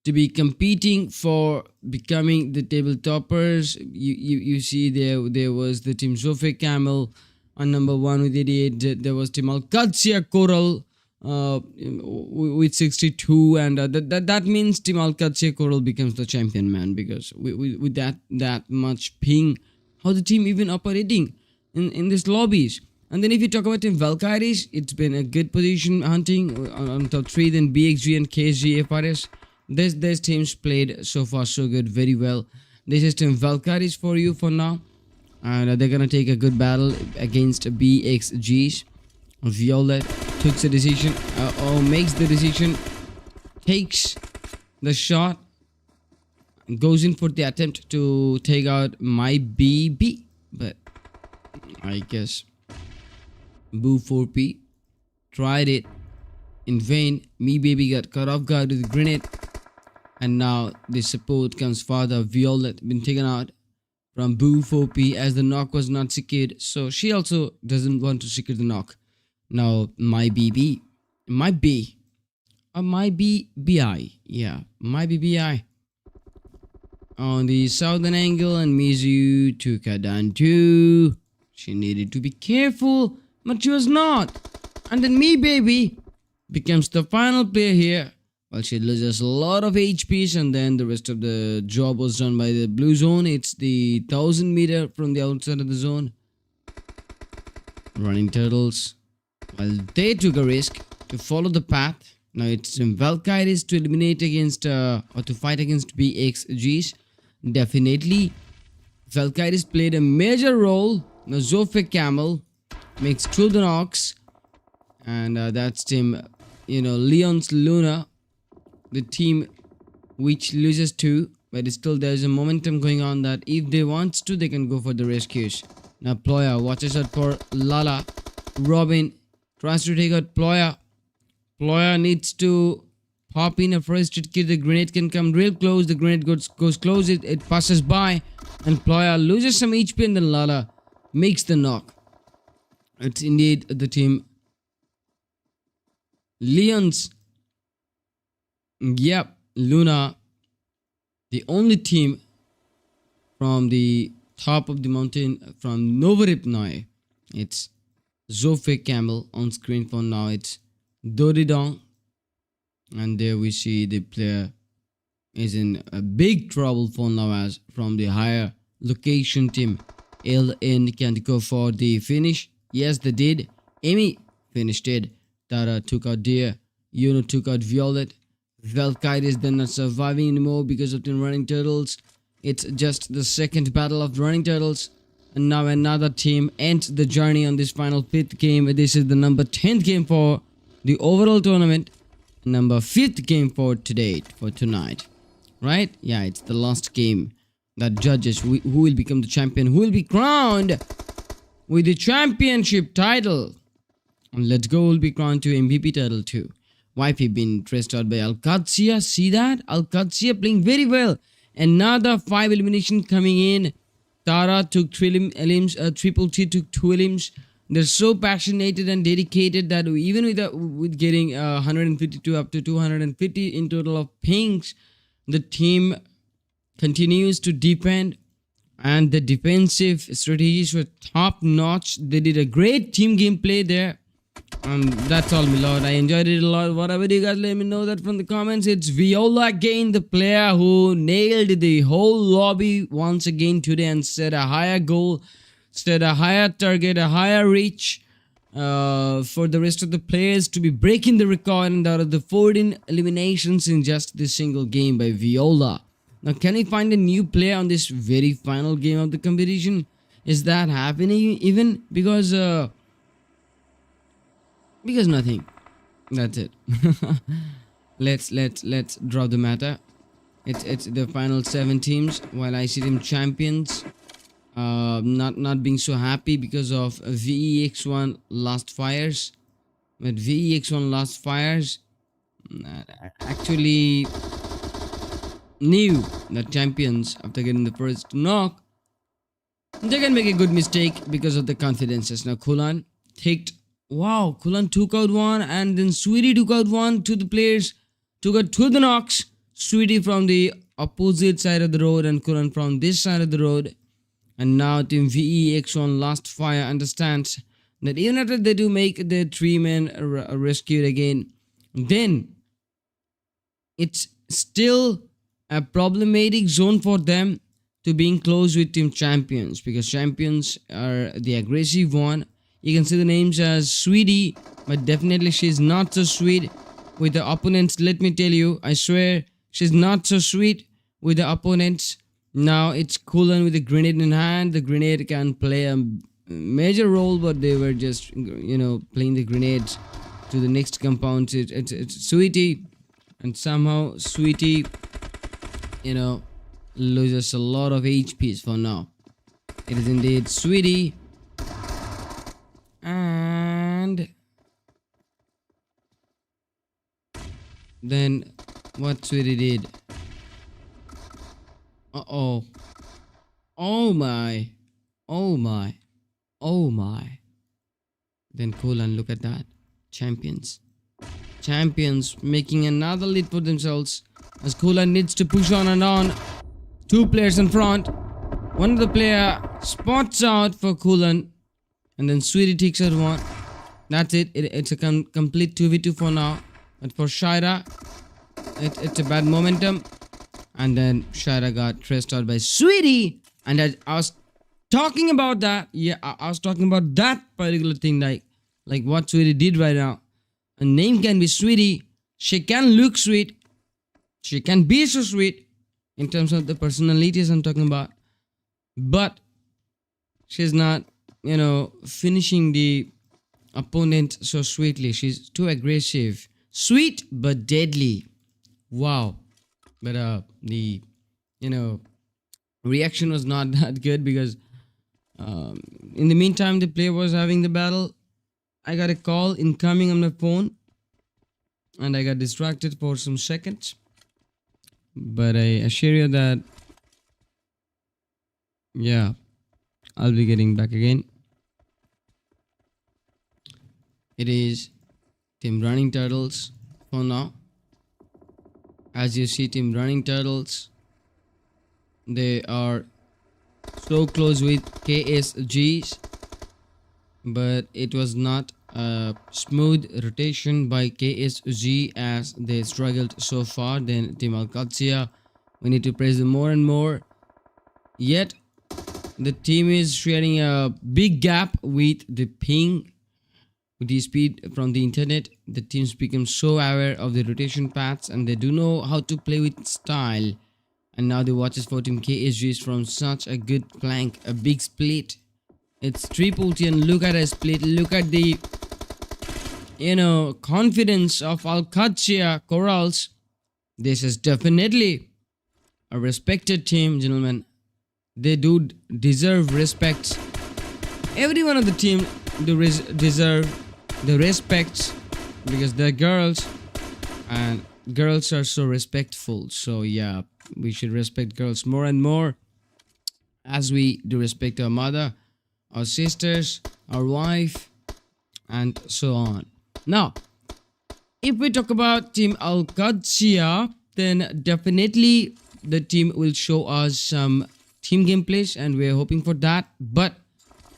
to be competing for becoming the table toppers. You see there was the team 𝖬𝐶𝐾 on number 1 with 88. There was team 𝐓𝐄𝐀𝐌 with 62, and that means team 𝐓𝐄𝐀𝐌 becomes the champion, man, because with that much ping, how the team even operating in these lobbies. And then if you talk about team 𝖓𝐿𝐺, it's been a good position hunting on top 3. Then BXG and KSG these teams played so far so good, very well. This is team 𝖓𝐿𝐺 for you for now, and they're gonna take a good battle against BXGs. Violet takes a decision, or makes the decision, takes the shot, goes in for the attempt to take out 𝖫𝖫𝖫, but I guess 𝖫𝖫𝖫𝖫 tried it in vain. 𝖫𝖫𝖫𝖫 got caught off guard with a grenade, and now the support comes further. Violet been taken out from 𝖫𝖫𝖫𝖫 as the knock was not secured, so she also doesn't want to secure the knock. Now 𝖫𝖫𝖫, yeah, 𝖫𝖫𝖫 on the southern angle, and Mizu took her down too. She needed to be careful, but she was not. And then 𝖫𝖫𝖫 becomes the final player here. Well, she loses a lot of HPs, and then the rest of the job was done by the blue zone. It's the 1000 meter from the outside of the zone. Running Turtles, well, they took a risk to follow the path. Now it's 𝖓𝐿𝐺 to eliminate against or to fight against BXGs. Definitely 𝖓𝐿𝐺 played a major role. Now 𝖬𝐻𝐾 makes 2 of the knocks, and that's team Leon's Luna, the team which loses 2, but still there's a momentum going on that if they want to, they can go for the rescues. Now 𝖫𝖀 watches out for Lala. Robin tries to take out 𝖫𝖀. 𝖫𝖀 needs to pop in a first aid kit. The grenade can come real close. The grenade goes close. It passes by, and 𝖫𝖀 loses some HP, and then Lala makes the knock. It's indeed the team Leon's. Yep, Luna, the only team from the top of the mountain from Novoripnoy. It's 𝖬𝐻𝐾 on screen for now. It's Doridong, and there we see the player is in a big trouble for now, as from the higher location team LN can't go for the finish. Yes, they did. Amy finished it. Tara took out Deer. Yuno took out Violet. 𝖓𝐿𝐺 is then not surviving anymore because of the Running Turtles. It's just the second battle of Running Turtles, and now another team ends the journey on this final 5th game. This is the number 10th game for the overall tournament, number 5th game for tonight, right? Yeah, it's the last game that judges who will become the champion, who will be crowned with the championship title. And let's go, will be crowned to MVP title too. 𝖬𝖑𝖫 been traced out by 𝖓𝐿𝐺. See that? 𝖓𝐿𝐺 playing very well. Another 5 elimination coming in. Tara took 3 elims. Triple T took 2 elims. They're so passionate and dedicated that even with getting 152 up to 250 in total of pings, the team continues to defend, and the defensive strategies were top notch. They did a great team gameplay there. That's all, my lord. I enjoyed it a lot. Whatever you guys, let me know that from the comments. It's Viola again, the player who nailed the whole lobby once again today and set a higher goal, set a higher target, a higher reach for the rest of the players to be breaking the record, and out of the 14 eliminations in just this single game by Viola. Now, can we find a new player on this very final game of the competition? Is that happening even? Because nothing. That's it. let's drop the matter. It's the final 7 teams, while I see them champions not being so happy because of 𝖬𝐿 last fires. But 𝖬𝐿 last fires actually knew that champions, after getting the first knock, they can make a good mistake because of the confidences. Now 𝐓𝐄𝐿 𝐓𝐿 took out one, and then 𝐷𝖮𝐿 took out one. To the players took out 2 of the knocks. 𝐷𝖮𝐿 from the opposite side of the road and 𝐓𝐿 from this side of the road. And now team 𝖬𝐿 last fire understands that even after they do make the 3 men rescued again, then it's still a problematic zone for them to being close with team champions, because champions are the aggressive one. You can see the names as 𝐷𝖮𝐿, but definitely she's not so sweet with the opponents. Let me tell you, I swear she's not so sweet with the opponents. Now it's 𝐓𝐿 with a grenade in hand. The grenade can play a major role, but they were just, playing the grenades to the next compound. It's 𝐷𝖮𝐿, and somehow 𝐷𝖮𝐿, loses a lot of HPs for now. It is indeed 𝐷𝖮𝐿. And then what 𝐷𝖮𝐿 did? Oh my. Then 𝐓𝐿, look at that. Champions making another lead for themselves, as 𝐓𝐿 needs to push on and on. 2 players in front. One of the player spots out for 𝐓𝐿, and then 𝐷𝖮𝐿 takes out one. That's it. It's a complete 2v2 for now. But for 𝖫𝖊, it's a bad momentum. And then 𝖫𝖊 got traced out by 𝐷𝖮𝐿. And I was talking about that. Yeah, I was talking about that particular thing, like what 𝐷𝖮𝐿 did right now. A name can be 𝐷𝖮𝐿. She can look sweet. She can be so sweet in terms of the personalities I'm talking about. But she's not, finishing the opponent so sweetly. She's too aggressive. Sweet but deadly. Wow. But the reaction was not that good, because in the meantime the player was having the battle. I got a call incoming on my phone, and I got distracted for some seconds. But I assure you that, yeah, I'll be getting back again. It is team Running Turtles for now. As you see, team Running Turtles, they are so close with KSGs, but it was not a smooth rotation by KSG as they struggled so far. Then team Alcatia, we need to praise them more and more. Yet the team is sharing a big gap with the ping, with the speed from the internet. The teams become so aware of the rotation paths, and they do know how to play with style. And now the watches for team KSG is from such a good flank, a big split. It's triple T, and look at a split. Look at the confidence of Alcatia Corals. This is definitely a respected team, gentlemen. They do deserve respect. Every one of the team deserve the respect, because they're girls, and girls are so respectful. So yeah, we should respect girls more and more, as we do respect our mother, our sisters, our wife, and so on. Now, if we talk about Team 𝐓𝐄𝐀𝐌, then definitely the team will show us some team gameplays, and we're hoping for that. But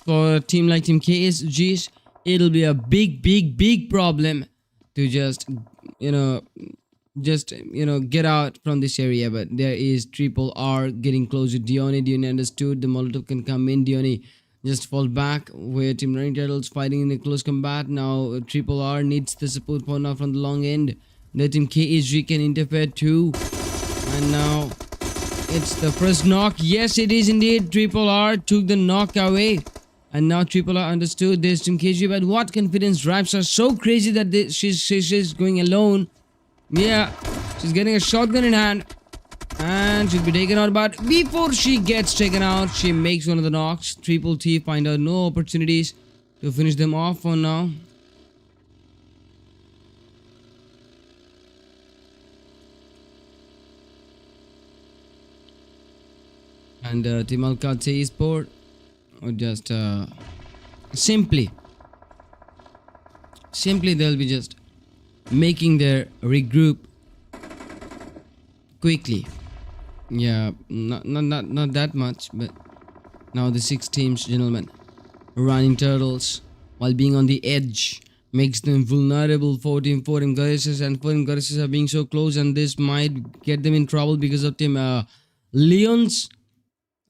for a team like Team KSGs, it'll be a big problem to just get out from this area. But there is triple R getting close to 𝖫𝖀𝖫. 𝖫𝖀𝖫 understood the Molotov can come in. 𝖫𝖀𝖫 just fall back, where Team Running Turtles fighting in a close combat. Now triple R needs the support for now from the long end. The Team KSG can interfere too, and now it's the first knock. Yes, it is indeed. Triple R took the knock away, and now triple R understood this Team KSG. But what confidence drives her so crazy that she's going alone. Yeah, she's getting a shotgun in hand, and she'll be taken out. But before she gets taken out, she makes one of the knocks. Triple T find out no opportunities to finish them off for now. And Team 𝐓𝐄𝐀𝐌 or just simply they'll be just making their regroup quickly. Yeah, not that much, but now the 6 teams, gentlemen, Running Turtles, while being on the edge, makes them vulnerable for Team 𝖫𝖀𝖫𝖀, and 𝖫𝖀𝖀 are being so close, and this might get them in trouble because of Team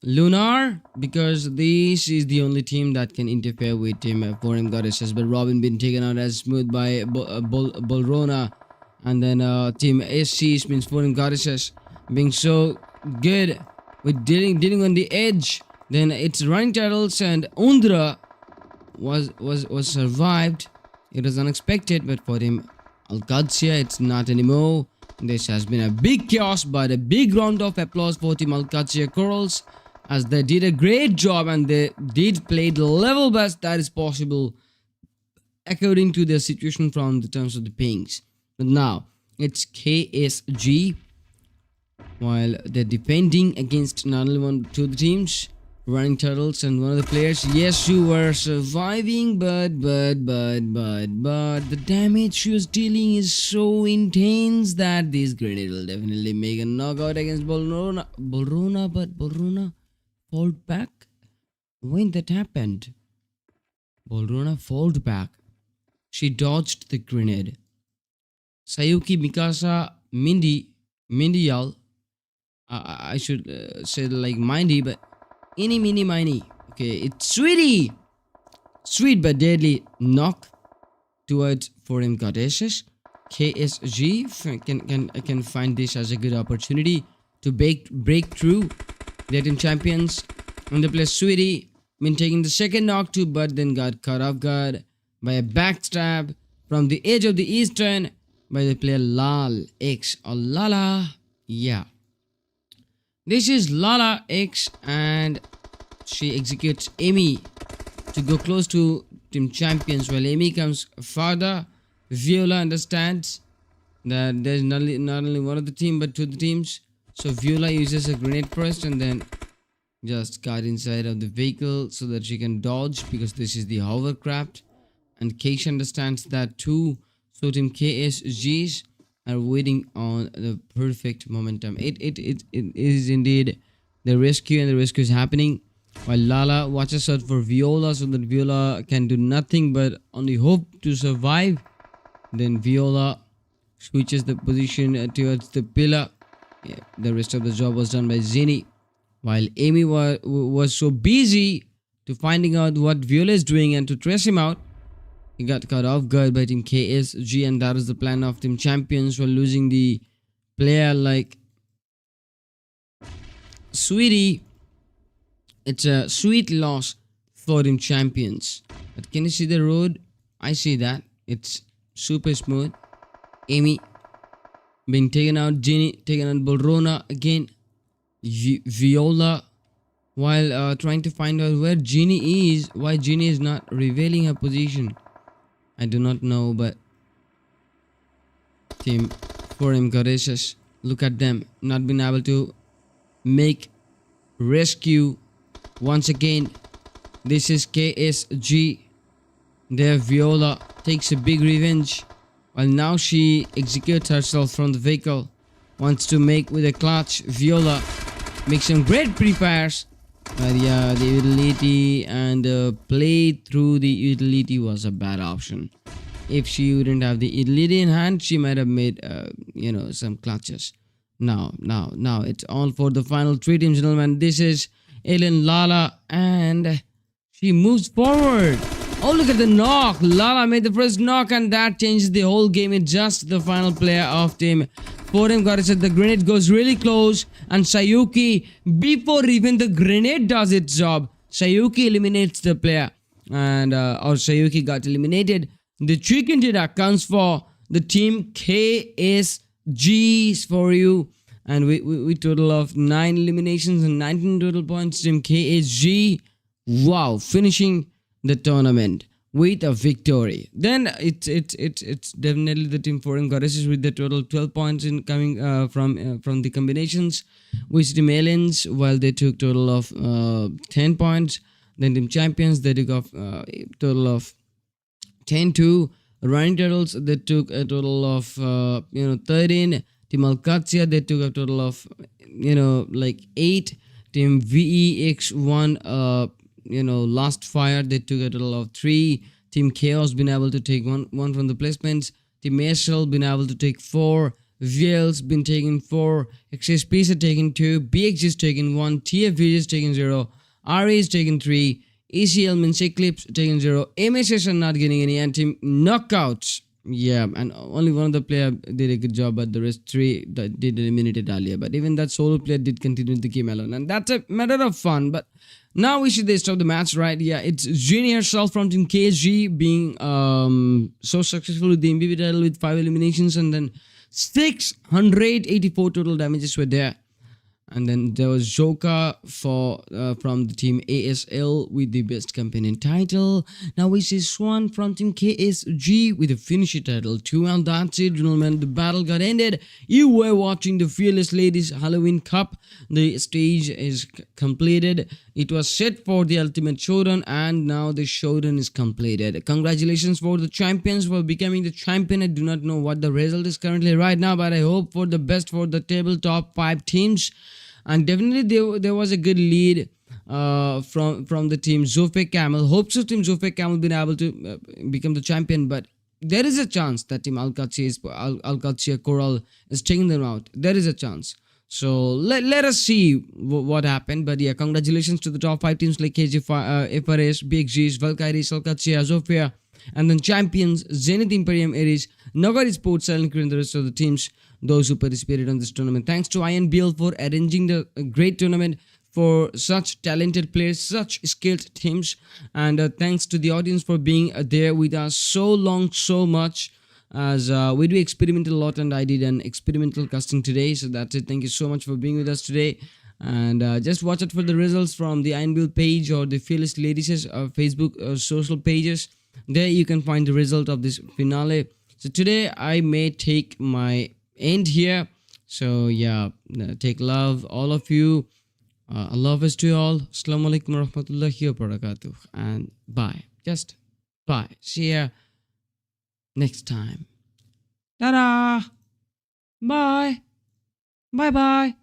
Lunar, because this is the only team that can interfere with Team 𝖫𝖀𝖀. But Robin been taken out as smooth by Bolrona, and then Team SC means 𝖫𝖀𝖀 being so good with dealing on the edge. Then it's Running Turtles, and Undra was survived. It was unexpected, but for Team 𝐓𝐄𝐀𝐌, it's not anymore. This has been a big chaos, but a big round of applause for Team 𝐓𝐄𝐀𝐌 Corals, as they did a great job, and they did play the level best that is possible according to their situation from the terms of the pings. But now it's KSG, while they're defending against not only two of the teams, Running Turtles and one of the players. Yes, you were surviving, but the damage she was dealing is so intense that this grenade will definitely make a knockout against Bolrona. But Bolrona fought back. When that happened, Bolrona fought back. She dodged the grenade. Sayuki Mikasa Mindyal. I should say like Mindy, but Eeny Meeny Miny. Okay, it's Sweetie. Sweet but deadly knock towards 𝖫𝖀𝖀. KSG can find this as a good opportunity to break through their team champions. And the player Sweetie been taking the second knock too, but then got caught off guard by a backstab from the edge of the eastern by the player Lal X or Lala. Yeah, this is Lala X, and she executes Amy to go close to team champions. While Amy comes farther, Viola understands that there's not only one of the team but two of the teams. So Viola uses a grenade first, and then just got inside of the vehicle so that she can dodge, because this is the hovercraft. And Keish understands that too. So team KSGs are waiting on the perfect momentum. It is indeed the rescue, and the rescue is happening, while Lala watches out for Viola so that Viola can do nothing but only hope to survive. Then Viola switches the position towards the pillar. Yeah, the rest of the job was done by Zinni, while Amy was so busy to finding out what Viola is doing and to trace him out. He got caught off guard by team KSG, and that was the plan of team champions, while losing the player like Sweetie. It's a sweet loss for team champions. But can you see the road? I see that. It's super smooth. Amy being taken out. Ginny taken out. Bolrona again. Viola, while trying to find out where Ginny is, why Ginny is not revealing her position, I do not know. But team 𝖫𝖀𝖀, look at them, not being able to make rescue once again. This is KSG There, Viola takes a big revenge. While now she executes herself from the vehicle. Wants to make with a clutch. Viola makes some great pre-fires. But yeah, the utility and play through the utility was a bad option. If she wouldn't have the utility in hand, she might have made, some clutches. Now, it's all for the final three teams, gentlemen. This is Ellen, Lala, and she moves forward. Oh, look at the knock. Lala made the first knock, and that changes the whole game. It's just the final player of team 4M got it. The grenade goes really close, and Sayuki, before even the grenade does its job, Sayuki eliminates the player, and or Sayuki got eliminated. The chicken dinner comes for the team KSG for you, and we total of 9 eliminations and 19 total points. Team KSG, wow, finishing the tournament with a victory. Then it's definitely the team 4M goddesses with the total 12 points in coming from the combinations, which team aliens, while they took total of 10 points. Then team champions, they took off total of 10-2. Running turtles, they took a total of 13. Team Alkatia, they took a total of 8. Team VEX1 last fire, they took a total of 3. Team Chaos been able to take one from the placements. Team Marshall been able to take 4. VL's been taking 4. XSPs are taking 2. BX is taking 1. TFV is taking 0. RA is taking 3. ECL means Eclipse taking 0. MSS are not getting any, and team Knockouts. Yeah, and only one of the player did a good job, but the rest 3 that did eliminated earlier. But even that solo player did continue the game alone, and that's a matter of fun. But now we see they stop the match, right? Yeah, it's Jenny herself from team KSG being so successful with the MVP title with 5 eliminations, and then 684 total damages were there. And then there was Joka from the team ASL with the best companion title. Now we see Swan from team KSG with the finisher title 2. And that's it, gentlemen. The battle got ended. You were watching the Fearless Ladies Halloween Cup. The stage is completed. It was set for the ultimate showdown, and now the showdown is completed. Congratulations for the champions for becoming the champion. I do not know what the result is currently right now, but I hope for the best for the tabletop 5 teams. And definitely there was a good lead from the team 𝖬𝖊𝐶𝐿. Hope so team 𝖬𝖊𝐶𝐿 been able to become the champion, but there is a chance that team 𝖓𝐿𝐶𝐿 Coral is taking them out. There is a chance. So let us see what happened. But yeah, congratulations to the top 5 teams like KG, FRS, BXG, Valkyries, 𝖓𝐿𝐶𝐿, Zofia, and then champions Zenith Imperium Aries, Nagari Sports, and the rest of the teams, those who participated on this tournament. Thanks to INBL for arranging the great tournament for such talented players, such skilled teams, and thanks to the audience for being there with us so long, so much, as we do experiment a lot, and I did an experimental casting today. So that's it. Thank you so much for being with us today, and just watch out for the results from the INBL page or the Fearless Ladies' Facebook social pages. There you can find the result of this finale. So today I may take my end here. So yeah, take love, all of you. Allah Hafiz to you all. Assalamu alaikum warahmatullahi wabarakatuh, and bye. Just bye. See ya next time. Ta-da! Bye. Bye-bye.